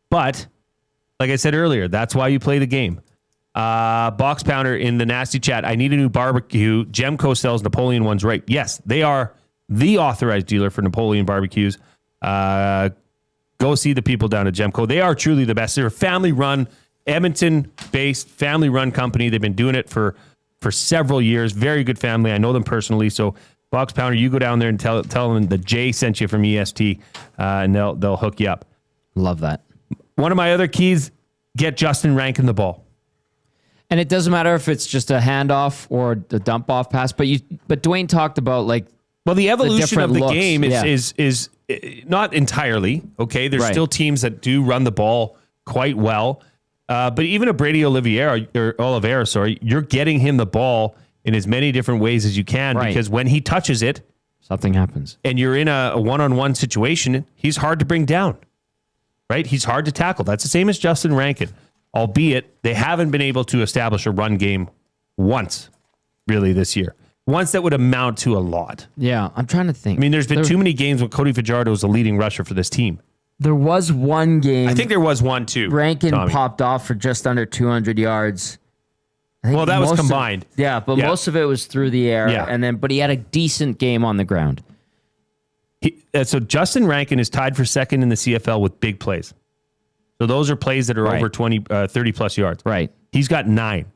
But, like I said earlier, that's why you play the game. Box Pounder in the nasty chat. I need a new barbecue. Gemco sells Napoleon ones, right? Yes, they are the authorized dealer for Napoleon barbecues. Go see the people down at Gemco. They are truly the best. They're a family-run, Edmonton-based, family-run company. They've been doing it for several years. Very good family. I know them personally. So, Box Pounder, you go down there and tell them that Jay sent you from EST, and they'll hook you up. Love that. One of my other keys: get Justin Rankin the ball. And it doesn't matter if it's just a handoff or a dump off pass, but Duane talked about the evolution of the looks. game is not entirely okay. There's still teams that do run the ball quite well, but even a Brady Oliveira, you're getting him the ball in as many different ways as you can because when he touches it, something happens, and you're in a one-on-one situation, he's hard to bring down. Right? He's hard to tackle. That's the same as Justin Rankin. Albeit they haven't been able to establish a run game once, really, this year. Once that would amount to a lot. Yeah, I'm trying to think. I mean, there's been too many games when Cody Fajardo is the leading rusher for this team. There was one game. I think there was one, too. Rankin popped off for just under 200 yards. Well, that was combined. Most of it was through the air. Yeah. But he had a decent game on the ground. So Justin Rankin is tied for second in the CFL with big plays. So those are plays that are over 30 plus yards. Right. He's got 9.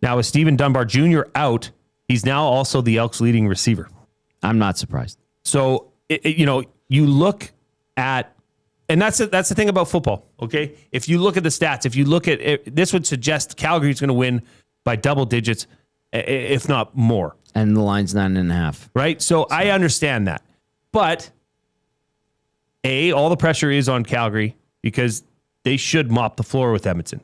Now with Stephen Dunbar Jr. out, he's now also the Elks leading receiver. I'm not surprised. So, you look at, and that's the thing about football, okay? If you look at the stats, if you look at it, this would suggest Calgary's going to win by double digits, if not more. And the line's 9.5. Right? So I understand that. But, all the pressure is on Calgary because they should mop the floor with Edmonton,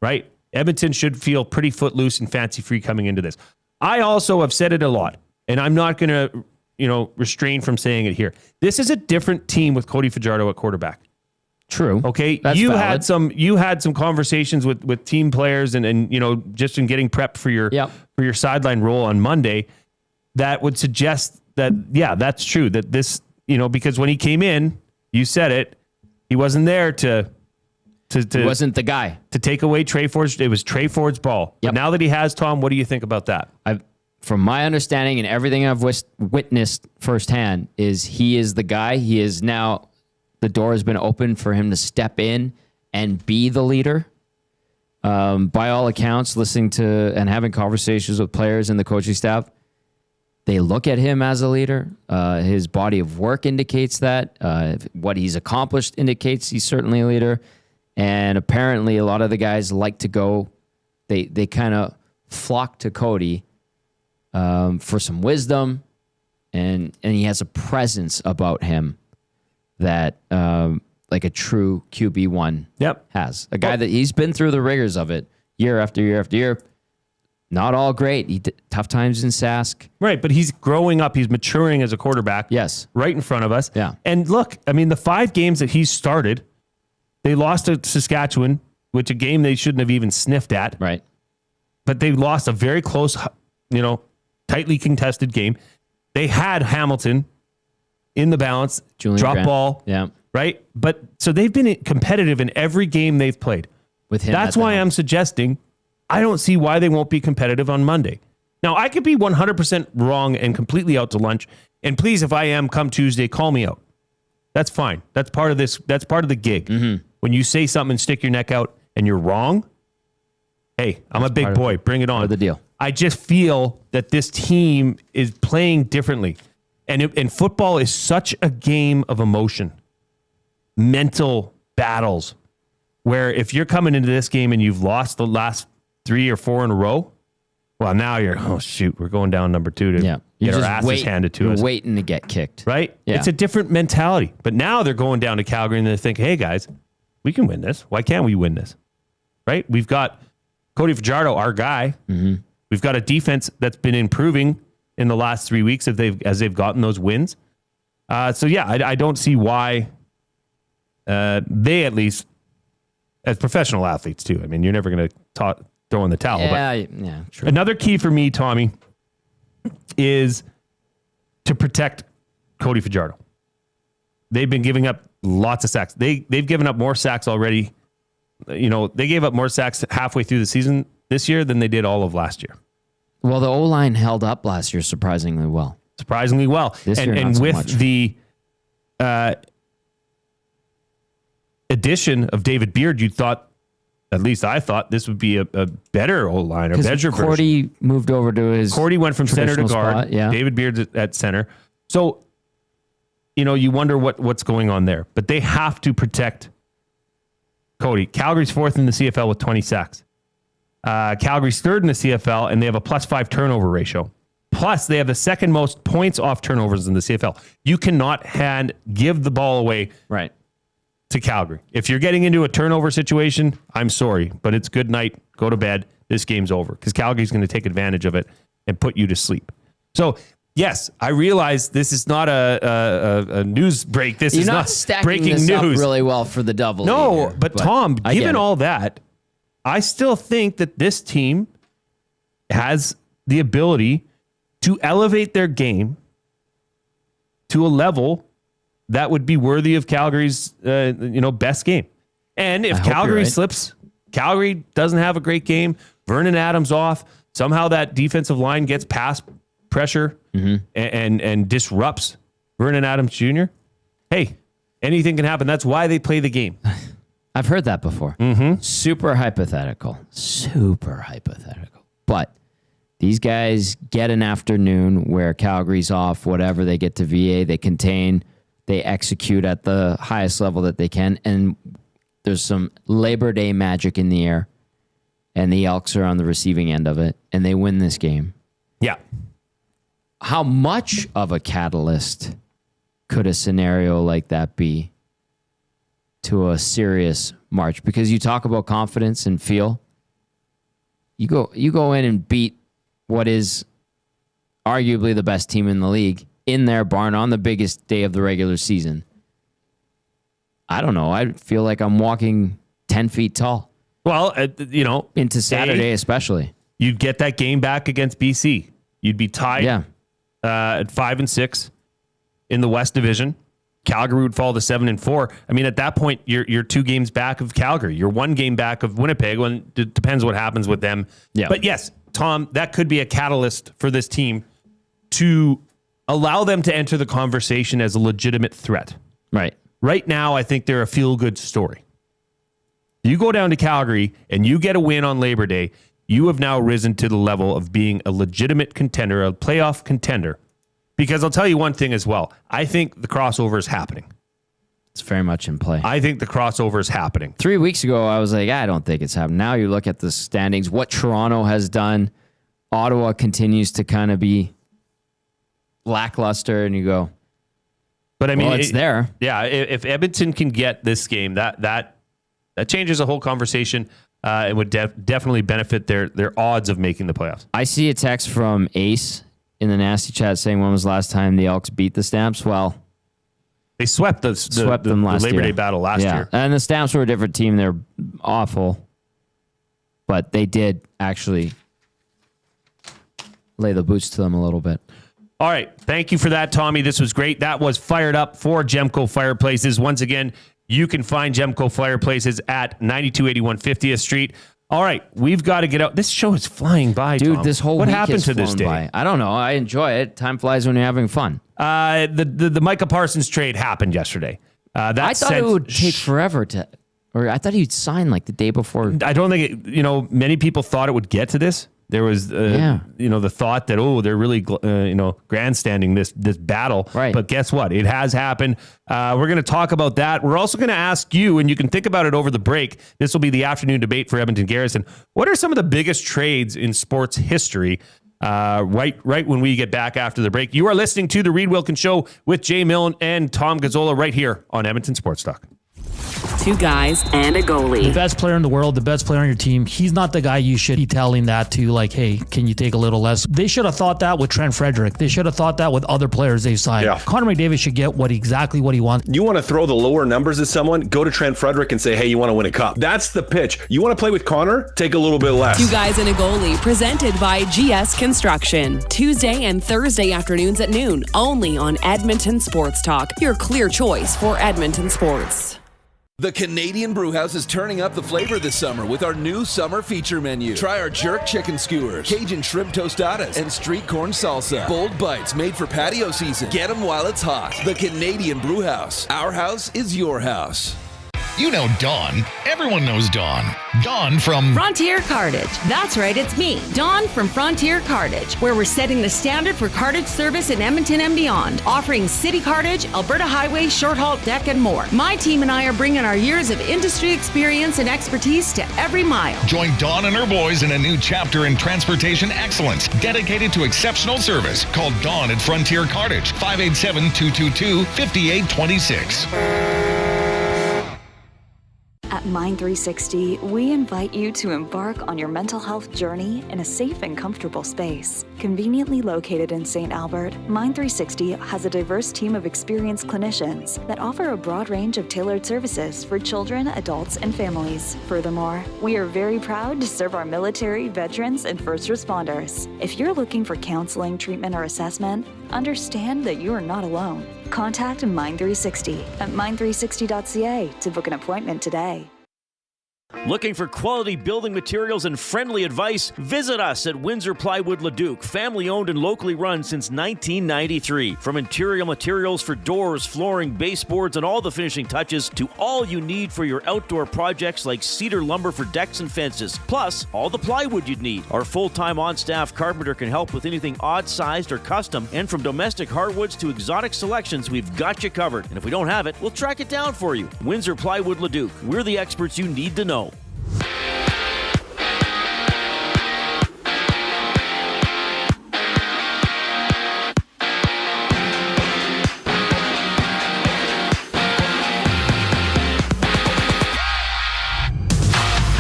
right? Edmonton should feel pretty footloose and fancy-free coming into this. I also have said it a lot, and I'm not going to, restrain from saying it here. This is a different team with Cody Fajardo at quarterback. True. Okay, That's you valid. had some conversations with team players and just in getting prepped for your sideline role on Monday that would suggest that that's true. That this because when he came in, you said it, he wasn't there to he wasn't the guy to take away Trey Ford's. It was Trey Ford's ball. Yep. But now that he has Tom, what do you think about that? From my understanding and everything I've witnessed firsthand, is he is the guy. He is now. The door has been open for him to step in and be the leader. By all accounts, listening to and having conversations with players and the coaching staff, they look at him as a leader. His body of work indicates that. What he's accomplished indicates he's certainly a leader. And apparently a lot of the guys like to go, they kind of flock to Cody for some wisdom. And he has a presence about him that like a true QB1 has. A guy that he's been through the rigors of it year after year after year. Not all great. Tough times in Sask. Right, but he's growing up. He's maturing as a quarterback. Yes. Right in front of us. Yeah. And look, I mean, the 5 games that he's started, they lost to Saskatchewan, which a game they shouldn't have even sniffed at. Right. But they lost a very close, tightly contested game. They had Hamilton in the balance, drop ball. Yeah. Right? But so they've been competitive in every game they've played. With him. That's why I'm suggesting I don't see why they won't be competitive on Monday. Now, I could be 100% wrong and completely out to lunch. And please, if I am, come Tuesday, call me out. That's fine. That's part of this. That's part of the gig. Mm-hmm. When you say something and stick your neck out and you're wrong, hey, I'm a big boy. Bring it on. Part of the deal. I just feel that this team is playing differently. And football is such a game of emotion, mental battles, where if you're coming into this game and you've lost the last 3 or 4 in a row, well, now you're, oh, shoot, we're going down number 2 to get our asses handed to us. You're waiting to get kicked. Right? Yeah. It's a different mentality. But now they're going down to Calgary and they think, hey, guys, we can win this. Why can't we win this? Right? We've got Cody Fajardo, our guy. Mm-hmm. We've got a defense that's been improving in the last 3 weeks as they've gotten those wins. So, yeah, I don't see why they, at least, as professional athletes, too. I mean, you're never going to throw in the towel. Yeah, but true. Another key for me, Tommy, is to protect Cody Fajardo. They've been giving up lots of sacks. They've given up more sacks already. You know, they gave up more sacks halfway through the season this year than they did all of last year. Well, the O-line held up last year surprisingly well. This year, and not so with much. the addition of David Beard, you thought, at least I thought, this would be a better O-line or better version. Cordy moved over to his Cordy went from center to guard. spot, yeah. David Beard's at center. So, you know, you wonder what's going on there. But they have to protect Cody. Calgary's 4th in the CFL with 20 sacks. Calgary's 3rd in the CFL, and they have a +5 turnover ratio. Plus, they have the 2nd most points off turnovers in the CFL. You cannot give the ball away to Calgary. If you're getting into a turnover situation, I'm sorry, but it's good night. Go to bed. This game's over because Calgary's going to take advantage of it and put you to sleep. So, yes, I realize this is not a news break. This is not stacking breaking this up news. really well for the double. No, either, but Tom, I get given it. all that, I still think that this team has the ability to elevate their game to a level that would be worthy of Calgary's best game. And if Calgary slips, Calgary doesn't have a great game, Vernon Adams off, somehow that defensive line gets past pressure and disrupts Vernon Adams Jr., hey, anything can happen. That's why they play the game. I've heard that before. Super hypothetical. But these guys get an afternoon where Calgary's off, whatever, they get to VA, they contain, they execute at the highest level that they can, and there's some Labor Day magic in the air, and the Elks are on the receiving end of it, and they win this game. Yeah. How much of a catalyst could a scenario like that be to a serious march? Because you talk about confidence and feel. You go in and beat what is arguably the best team in the league in their barn on the biggest day of the regular season. I don't know. I feel like I'm walking 10 feet tall. Well, into Saturday especially. You'd get that game back against BC. You'd be tied at 5-6 in the West Division. Calgary would fall to 7-4. I mean, at that point, you're 2 games back of Calgary. You're 1 game back of Winnipeg. Well, it depends what happens with them. Yeah. But yes, Tom, that could be a catalyst for this team to allow them to enter the conversation as a legitimate threat. Right. Right now, I think they're a feel-good story. You go down to Calgary and you get a win on Labor Day, you have now risen to the level of being a legitimate contender, a playoff contender. Because I'll tell you one thing as well. I think the crossover is happening. It's very much in play. I think the crossover is happening. 3 weeks ago, I was like, I don't think it's happening. Now you look at the standings, what Toronto has done. Ottawa continues to kind of be lackluster, and you go, but I mean, it's there. Yeah, if Edmonton can get this game, that changes the whole conversation. It would definitely benefit their odds of making the playoffs. I see a text from Ace in the nasty chat saying, when was the last time the Elks beat the Stamps? Well, they swept them last Labor Day battle last year. And the Stamps were a different team. They're awful. But they did actually lay the boots to them a little bit. All right. Thank you for that, Tommy. This was great. That was Fired Up for Gemco Fireplaces. Once again, you can find Gemco Fireplaces at 9281 50th Street. All right. We've got to get out. This show is flying by, dude. Tom. This whole what week happened has to this flown day? by. I don't know. I enjoy it. Time flies when you're having fun. The Micah Parsons trade happened yesterday. I thought it would take forever or I thought he'd sign like the day before. I don't think many people thought it would get to this. there was, the thought that, they're really, grandstanding this battle. Right. But guess what? It has happened. We're going to talk about that. We're also going to ask you, and you can think about it over the break. This will be the afternoon debate for Edmonton Garrison. What are some of the biggest trades in sports history? Right when we get back after the break. You are listening to the Reid Wilkins Show with Jay Milne and Tom Gazzola right here on Edmonton Sports Talk. Two guys and a goalie. The best player in the world, the best player on your team, he's not the guy you should be telling that to, like, hey, can you take a little less? They should have thought that with Trent Frederick. They should have thought that with other players they've signed. Yeah. Connor McDavid should get exactly what he wants. You want to throw the lower numbers at someone? Go to Trent Frederick and say, hey, you want to win a cup. That's the pitch. You want to play with Connor? Take a little bit less. Two guys and a goalie, presented by GS Construction. Tuesday and Thursday afternoons at noon, only on Edmonton Sports Talk. Your clear choice for Edmonton sports. The Canadian Brewhouse is turning up the flavor this summer with our new summer feature menu. Try our jerk chicken skewers, Cajun shrimp tostadas, and street corn salsa. Bold bites made for patio season. Get them while it's hot. The Canadian Brewhouse. Our house is your house. You know Dawn. Everyone knows Dawn. Dawn from Frontier Cartage. That's right, it's me, Dawn from Frontier Cartage, where we're setting the standard for cartage service in Edmonton and beyond, offering city cartage, Alberta highway, short haul deck, and more. My team and I are bringing our years of industry experience and expertise to every mile. Join Dawn and her boys in a new chapter in transportation excellence, dedicated to exceptional service. Call Dawn at Frontier Cartage, 587-222-5826. At Mind360, we invite you to embark on your mental health journey in a safe and comfortable space. Conveniently located in St. Albert, Mind360 has a diverse team of experienced clinicians that offer a broad range of tailored services for children, adults, and families. Furthermore, we are very proud to serve our military, veterans, and first responders. If you're looking for counseling, treatment, or assessment, understand that you are not alone. Contact Mind360 at mind360.ca to book an appointment today. Looking for quality building materials and friendly advice? Visit us at Windsor Plywood Leduc, family owned and locally run since 1993. From interior materials for doors, flooring, baseboards, and all the finishing touches to all you need for your outdoor projects like cedar lumber for decks and fences, plus all the plywood you'd need. Our full-time on-staff carpenter can help with anything odd-sized or custom, and from domestic hardwoods to exotic selections, we've got you covered. And if we don't have it, we'll track it down for you. Windsor Plywood Leduc. We're the experts you need to know.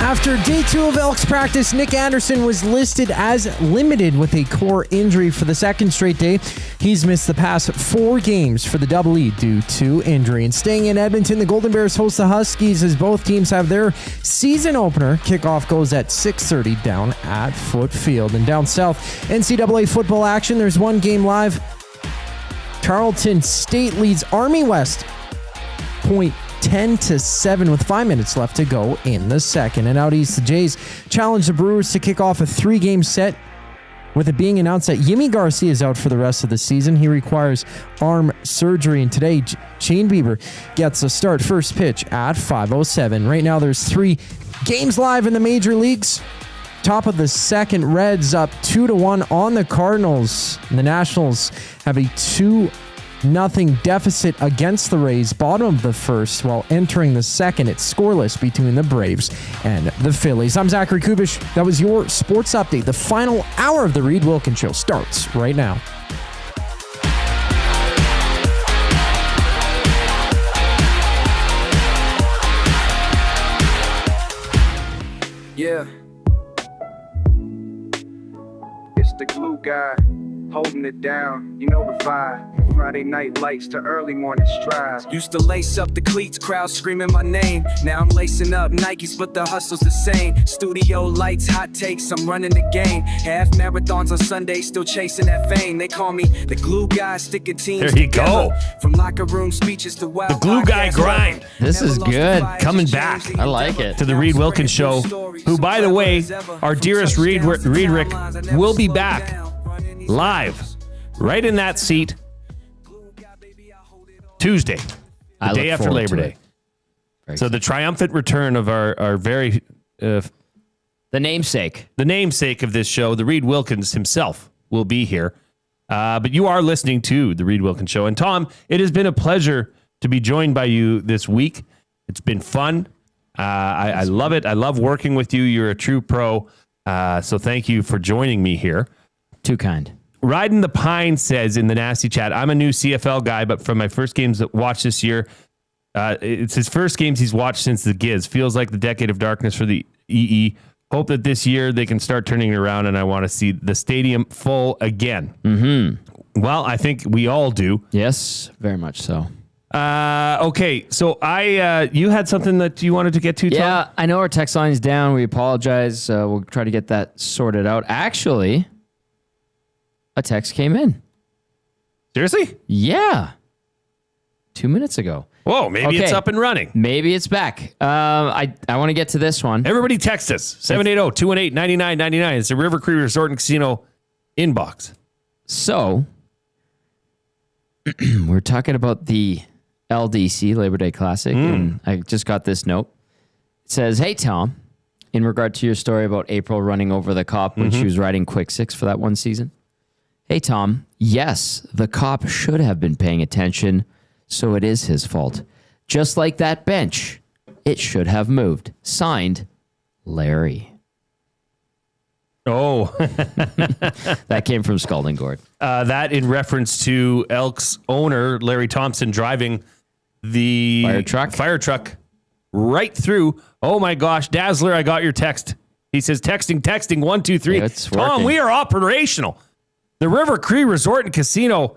After day 2 of Elks practice, Nick Anderson was listed as limited with a core injury for the second straight day. He's missed the past 4 games for the Double E due to injury. And staying in Edmonton, the Golden Bears host the Huskies as both teams have their season opener. Kickoff goes at 6:30 down at Foot Field. And down south, NCAA football action. There's one game live. Tarleton State leads Army West 10-7 with 5 minutes left to go in the second. And out east, the Jays challenge the Brewers to kick off a 3-game set, with it being announced that Yimi Garcia is out for the rest of the season. He requires arm surgery, and today Shane Bieber gets a start. First pitch at 5:07. Right now there's 3 games live in the major leagues. Top of the second, Reds up 2-1 on the Cardinals. And the Nationals have a 2-0 deficit against the Rays, bottom of the first, while entering the second. It's scoreless between the Braves and the Phillies. I'm Zachary Kubish. That was your sports update. The final hour of the Reid Wilkins Show starts right now. Yeah. It's the glue guy, holding it down. You know the vibe. Friday night lights to early morning strides. Used to lace up the cleats, crowd screaming my name. Now I'm lacing up Nikes, but the hustle's the same. Studio lights, hot takes, I'm running the game. Half marathons on Sunday, still chasing that fame. They call me the glue guy, sticking teams There you together. go. From locker room speeches to wild The glue guy grind. This is good. Coming back. I like it. To the Reid Wilkins Show, who, by the way, our dearest Reid Rick will be back live right in that seat Tuesday, the day after Labor Day. So the triumphant return of our very The namesake of this show, the Reid Wilkins himself, will be here. But you are listening to the Reid Wilkins Show. And Tom, it has been a pleasure to be joined by you this week. It's been fun. I love it. I love working with you. You're a true pro. So thank you for joining me here. Too kind. Riding the Pine says in the Nasty Chat, I'm a new CFL guy, but from my first games that watched this year, it's his first games he's watched since the Giz. Feels like the decade of darkness for the EE. Hope that this year they can start turning it around, and I want to see the stadium full again. Mm-hmm. Well, I think we all do. Yes, very much so. Okay, so you had something that you wanted to get to, Tom? Yeah, I know our text line's down. We apologize. We'll try to get that sorted out. Actually, a text came in. Seriously? Yeah. 2 minutes ago. Whoa, maybe it's up and running. Maybe it's back. I want to get to this one. Everybody text us. 780-218-9999. It's the River Cree Resort and Casino inbox. So, we're talking about the LDC, Labor Day Classic, and I just got this note. It says, hey, Tom, in regard to your story about April running over the cop when she was riding Quick Six for that one season. Hey, Tom, yes, the cop should have been paying attention, so it is his fault. Just like that bench, it should have moved. Signed, Larry. Oh. That came from Scalding Gourd. That in reference to Elks owner Larry Thompson driving the fire truck right through. Oh my gosh, Dazzler, I got your text. He says, texting, 1, 2, 3. Yeah, it's Tom, working. we are operational. The River Cree Resort and Casino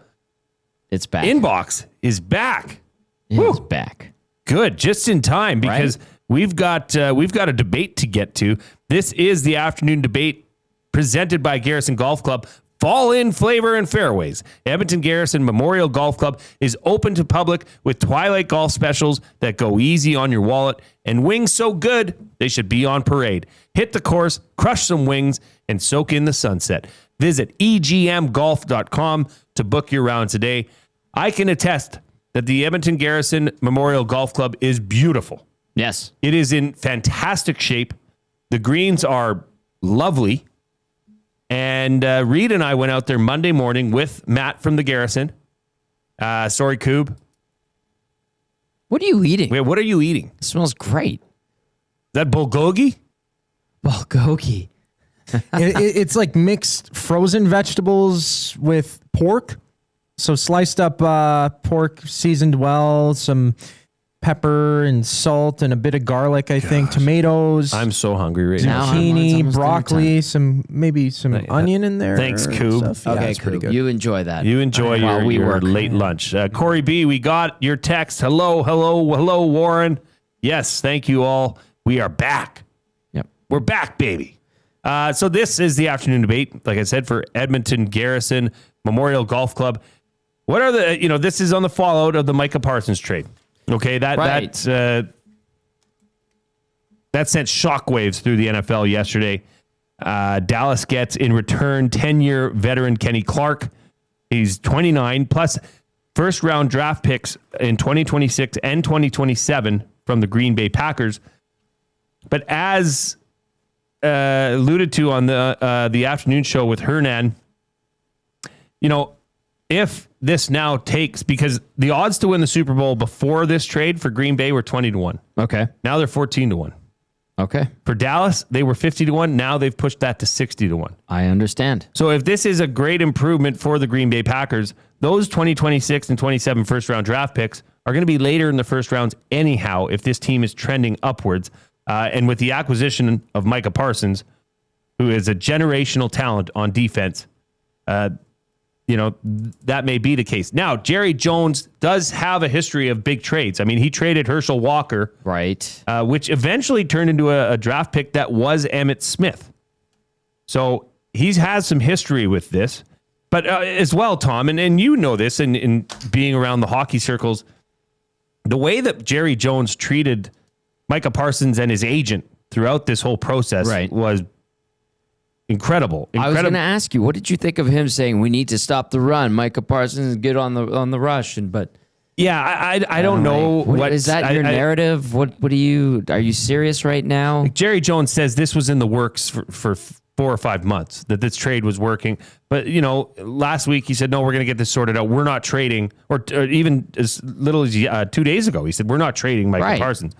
it's back. Inbox is back. It's back. Good, just in time because we've got a debate to get to. This is the afternoon debate presented by Garrison Golf Club. Fall in flavor and fairways. Edmonton Garrison Memorial Golf Club is open to public with Twilight Golf specials that go easy on your wallet and wings so good they should be on parade. Hit the course, crush some wings, and soak in the sunset. Visit egmgolf.com to book your round today. I can attest that the Edmonton Garrison Memorial Golf Club is beautiful. Yes. It is in fantastic shape. The greens are lovely. And Reid and I went out there Monday morning with Matt from the Garrison. Sorry, Coob. What are you eating? Wait, what are you eating? It smells great. Is that bulgogi? Bulgogi. It's like mixed frozen vegetables with pork. So sliced up pork, seasoned well, some pepper and salt and a bit of garlic, I think, tomatoes. I'm so hungry right now. Zucchini, broccoli, some onion in there. Thanks, Coob. Okay, it's pretty Coob. good. You enjoy that. You enjoy your late lunch. Corey B., we got your text. Hello, Warren. Yes, thank you all. We are back. Yep. We're back, baby. So this is the afternoon debate, like I said, for Edmonton Garrison Memorial Golf Club. What are this is on the fallout of the Micah Parsons trade. Okay, that sent shockwaves through the NFL yesterday. Dallas gets in return 10-year veteran Kenny Clark. He's 29 plus first-round draft picks in 2026 and 2027 from the Green Bay Packers. But as alluded to on the afternoon show with Hernan, if this now takes, because the odds to win the Super Bowl before this trade for Green Bay were 20-1. Okay. Now they're 14-1. Okay. For Dallas, they were 50-1. Now they've pushed that to 60-1. I understand. So if this is a great improvement for the Green Bay Packers, those 2026 and 27 first-round draft picks are going to be later in the first rounds anyhow if this team is trending upwards. And with the acquisition of Micah Parsons, who is a generational talent on defense, that may be the case. Now, Jerry Jones does have a history of big trades. I mean, he traded Herschel Walker, right, which eventually turned into a draft pick that was Emmitt Smith. So he's has some history with this. But as well, Tom, and you know this in being around the hockey circles, the way that Jerry Jones treated Micah Parsons and his agent throughout this whole process was incredible. I was going to ask you, what did you think of him saying we need to stop the run? Micah Parsons get on the rush, but Yeah, I don't know. What is that your narrative? What are you serious right now? Jerry Jones says this was in the works for 4 or 5 months, that this trade was working. But, last week he said, no, we're going to get this sorted out. We're not trading, or even as little as 2 days ago, he said, we're not trading Micah Parsons.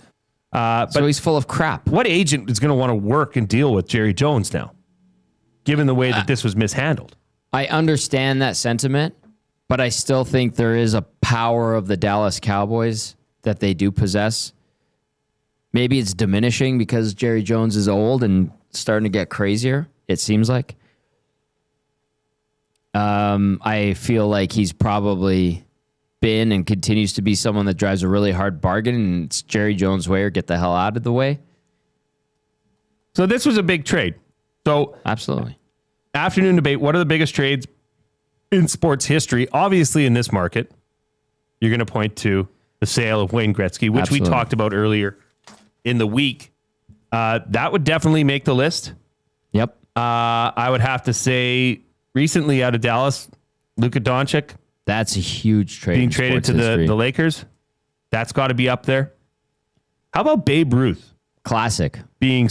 So he's full of crap. What agent is going to want to work and deal with Jerry Jones now, given the way that this was mishandled? I understand that sentiment, but I still think there is a power of the Dallas Cowboys that they do possess. Maybe it's diminishing because Jerry Jones is old and starting to get crazier, it seems like. I feel like he's probably been and continues to be someone that drives a really hard bargain, and it's Jerry Jones' way or get the hell out of the way. So this was a big trade. So absolutely. Afternoon debate, what are the biggest trades in sports history? Obviously, in this market, you're going to point to the sale of Wayne Gretzky, which we talked about earlier in the week. That would definitely make the list. Yep. I would have to say recently out of Dallas, Luka Doncic. That's a huge trade. Being traded to the Lakers. That's got to be up there. How about Babe Ruth? Classic. Being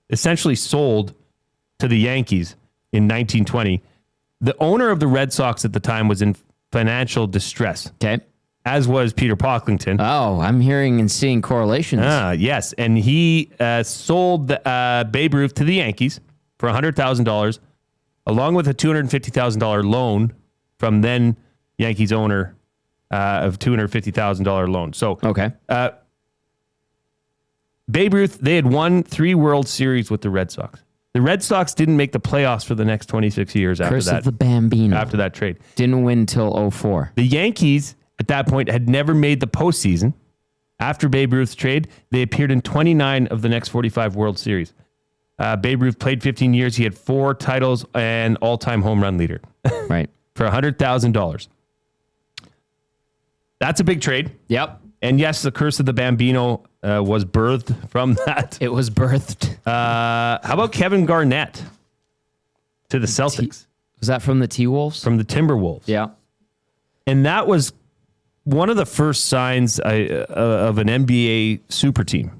essentially sold to the Yankees in 1920. The owner of the Red Sox at the time was in financial distress. Okay. As was Peter Pocklington. Oh, I'm hearing and seeing correlations. Yes. And he sold Babe Ruth to the Yankees for $100,000, along with a $250,000 loan from then Yankees owner of $250,000 loan. So, okay. Babe Ruth, they had won 3 World Series with the Red Sox. The Red Sox didn't make the playoffs for the next 26 years after Curse that. of the Bambino. After that trade. Didn't win till 2004. The Yankees, at that point, had never made the postseason. After Babe Ruth's trade, they appeared in 29 of the next 45 World Series. Babe Ruth played 15 years. He had 4 titles and all-time home run leader. Right. For $100,000. That's a big trade. Yep. And yes, the curse of the Bambino was birthed from that. It was birthed. How about Kevin Garnett to the Celtics? Was that from the T-Wolves? From the Timberwolves. Yeah. And that was one of the first signs of an NBA super team.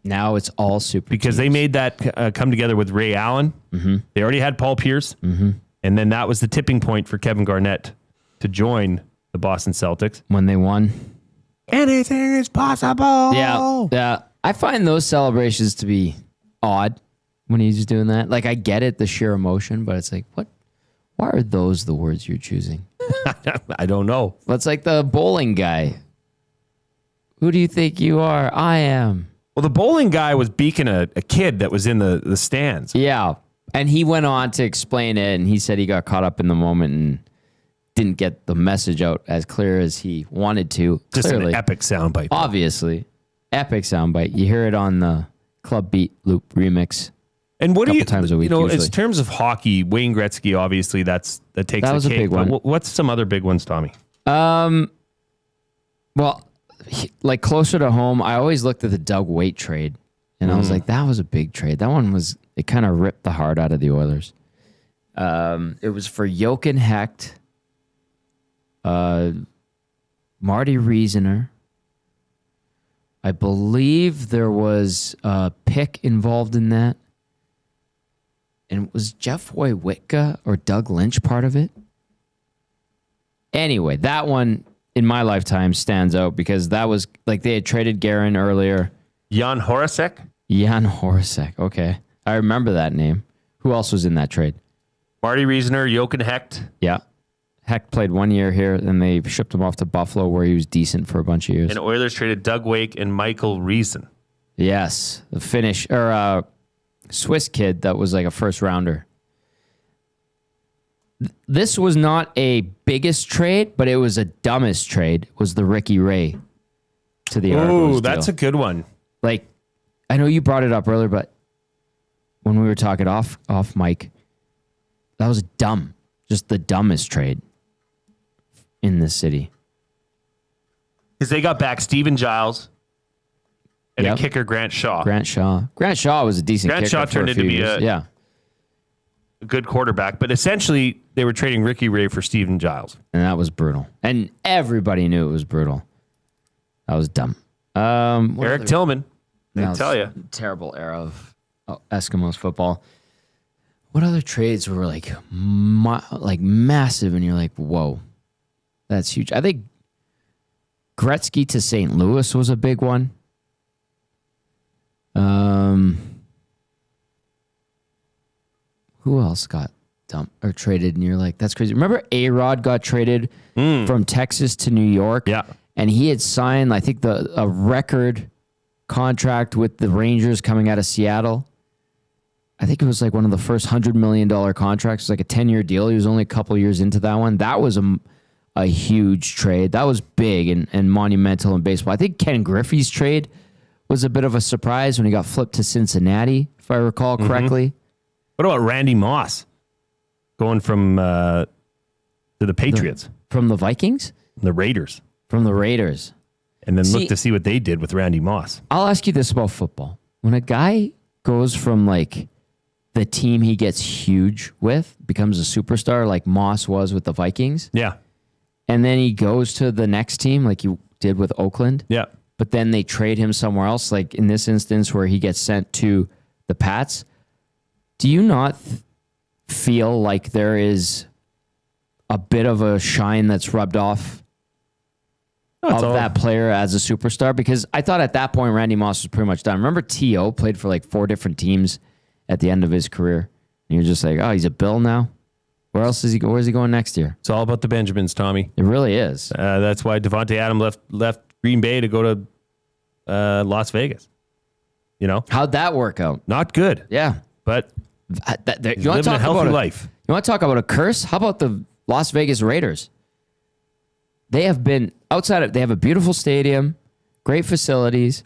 Now it's all super because teams. They made that come together with Ray Allen. Mm-hmm. They already had Paul Pierce. Mm-hmm. And then that was the tipping point for Kevin Garnett to join the Boston Celtics. When they won. Anything is possible. Yeah. I find those celebrations to be odd when he's doing that. Like, I get it, the sheer emotion, but it's like, what? Why are those the words you're choosing? I don't know. That's like the bowling guy. Who do you think you are? I am. Well, the bowling guy was beaking a kid that was in the stands. Yeah. And he went on to explain it, and he said he got caught up in the moment and didn't get the message out as clear as he wanted to. Just Clearly. an epic soundbite. Obviously. Epic soundbite. You hear it on the Club Beat Loop remix. And what do you, times a week, usually. In terms of hockey, Wayne Gretzky, obviously, that takes that was the cake. A big one. What's some other big ones, Tommy? Well, like closer to home, I always looked at the Doug Weight trade, and I was like, that was a big trade. That one was, it kind of ripped the heart out of the Oilers. It was for Jochen Hecht, Marty Reasoner. I believe there was a pick involved in that. And was Jeff Wojciechowski or Doug Lynch part of it? Anyway, that one in my lifetime stands out because that was like they had traded Guerin earlier. Jan Horacek? Jan Horacek. Okay. I remember that name. Who else was in that trade? Marty Reasoner, Jochen Hecht. Yeah. Hecht played 1 year here, and they shipped him off to Buffalo where he was decent for a bunch of years. And Oilers traded Doug Weight and Michael Reason. Yes. The Finnish, or Swiss kid that was like a first rounder. This was not a biggest trade, but it was a dumbest trade, was the Ricky Ray to the Argos. Oh, that's a good one. Like, I know you brought it up earlier, but when we were talking off mic, that was dumb. Just the dumbest trade in this city. Because they got back Steven Giles and a kicker, Grant Shaw. Grant Shaw was a decent kicker. Grant Shaw turned into be yeah. good quarterback. But essentially, they were trading Ricky Ray for Steven Giles. And that was brutal. And everybody knew it was brutal. That was dumb. Eric Tillman, they tell you. Terrible era of Eskimos football. What other trades were like massive and you're like, whoa, that's huge. I think Gretzky to St. Louis was a big one. Who else got dumped or traded? And you're like, that's crazy. Remember A-Rod got traded from Texas to New York? Yeah. And he had signed, I think, a record contract with the Rangers coming out of Seattle. I think it was like one of the first $100 million contracts. It was like a 10-year deal. He was only a couple years into that one. That was a huge trade. That was big and monumental in baseball. I think Ken Griffey's trade was a bit of a surprise when he got flipped to Cincinnati, if I recall correctly. What about Randy Moss going from to the Patriots? From the Vikings? The Raiders. From the Raiders. And then look to see what they did with Randy Moss. I'll ask you this about football. When a guy goes from like the team he gets huge with, becomes a superstar like Moss was with the Vikings. Yeah. And then he goes to the next team like you did with Oakland. Yeah. But then they trade him somewhere else, like in this instance where he gets sent to the Pats. Do you not feel like there is a bit of a shine that's rubbed off that player as a superstar? Because I thought at that point Randy Moss was pretty much done. Remember T.O. played for like 4 different teams at the end of his career. And you're just like, oh, he's a Bill now? Where else is he? Where's he going next year? It's all about the Benjamins, Tommy. It really is. That's why Devontae Adams left Green Bay to go to Las Vegas. You know? How'd that work out? Not good. Yeah. But you want to talk a healthy about life. You want to talk about a curse? How about the Las Vegas Raiders? They have been they have a beautiful stadium, great facilities,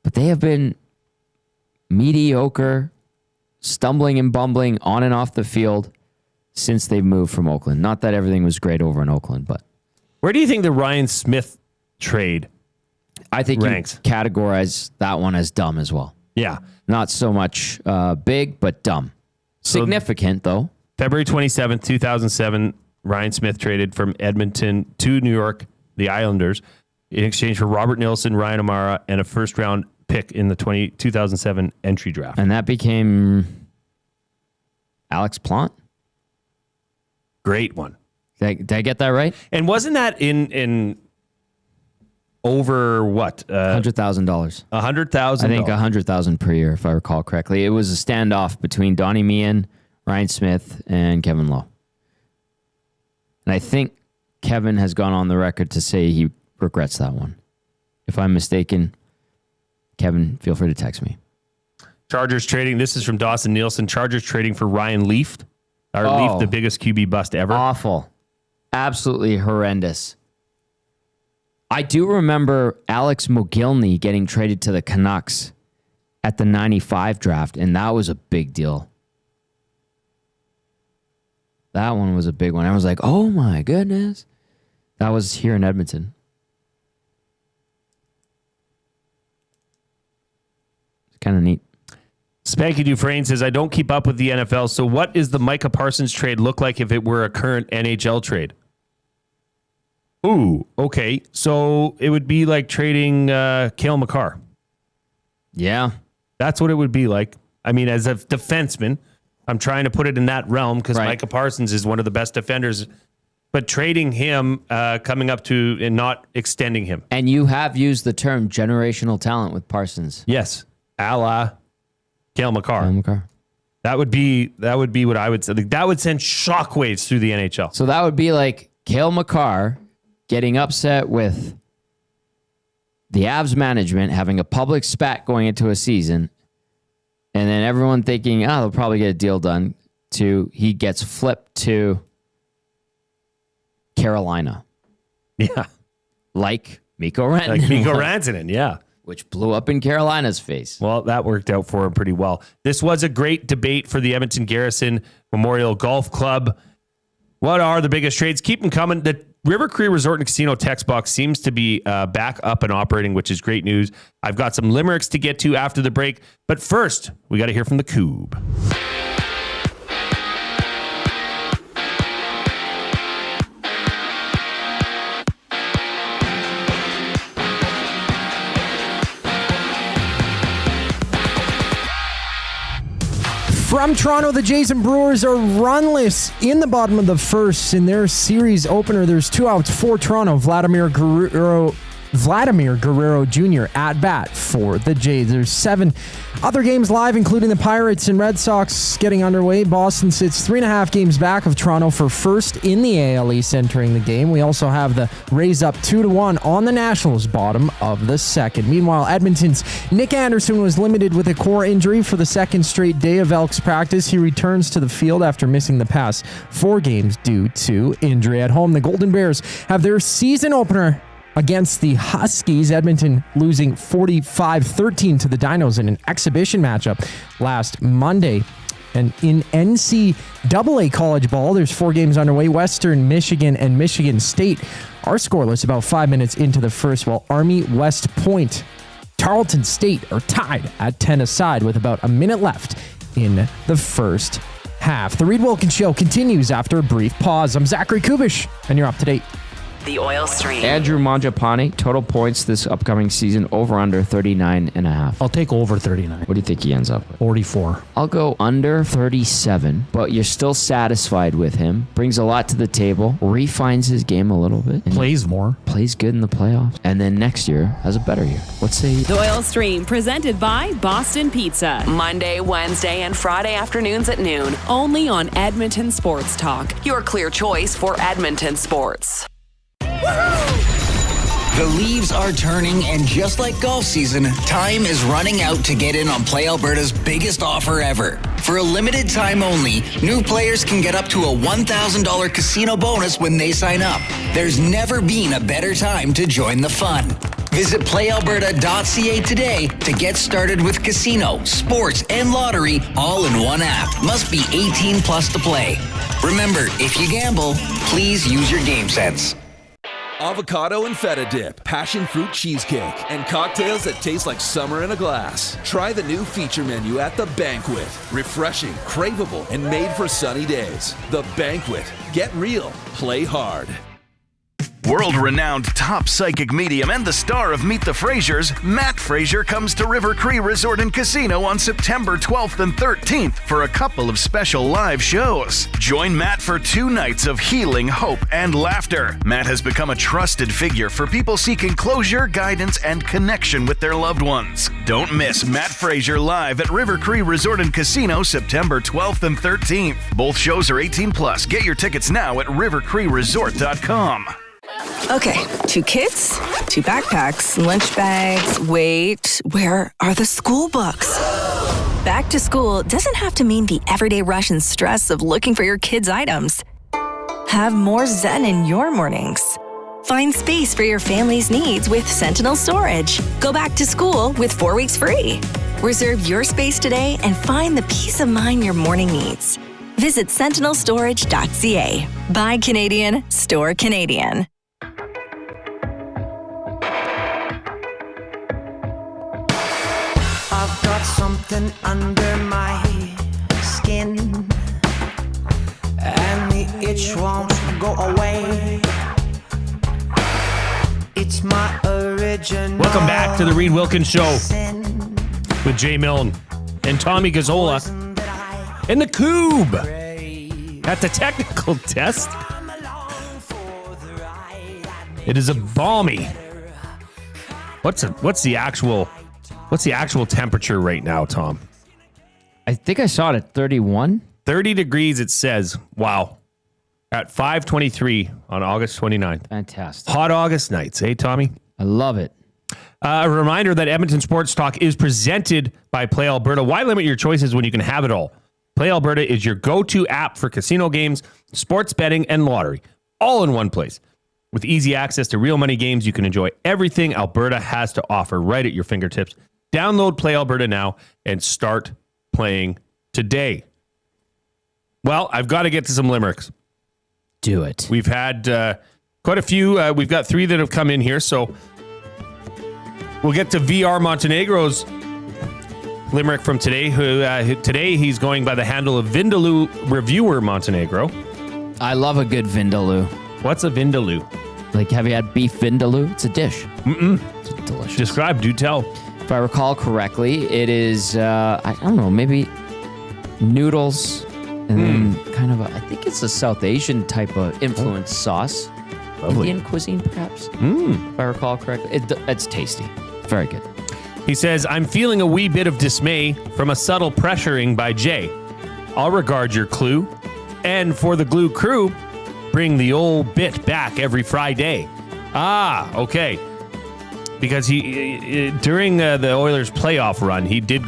but they have been mediocre, stumbling and bumbling on and off the field since they've moved from Oakland. Not that everything was great over in Oakland, but where do you think the Ryan Smith trade I think ranks? You categorize that one as dumb as well. Yeah. Not so much big, but dumb. Significant, though. February 27th, 2007, Ryan Smith traded from Edmonton to New York, the Islanders, in exchange for Robert Nilsson, Ryan O'Mara, and a first-round pick in the 2007 entry draft. And that became Alex Plant? Great one. Did I get that right? And wasn't that in over what? $100,000. $100,000. I think $100,000 per year, if I recall correctly. It was a standoff between Donnie Meehan, Ryan Smith, and Kevin Lowe. And I think Kevin has gone on the record to say he regrets that one. If I'm mistaken, Kevin, feel free to text me. Chargers trading. This is from Dawson Nielsen. Chargers trading for Ryan Leaf. Leaf, the biggest QB bust ever. Awful. Absolutely horrendous. I do remember Alex Mogilny getting traded to the Canucks at the 95 draft, and that was a big deal. That one was a big one. I was like, oh my goodness. That was here in Edmonton. It's kind of neat. Spanky Dufresne says, I don't keep up with the NFL, so what is the Micah Parsons trade look like if it were a current NHL trade? Ooh, okay. So it would be like trading Cale Makar. Yeah. That's what it would be like. I mean, as a defenseman, I'm trying to put it in that realm because Micah Parsons is one of the best defenders. But trading him, coming up to and not extending him. And you have used the term generational talent with Parsons. Yes. A la Cale Makar. That would be what I would say. Like, that would send shockwaves through the NHL. So that would be like Cale Makar getting upset with the Avs management, having a public spat going into a season, and then everyone thinking, oh, they'll probably get a deal done, to he gets flipped to Carolina. Yeah. Like Mikko Rantanen. Like Mikko Rantanen, yeah. Which blew up in Carolina's face. Well, that worked out for him pretty well. This was a great debate for the Edmonton Garrison Memorial Golf Club. What are the biggest trades? Keep them coming. The River Cree Resort and Casino text box seems to be back up and operating, which is great news. I've got some limericks to get to after the break. But first, we got to hear from the Coob. From Toronto, the Jays and Brewers are runless in the bottom of the first. In their series opener, there's 2 outs for Toronto. Vladimir Guerrero Jr. at bat for the Jays. There's 7 other games live, including the Pirates and Red Sox getting underway. Boston sits 3.5 games back of Toronto for first in the AL East entering the game. We also have the Rays up 2-1 on the Nationals, bottom of the second. Meanwhile, Edmonton's Nick Anderson was limited with a core injury for the second straight day of Elks practice. He returns to the field after missing the past 4 games due to injury. At home, the Golden Bears have their season opener against the Huskies. Edmonton losing 45-13 to the Dinos in an exhibition matchup last Monday. And in NCAA college ball, there's 4 games underway. Western Michigan and Michigan State are scoreless about 5 minutes into the first, while Army, West Point, Tarleton State are tied at 10 aside with about a minute left in the first half. The Reid Wilkins Show continues after a brief pause. I'm Zachary Kubish, and you're up to date. The Oil Stream. Andrew Mangiapane, total points this upcoming season, over under 39.5. I'll take over 39. What do you think he ends up with? 44. I'll go under 37, but you're still satisfied with him. Brings a lot to the table. Refines his game a little bit. Plays more. Plays good in the playoffs. And then next year has a better year. Let's say The Oil Stream, presented by Boston Pizza. Monday, Wednesday, and Friday afternoons at noon. Only on Edmonton Sports Talk. Your clear choice for Edmonton sports. The leaves are turning, and just like golf season, time is running out to get in on Play Alberta's biggest offer ever. For a limited time only, new players can get up to a $1,000 casino bonus when they sign up. There's never been a better time to join the fun. Visit playalberta.ca today to get started with casino, sports, and lottery all in one app. Must be 18 plus to play. Remember, if you gamble, please use your game sense. Avocado and feta dip, passion fruit cheesecake, and cocktails that taste like summer in a glass. Try the new feature menu at The Banquet. Refreshing, craveable, and made for sunny days. The Banquet. Get real. Play hard. World-renowned top psychic medium and the star of Meet the Frasers, Matt Fraser comes to River Cree Resort and Casino on September 12th and 13th for a couple of special live shows. Join Matt for 2 nights of healing, hope, and laughter. Matt has become a trusted figure for people seeking closure, guidance, and connection with their loved ones. Don't miss Matt Fraser live at River Cree Resort and Casino September 12th and 13th. Both shows are 18 plus. Get your tickets now at rivercreeresort.com. Okay, 2 kids, 2 backpacks, lunch bags. Wait, where are the school books? Back to school doesn't have to mean the everyday rush and stress of looking for your kids' items. Have more zen in your mornings. Find space for your family's needs with Sentinel Storage. Go back to school with 4 weeks free. Reserve your space today and find the peace of mind your morning needs. Visit sentinelstorage.ca. Buy Canadian, store Canadian. I've got something under my skin, and the itch won't go away. It's my original. Welcome back to the Reid Wilkins Show with Jay Milne and Tommy Gazzola and the Coob at the technical test. It is a balmy. What's the actual temperature right now, Tom? I think I saw it at 31. 30 degrees, it says. Wow. At 5:23 on August 29th. Fantastic. Hot August nights, eh, Tommy? I love it. A reminder that Edmonton Sports Talk is presented by Play Alberta. Why limit your choices when you can have it all? Play Alberta is your go-to app for casino games, sports betting, and lottery, all in one place. With easy access to real money games, you can enjoy everything Alberta has to offer right at your fingertips. Download Play Alberta now and start playing today. Well, I've got to get to some limericks. Do it. We've had quite a few. We've got 3 that have come in here, so we'll get to VR Montenegro's limerick from today. Today he's going by the handle of Vindaloo Reviewer Montenegro. I love a good vindaloo. What's a vindaloo? Like, have you had beef vindaloo? It's a dish. It's delicious. Describe, do tell. If I recall correctly, it is, I don't know, maybe noodles, and then kind of I think it's a South Asian type of influence sauce. Lovely. Indian cuisine, perhaps, if I recall correctly. It's tasty. Very good. He says, I'm feeling a wee bit of dismay from a subtle pressuring by Jay. I'll regard your clue. And for the Glue crew, bring the old bit back every Friday. Ah, okay. Because he during the Oilers playoff run, he did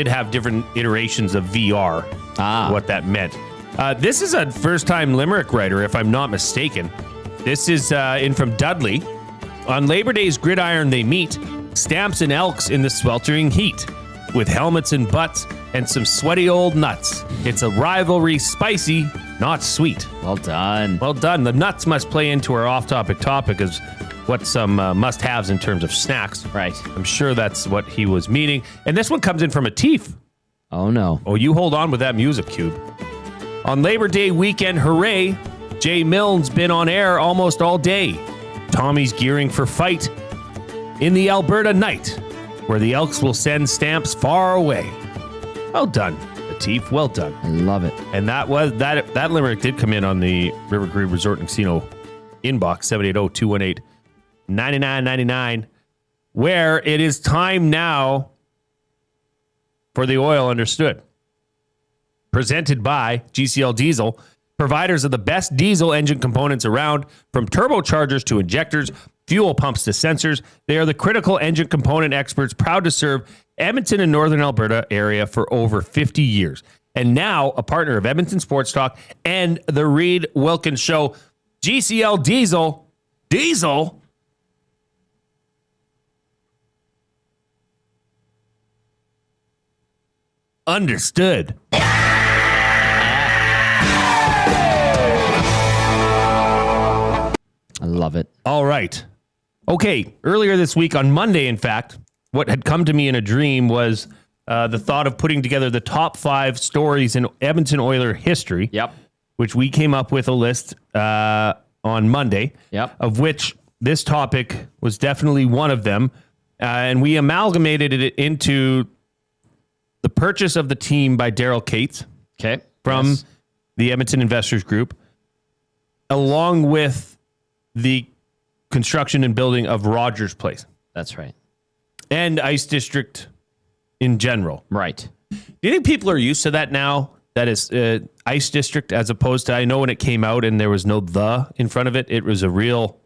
have different iterations of VR. What that meant. This is a first-time Limerick writer, if I'm not mistaken. This is in from Dudley. On Labor Day's gridiron they meet, Stamps and Elks in the sweltering heat, with helmets and butts and some sweaty old nuts. It's a rivalry spicy, not sweet. Well done. Well done. The nuts must play into our off-topic topic as what some must-haves in terms of snacks. Right. I'm sure that's what he was meaning. And this one comes in from a Teef. Oh, no. Oh, you hold on with that music cube. On Labor Day weekend, hooray, Jay Milne's been on air almost all day. Tommy's gearing for fight in the Alberta night, where the Elks will send Stamps far away. Well done, Latif. Well done. I love it. And that limerick did come in on the River Cree Resort and Casino inbox, 780-218-9999, where it is time now for the Oil Understood. Presented by GCL Diesel, providers of the best diesel engine components around, from turbochargers to injectors, fuel pumps to sensors. They are the critical engine component experts, proud to serve Edmonton and Northern Alberta area for over 50 years. And now a partner of Edmonton Sports Talk and the Reid Wilkins Show. GCL Diesel. Understood. I love it. All right. Okay. Earlier this week, on Monday, in fact, what had come to me in a dream was the thought of putting together the top 5 stories in Edmonton Oiler history. Yep. Which we came up with a list on Monday. Yep. Of which this topic was definitely one of them. And we amalgamated it into the purchase of the team by Daryl Katz. Okay. From the Edmonton Investors Group, along with the construction and building of Rogers Place. That's right. And Ice District in general. Right. Do you think people are used to that now? That is Ice District, as opposed to, I know when it came out and there was no "the" in front of it, it was a real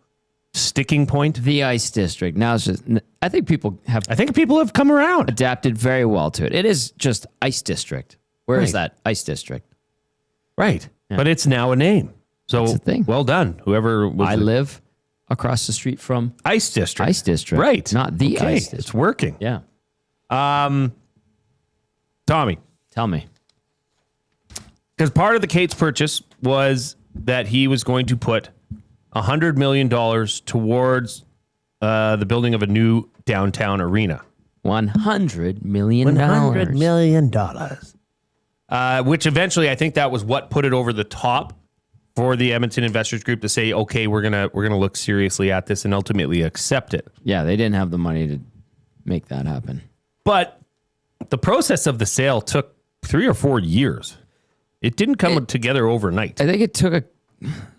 sticking point. The Ice District. Now it's just, I think people have come around. Adapted very well to it. It is just Ice District. Where is that? Ice District. Right. Yeah. But it's now a name. So That's the thing. Well done. Whoever was I live across the street from Ice District. Ice District. Right. Not the Okay. Ice District. It's working. Yeah. Tommy. Tell me. Because part of the Katz purchase was that he was going to put $100 million towards the building of a new downtown arena. $100 million. $100 million. Which eventually, I think that was what put it over the top for the Edmonton Investors Group to say, okay, we're gonna look seriously at this and ultimately accept it. Yeah, they didn't have the money to make that happen. But the process of the sale took 3 or 4 years. It didn't come together overnight. I think it took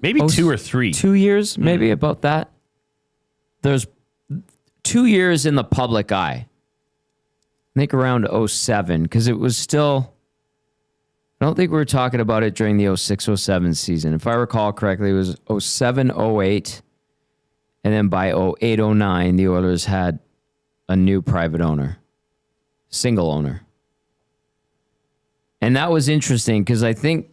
maybe 2 or 3. 2 years, maybe about that. There's 2 years in the public eye. I think around 07, because it was still, I don't think we were talking about it during the 06-07 season. If I recall correctly, it was 07-08, and then by 08-09, the Oilers had a new private owner, single owner. And that was interesting because I think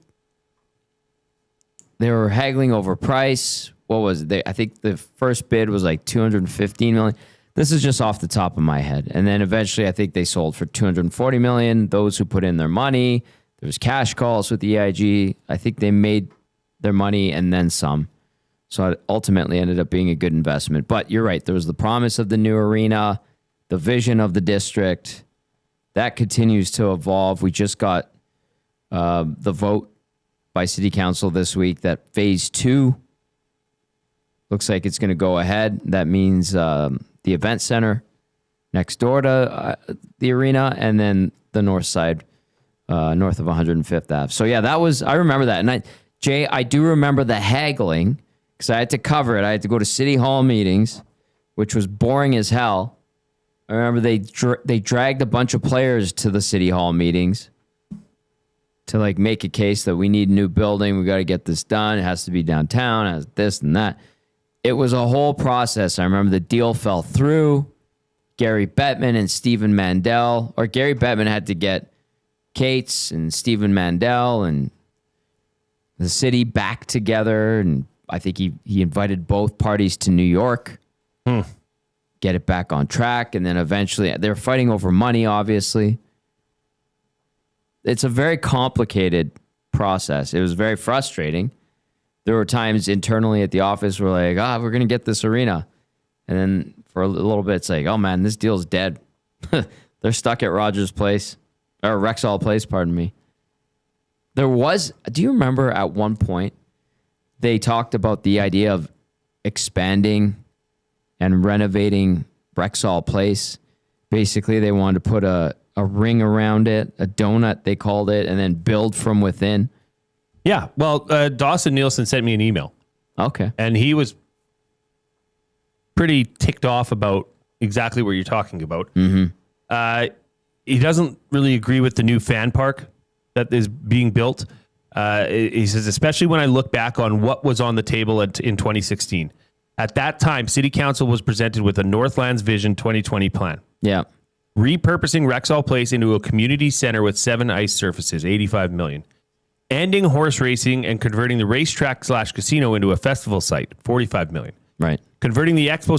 they were haggling over price. What was it? I think the first bid was like $215 million. This is just off the top of my head. And then eventually I think they sold for $240 million. Those who put in their money, there was cash calls with the EIG. I think they made their money and then some. So it ultimately ended up being a good investment. But you're right. There was the promise of the new arena, the vision of the district. That continues to evolve. We just got the vote by City Council this week that Phase 2 looks like it's going to go ahead. That means the event center next door to the arena, and then the north side north of 105th Ave. So yeah, I remember that. And I do remember the haggling because I had to cover it. I had to go to City Hall meetings, which was boring as hell. I remember they dragged a bunch of players to the City Hall meetings to like make a case that we need a new building. We got to get this done. It has to be downtown. It has this and that. It was a whole process. I remember the deal fell through. Gary Bettman and Stephen Mandel, or Gary Bettman had to get Cates and Stephen Mandel and the city back together. And I think he invited both parties to New York, get it back on track. And then eventually they were fighting over money, obviously. It's a very complicated process. It was very frustrating. There were times internally at the office we're like, we're going to get this arena. And then for a little bit, it's like, oh man, this deal's dead. They're stuck at Rogers Place, or Rexall Place, pardon me. Do you remember at one point they talked about the idea of expanding and renovating Rexall Place? Basically, they wanted to put a ring around it, a donut, they called it, and then build from within. Yeah. Well, Dawson Nielsen sent me an email. Okay. And he was pretty ticked off about exactly what you're talking about. Mm-hmm. He doesn't really agree with the new fan park that is being built. He says, especially when I look back on what was on the table in 2016. At that time, City Council was presented with a Northlands Vision 2020 plan. Yeah. Repurposing Rexall Place into a community center with 7 ice surfaces, $85 million. Ending horse racing and converting the racetrack/casino into a festival site, $45 million. Right. Converting the Expo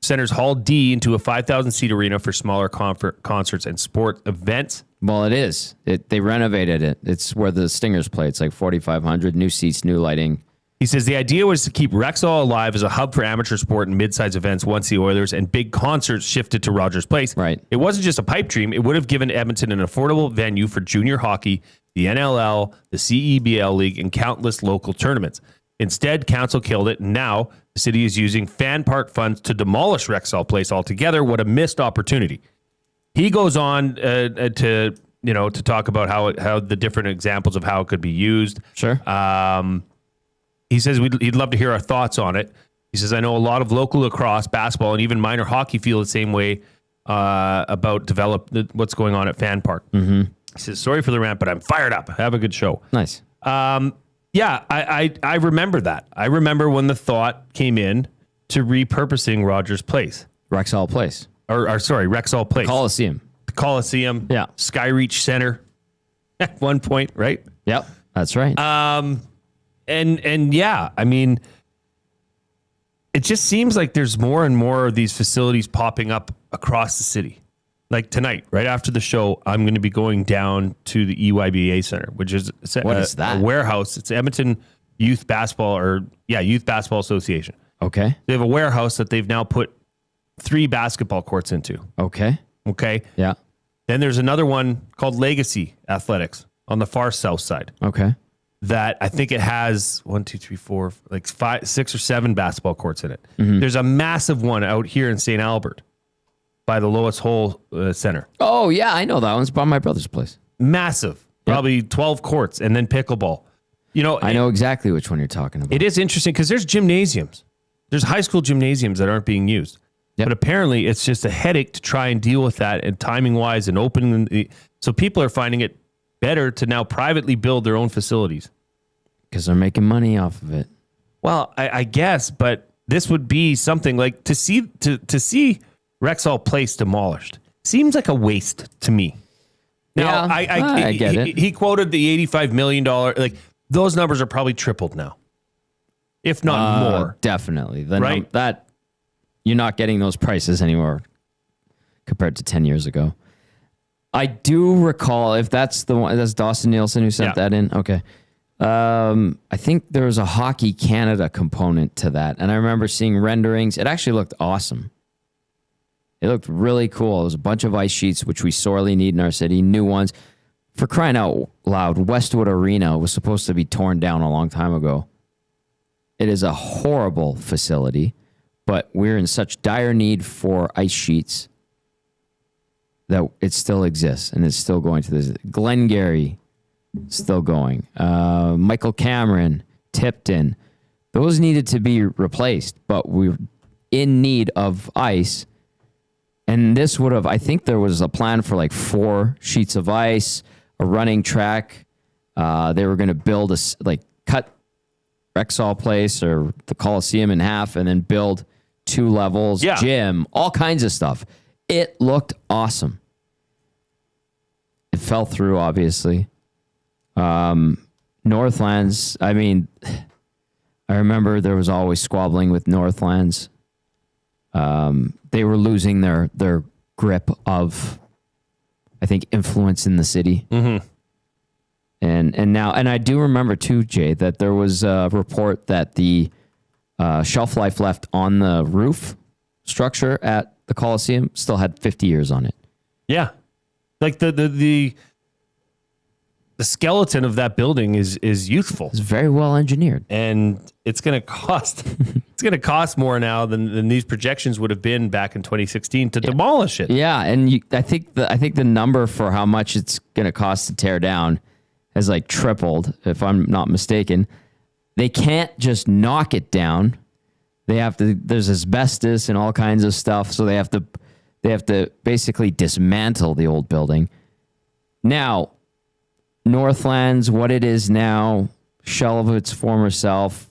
Center's Hall D into a 5,000-seat arena for smaller concerts and sport events. Well, it is. They renovated it. It's where the Stingers play. It's like 4,500, new seats, new lighting. He says the idea was to keep Rexall alive as a hub for amateur sport and mid-size events once the Oilers and big concerts shifted to Rogers Place. Right. It wasn't just a pipe dream. It would have given Edmonton an affordable venue for junior hockey, the NLL, the CEBL League, and countless local tournaments. Instead, council killed it, and now the city is using fan park funds to demolish Rexall Place altogether. What a missed opportunity. He goes on to talk about how the different examples of how it could be used. Sure. He says he'd love to hear our thoughts on it. He says, I know a lot of local lacrosse, basketball, and even minor hockey feel the same way about what's going on at Fan Park. Mm-hmm. He says, sorry for the rant, but I'm fired up. Have a good show. Nice. Yeah, I remember that. I remember when the thought came in to repurposing Rogers Place. Rexall Place. Rexall Place. Coliseum. The Coliseum. Yeah. Skyreach Center at one point, right? Yep, that's right. And yeah, I mean, it just seems like there's more and more of these facilities popping up across the city. Like tonight, right after the show, I'm going to be going down to the EYBA Center, which is a warehouse. It's Edmonton Youth Basketball Association. Okay. They have a warehouse that they've now put 3 basketball courts into. Okay. Yeah. Then there's another one called Legacy Athletics on the far south side. Okay. That I think it has 6 or 7 basketball courts in it. Mm-hmm. There's a massive one out here in St. Albert by the Lois Hole Center. Oh, yeah, I know that one's by my brother's place. Massive. Probably 12 courts and then pickleball. I know exactly which one you're talking about. It is interesting because there's gymnasiums. There's high school gymnasiums that aren't being used. Yep. But apparently it's just a headache to try and deal with that and timing-wise and opening. So people are finding it better to now privately build their own facilities. Because they're making money off of it. Well, I guess, but this would be something like to see Rexall Place demolished. Seems like a waste to me. Now, I get it. He quoted the $85 million. Like those numbers are probably tripled now, if not more. Definitely. Right? That you're not getting those prices anymore compared to 10 years ago. I do recall, if that's the one, that's Dawson Nielsen who sent that in. Okay. I think there was a Hockey Canada component to that. And I remember seeing renderings. It actually looked awesome. It looked really cool. It was a bunch of ice sheets, which we sorely need in our city. New ones. For crying out loud, Westwood Arena was supposed to be torn down a long time ago. It is a horrible facility, but we're in such dire need for ice sheets. that it still exists and it's still going to this. Glengarry, still going. Michael Cameron, Tipton, those needed to be replaced, but we're in need of ice. And this would have, I think there was a plan for like 4 sheets of ice, a running track. They were going to build cut Rexall Place or the Coliseum in half and then build 2 levels, gym, all kinds of stuff. It looked awesome. It fell through, obviously. Northlands, I mean, I remember there was always squabbling with Northlands. They were losing their grip of, I think, influence in the city. Mm-hmm. And now, and I do remember too, Jay, that there was a report that the shelf life left on the roof structure at the Coliseum still had 50 years on it. Yeah. Like the skeleton of that building is youthful. It's very well engineered. And it's going to cost more now than these projections would have been back in 2016 to demolish it. Yeah, and I think the number for how much it's going to cost to tear down has like tripled, if I'm not mistaken. They can't just knock it down. They have to, there's asbestos and all kinds of stuff, so they have to basically dismantle the old building. Now, Northlands, what it is now, shell of its former self.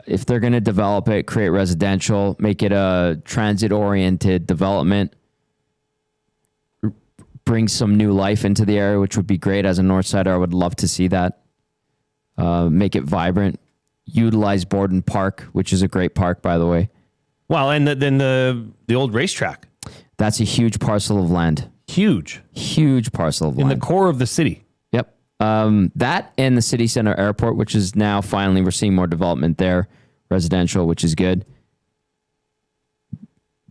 If they're going to develop it, create residential, make it a transit-oriented development, bring some new life into the area, which would be great. As a Northsider, I would love to see that. Make it vibrant. Utilize Borden Park, which is a great park, by the way. Well, and then the old racetrack. That's a huge parcel of land. Huge parcel of in land. the core of the city. Yep. That and the city center airport, which is now finally we're seeing more development there, residential, which is good.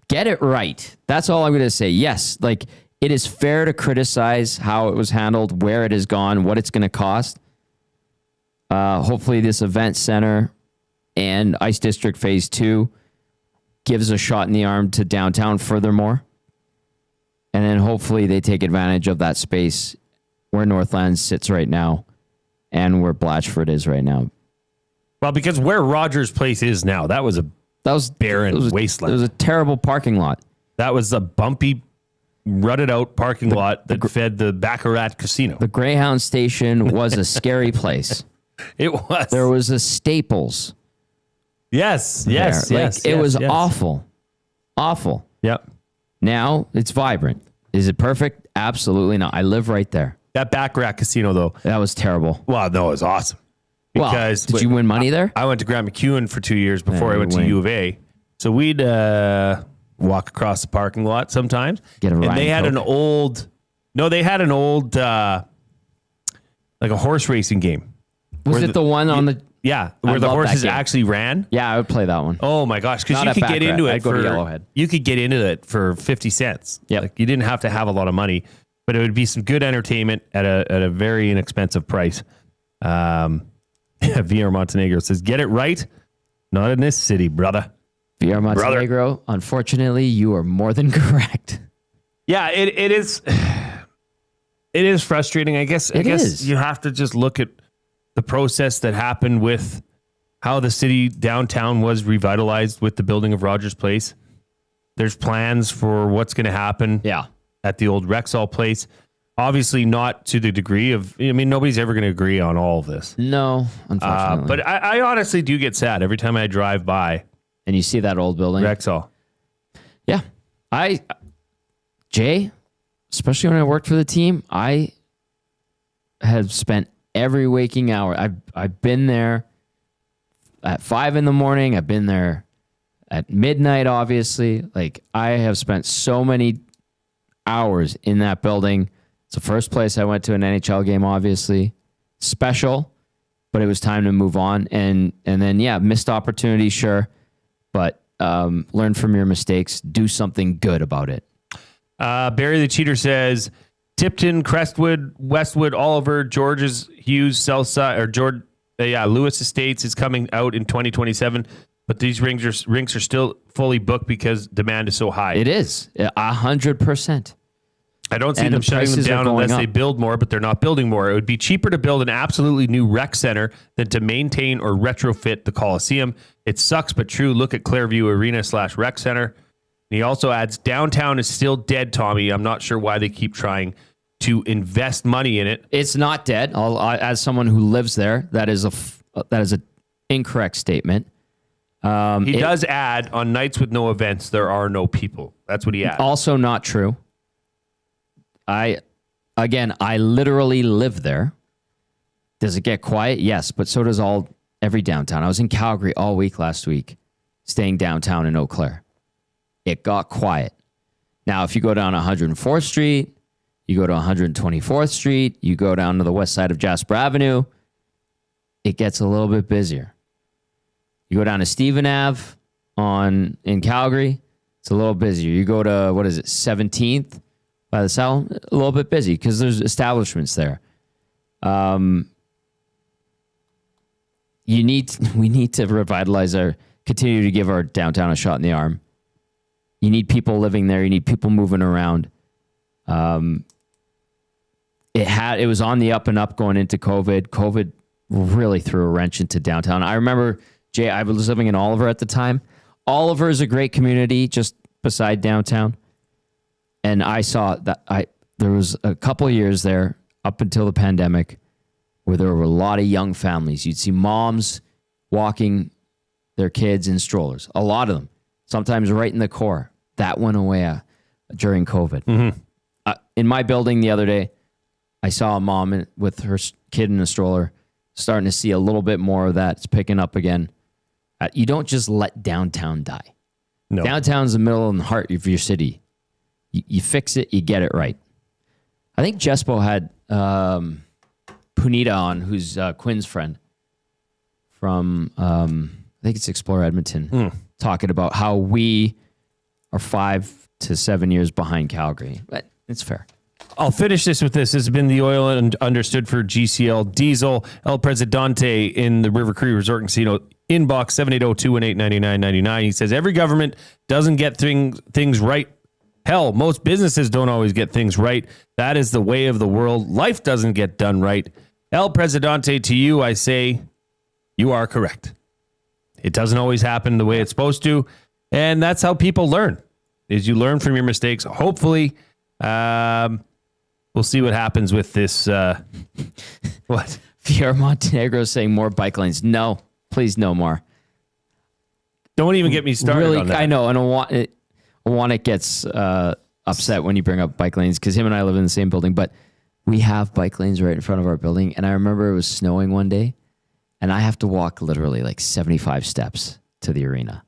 Get it right. That's all I'm going to say. Yes, like it is fair to criticize how it was handled, where it has gone, what it's going to cost. Hopefully this event center and Ice District Phase 2 gives a shot in the arm to downtown furthermore. And then hopefully they take advantage of that space where Northlands sits right now and where Blatchford is right now. Well, because where Rogers Place is now, that was barren wasteland. It was a terrible parking lot. That was a bumpy, rutted out parking lot that fed the Baccarat Casino. The Greyhound station was a scary place. It was. There was a Staples. Yes. It was awful. Awful. Yep. Now it's vibrant. Is it perfect? Absolutely not. I live right there. That Baccarat Casino, though. That was terrible. Well, no, it was awesome. Because did you win money there? I went to Grant McEwen for 2 years before I went to U of A. So we'd walk across the parking lot sometimes. Get a ride. And they had an old, like a horse racing game. Was it the one on the... Yeah, where the horses actually ran. Yeah, I would play that one. Oh my gosh, because you could get into it. I'd go to Yellowhead. You could get into it for 50 cents. Yeah, like you didn't have to have a lot of money, but it would be some good entertainment at a very inexpensive price. VR Montenegro says, "Get it right, not in this city, brother." VR Montenegro, unfortunately, you are more than correct. Yeah, it is. It is frustrating. I guess you have to just look at the process that happened with how the city downtown was revitalized with the building of Rogers Place. There's plans for what's going to happen at the old Rexall Place. Obviously not to the degree of, I mean, nobody's ever going to agree on all of this. No, unfortunately. But I honestly do get sad every time I drive by. And you see that old building? Rexall. Yeah. Jay, especially when I worked for the team, I have spent every waking hour. I've been there at 5 a.m. I've been there at midnight, obviously. Like, I have spent so many hours in that building. It's the first place I went to an NHL game, obviously. Special, but it was time to move on. And then, missed opportunity, sure. But learn from your mistakes. Do something good about it. Barry the Cheater says, Tipton, Crestwood, Westwood, Oliver, Georges, Hughes, Southside, or Lewis Estates is coming out in 2027, but these rinks are still fully booked because demand is so high. It is 100%. I don't see And them the shutting them prices are down going unless they up. build more, but they're not building more. It would be cheaper to build an absolutely new rec center than to maintain or retrofit the Coliseum. It sucks, but true. Look at Clairview Arena/rec center. And he also adds, downtown is still dead, Tommy. I'm not sure why they keep trying to invest money in it. It's not dead. As someone who lives there, that is an incorrect statement. He does add, on nights with no events, there are no people. That's what he adds. Also not true. I literally live there. Does it get quiet? Yes, but so does every downtown. I was in Calgary all week last week, staying downtown in Eau Claire. It got quiet. Now, if you go down 104th Street, you go to 124th Street, you go down to the west side of Jasper Avenue, it gets a little bit busier. You go down to Stephen Ave in Calgary, it's a little busier. You go to, 17th by the South, a little bit busy because there's establishments there. We need to revitalize continue to give our downtown a shot in the arm. You need people living there. You need people moving around. It was on the up and up going into COVID. COVID really threw a wrench into downtown. I remember, Jay, I was living in Oliver at the time. Oliver is a great community just beside downtown. And I saw that there was a couple of years there up until the pandemic where there were a lot of young families. You'd see moms walking their kids in strollers, a lot of them, sometimes right in the core. That went away during COVID. Mm-hmm. In my building the other day, I saw a mom with her kid in a stroller, starting to see a little bit more of that. It's picking up again. You don't just let downtown die. No. Downtown's the middle and the heart of your city. You fix it, you get it right. I think Jespo had Punita on, who's Quinn's friend from, I think it's Explore Edmonton, talking about how we are 5 to 7 years behind Calgary. But it's fair. I'll finish this with this. This has been the oil and understood for GCL Diesel. El Presidente in the River Cree Resort and Casino inbox 780-218-9999. He says, every government doesn't get things right. Hell, most businesses don't always get things right. That is the way of the world. Life doesn't get done right. El Presidente, to you, I say, you are correct. It doesn't always happen the way it's supposed to. And that's how people learn, is you learn from your mistakes. Hopefully, we'll see what happens with this. What? Pierre Montenegro saying more bike lanes. No, please no more. Don't even get me started really, on that. I know, and Awanek gets upset when you bring up bike lanes because him and I live in the same building, but we have bike lanes right in front of our building. And I remember it was snowing one day, and I have to walk literally like 75 steps to the arena.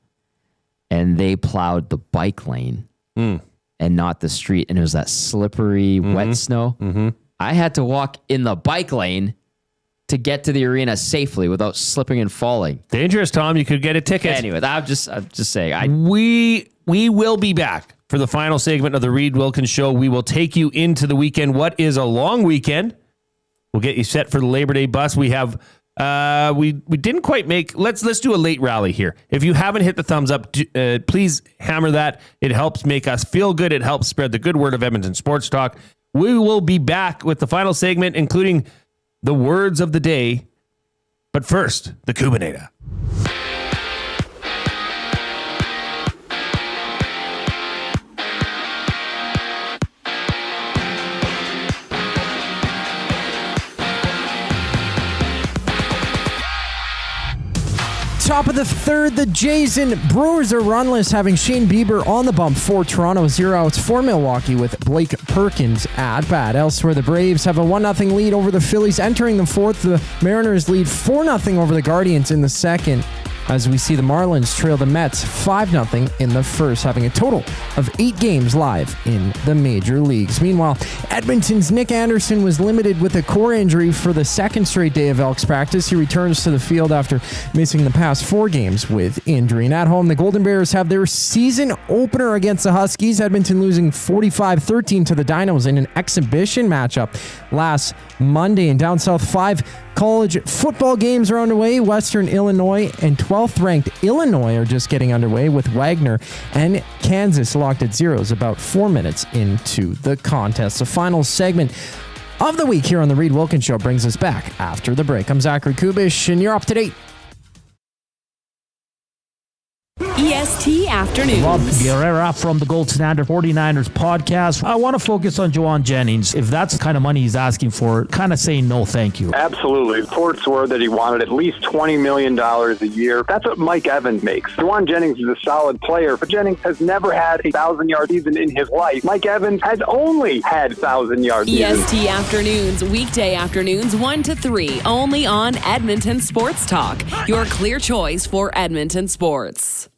And they plowed the bike lane and not the street. And it was that slippery, wet snow. Mm-hmm. I had to walk in the bike lane to get to the arena safely without slipping and falling. Dangerous, Tom. You could get a ticket. Anyway, I'm just saying. We will be back for the final segment of the Reid Wilkins Show. We will take you into the weekend. What is a long weekend? We'll get you set for the Labor Day bus. We have we didn't quite make. Let's do a late rally here. If you haven't hit the thumbs up, please hammer that. It helps make us feel good. It helps spread the good word of Edmonton Sports Talk. We will be back with the final segment, including the words of the day. But first, the Kubinator. Top of the third, the Jays and Brewers are runless, having Shane Bieber on the bump for Toronto, 0 outs for Milwaukee with Blake Perkins at bat. Elsewhere, the Braves have a 1-0 lead over the Phillies entering the fourth. The Mariners lead 4-0 over the Guardians in the second, as we see the Marlins trail the Mets 5-0 in the first, having a total of 8 games live in the major leagues. Meanwhile, Edmonton's Nick Anderson was limited with a core injury for the second straight day of Elks practice. He returns to the field after missing the past 4 games with injury. And at home, the Golden Bears have their season opener against the Huskies. Edmonton losing 45-13 to the Dinos in an exhibition matchup last Monday. And down south, 5 College football games are underway. Western Illinois and 12th ranked Illinois are just getting underway with Wagner and Kansas locked at zeros about 4 minutes into the contest. The final segment of the week here on the Reid Wilkins Show brings us back after the break. I'm Zachary Kubish, and you're up to date. EST Afternoons. Rob Guerrera from the Gold Standard 49ers podcast. I want to focus on Jauan Jennings. If that's the kind of money he's asking for, kind of saying no thank you. Absolutely. Reports were that he wanted at least $20 million a year. That's what Mike Evans makes. Jauan Jennings is a solid player, but Jennings has never had a 1,000-yard season in his life. Mike Evans has only had 1,000-yard seasons. EST Afternoons, weekday afternoons 1 to 3, only on Edmonton Sports Talk. Your clear choice for Edmonton sports.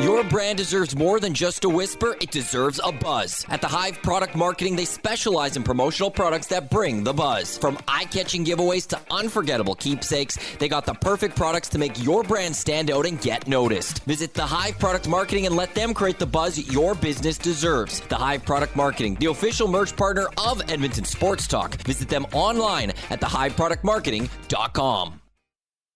Your brand deserves more than just a whisper, it deserves a buzz. At the Hive Product Marketing, they specialize in promotional products that bring the buzz. From eye-catching giveaways to unforgettable keepsakes, they got the perfect products to make your brand stand out and get noticed. Visit the Hive Product Marketing and let them create the buzz your business deserves. The Hive Product Marketing, the official merch partner of Edmonton Sports Talk. Visit them online at thehiveproductmarketing.com.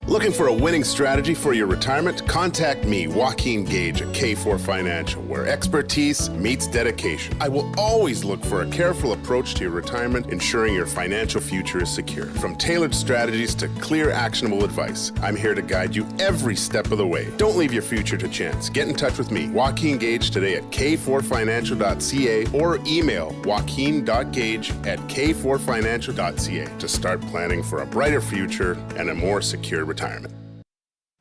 Looking for a winning strategy for your retirement? Contact me, Joaquin Gage at K4 Financial, where expertise meets dedication. I will always look for a careful approach to your retirement, ensuring your financial future is secure. From tailored strategies to clear, actionable advice, I'm here to guide you every step of the way. Don't leave your future to chance. Get in touch with me, Joaquin Gage, today at k4financial.ca or email joaquin.gage@k4financial.ca to start planning for a brighter future and a more secure retirement.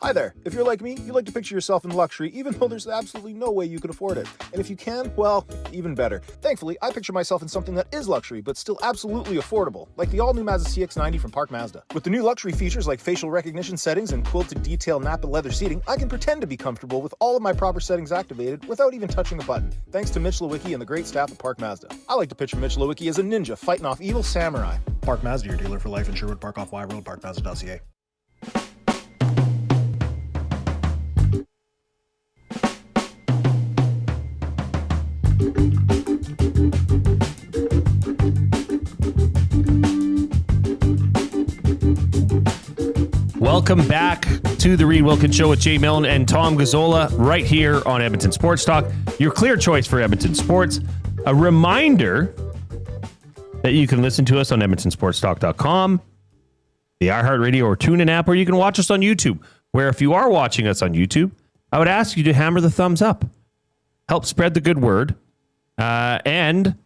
Hi there. If you're like me, you like to picture yourself in luxury, even though there's absolutely no way you could afford it. And if you can, well, even better. Thankfully, I picture myself in something that is luxury, but still absolutely affordable, like the all-new Mazda CX-90 from Park Mazda. With the new luxury features like facial recognition settings and quilted detail Napa leather seating, I can pretend to be comfortable with all of my proper settings activated without even touching a button, thanks to Mitch Lewicki and the great staff at Park Mazda. I like to picture Mitch Lewicki as a ninja fighting off evil samurai. Park Mazda, your dealer for life in Sherwood Park off Y Road, parkmazda.ca. Welcome back to the Reid Wilkins Show with Jay Milne and Tom Gazzola right here on Edmonton Sports Talk. Your clear choice for Edmonton sports. A reminder that you can listen to us on edmontonsportstalk.com, the iHeartRadio or TuneIn app, or you can watch us on YouTube, where if you are watching us on YouTube, I would ask you to hammer the thumbs up. Help spread the good word. And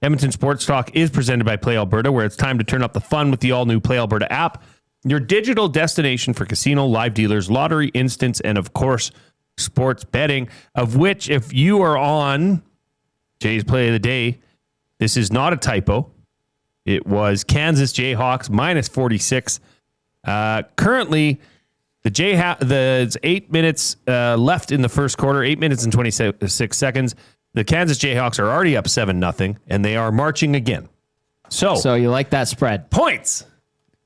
Edmonton Sports Talk is presented by Play Alberta, where it's time to turn up the fun with the all-new Play Alberta app. Your digital destination for casino, live dealers, lottery, instants, and of course, sports betting, of which if you are on Jay's Play of the Day, this is not a typo. It was Kansas Jayhawks minus 46. Currently, there's 8 minutes left in the first quarter, 8 minutes and 26 seconds. The Kansas Jayhawks are already up 7-0, and they are marching again. So you like that spread? Points.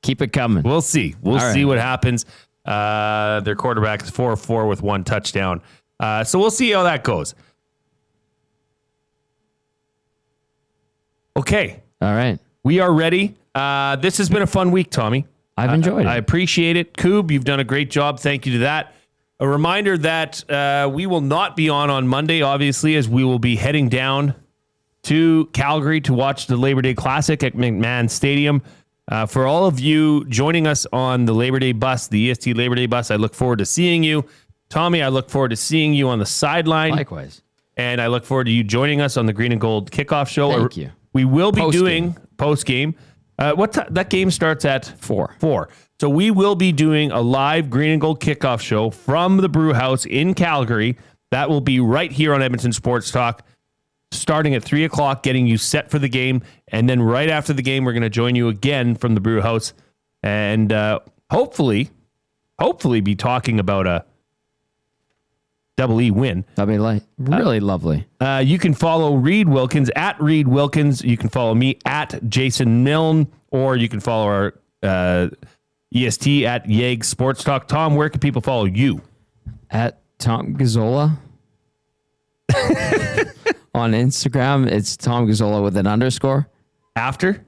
Keep it coming. We'll see. We'll see what happens. Their quarterback is 4-4 with 1 touchdown. So we'll see how that goes. Okay. All right. We are ready. This has been a fun week, Tommy. I've enjoyed it. I appreciate it. Coob, you've done a great job. Thank you to that. A reminder that we will not be on Monday, obviously, as we will be heading down to Calgary to watch the Labor Day Classic at McMahon Stadium. For all of you joining us on the Labor Day bus, the EST Labor Day bus, I look forward to seeing you. Tommy, I look forward to seeing you on the sideline. Likewise. And I look forward to you joining us on the Green and Gold kickoff show. Thank you. We will be doing post-game. That game starts at 4. So we will be doing a live Green and Gold kickoff show from the Brew House in Calgary. That will be right here on Edmonton Sports Talk, starting at 3 o'clock, getting you set for the game. And then right after the game, we're going to join you again from the Brew House and hopefully be talking about a double E win. That'd be really lovely. You can follow Reid Wilkins at Reid Wilkins. You can follow me at Jason Milne, or you can follow our EST at Yeg Sports Talk. Tom, where can people follow you? At Tom Gazzola. On Instagram, it's Tom Gazzola with an underscore. After?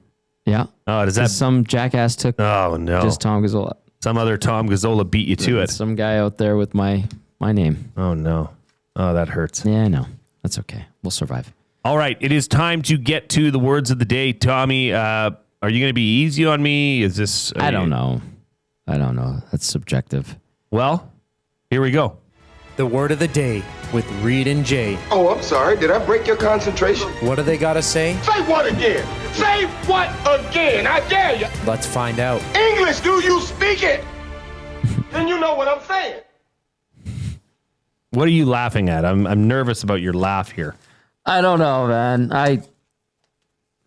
Yeah. Oh, does that some jackass took? Oh no, just Tom Gazzola. Some other Tom Gazzola beat you to it. Some guy out there with my name. Oh no. Oh, that hurts. Yeah, I know. That's okay. We'll survive. All right, it is time to get to the words of the day. Tommy, are you going to be easy on me? Is this? I don't know. That's subjective. Well, here we go. The word of the day with Reid and Jay. Oh, I'm sorry. Did I break your concentration? What do they got to say? Say what again? Say what again? I dare you. Let's find out. English, do you speak it? Then you know what I'm saying. What are you laughing at? I'm nervous about your laugh here. I don't know, man.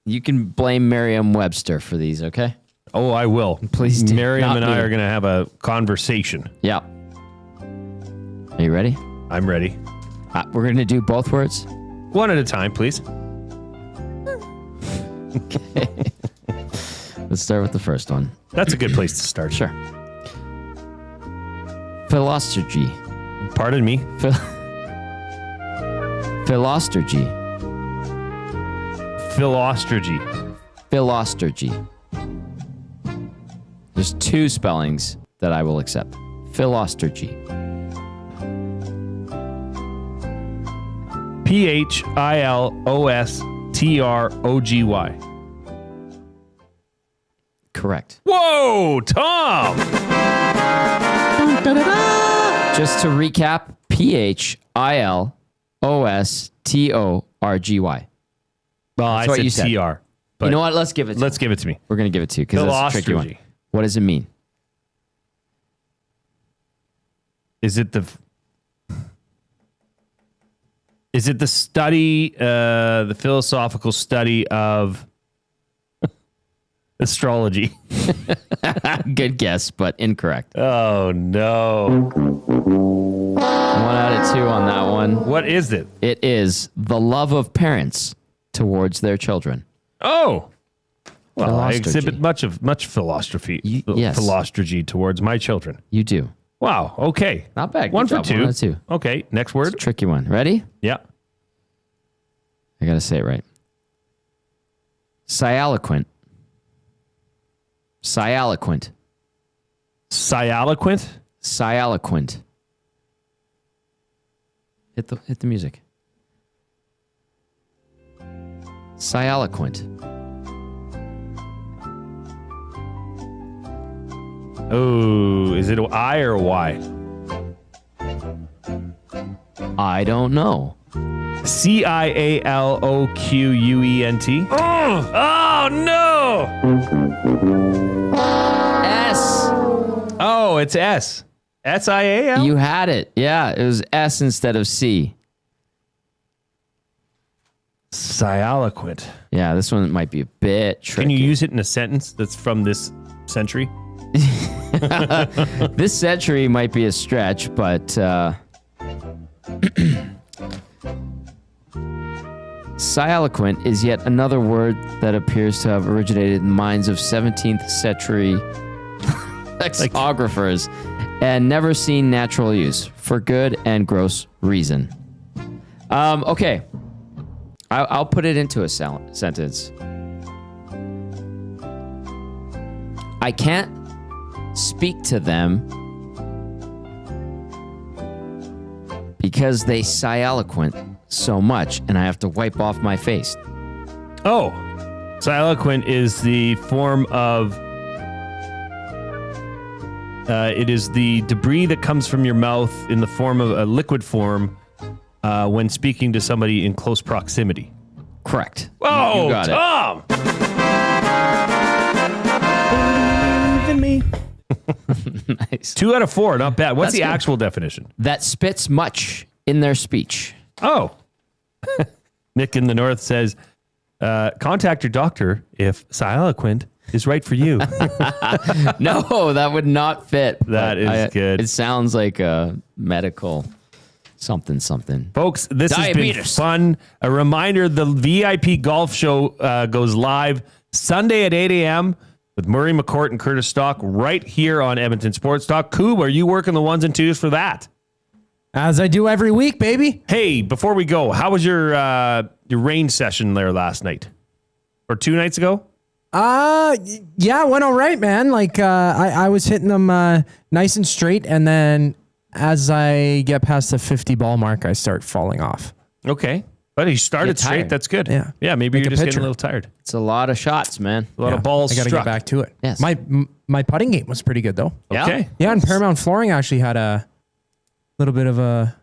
You can blame Merriam-Webster for these, okay? Oh, I will. Please do. Merriam and I are going to have a conversation. Yeah. Are you ready? I'm ready. We're going to do both words? One at a time, please. Okay. Let's start with the first one. That's a good place to start. Sure. Philosophy. Pardon me? Philosophy. Philosophy. There's two spellings that I will accept. Philosophy. Philostrogy. Correct. Whoa, Tom! Just to recap, Philostorgy. Well, I said TR. You know what? Let's give it to Let's give it to me. We're going to give it to you because that's a tricky one. What does it mean? Is it the study, the philosophical study of astrology? Good guess, but incorrect. Oh, no. 1 out of 2 on that one. What is it? It is the love of parents towards their children. Oh. Well, I Philosophy. exhibit much philosophy, yes. philosophy towards my children. You do. Wow. Okay. Not bad. Good 1 for job. 2. 1 out of 2. Okay. Next word. It's a tricky one. Ready? Yeah. I got to say it right. Sialoquent. Sialoquent. Sialoquent? Sialoquent. Hit the music. Sialoquent. Oh, is it an I or a Y? I don't know. Cialoquent. Oh no! S. Oh, it's S. SIAL? You had it. Yeah, it was S instead of C. Sialoquent. Yeah, this one might be a bit tricky. Can you use it in a sentence that's from this century? This century might be a stretch, but sialoquent is yet another word that appears to have originated in the minds of 17th century lexicographers and never seen natural use for good and gross reason. Okay. I'll put it into a sentence. I can't speak to them because they sialoquent so much and I have to wipe off my face. Oh, sialoquent is the form of it is the debris that comes from your mouth in the form of a liquid form when speaking to somebody in close proximity. Correct. Oh, you got Tom! Believe in me. Nice. 2 out of 4, not bad. What's That's the good. actual definition? That spits much in their speech. Oh. Nick in the North says, contact your doctor if sialoquent is right for you. No, that would not fit. That is good. It sounds like a medical something. Folks, this Diabetes. has been fun. A reminder, the VIP golf show goes live Sunday at 8 a.m. with Murray McCourt and Curtis Stock right here on Edmonton Sports Talk. Coob, are you working the 1s and 2s for that? As I do every week, baby. Hey, before we go, how was your range session there last night? Or 2 nights ago? Yeah, it went all right, man. Like, I was hitting them nice and straight, and then as I get past the 50 ball mark, I start falling off. Okay. But he started straight. That's good. Yeah, maybe Like you're a just pitcher. getting a little tired. It's a lot of shots, man. A lot of balls I got to struck. get back to it. Yes. My putting game was pretty good, though. Yeah? Okay. Yeah, and Paramount Flooring actually had a little bit of a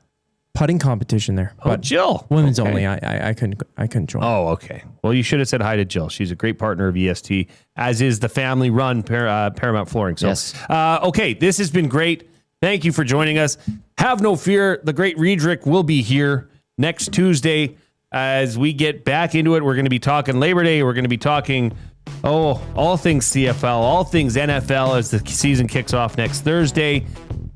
putting competition there. Oh, Jill. Women's Okay. only. I couldn't join. Oh, okay. Well, you should have said hi to Jill. She's a great partner of EST, as is the family-run Paramount Flooring. So, Yes. Okay, this has been great. Thank you for joining us. Have no fear. The great Riedrich will be here next Tuesday as we get back into it. We're going to be talking Labor Day. We're going to be talking, all things CFL, all things NFL as the season kicks off next Thursday.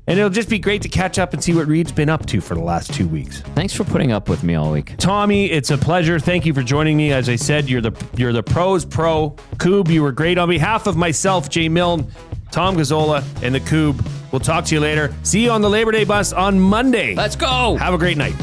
And it'll just be great to catch up and see what Reed's been up to for the last 2 weeks. Thanks for putting up with me all week. Tommy, it's a pleasure. Thank you for joining me. As I said, you're the pros pro. Coob, you were great. On behalf of myself, Jay Milne, Tom Gazzola, and the Coob, we'll talk to you later. See you on the Labor Day bus on Monday. Let's go. Have a great night.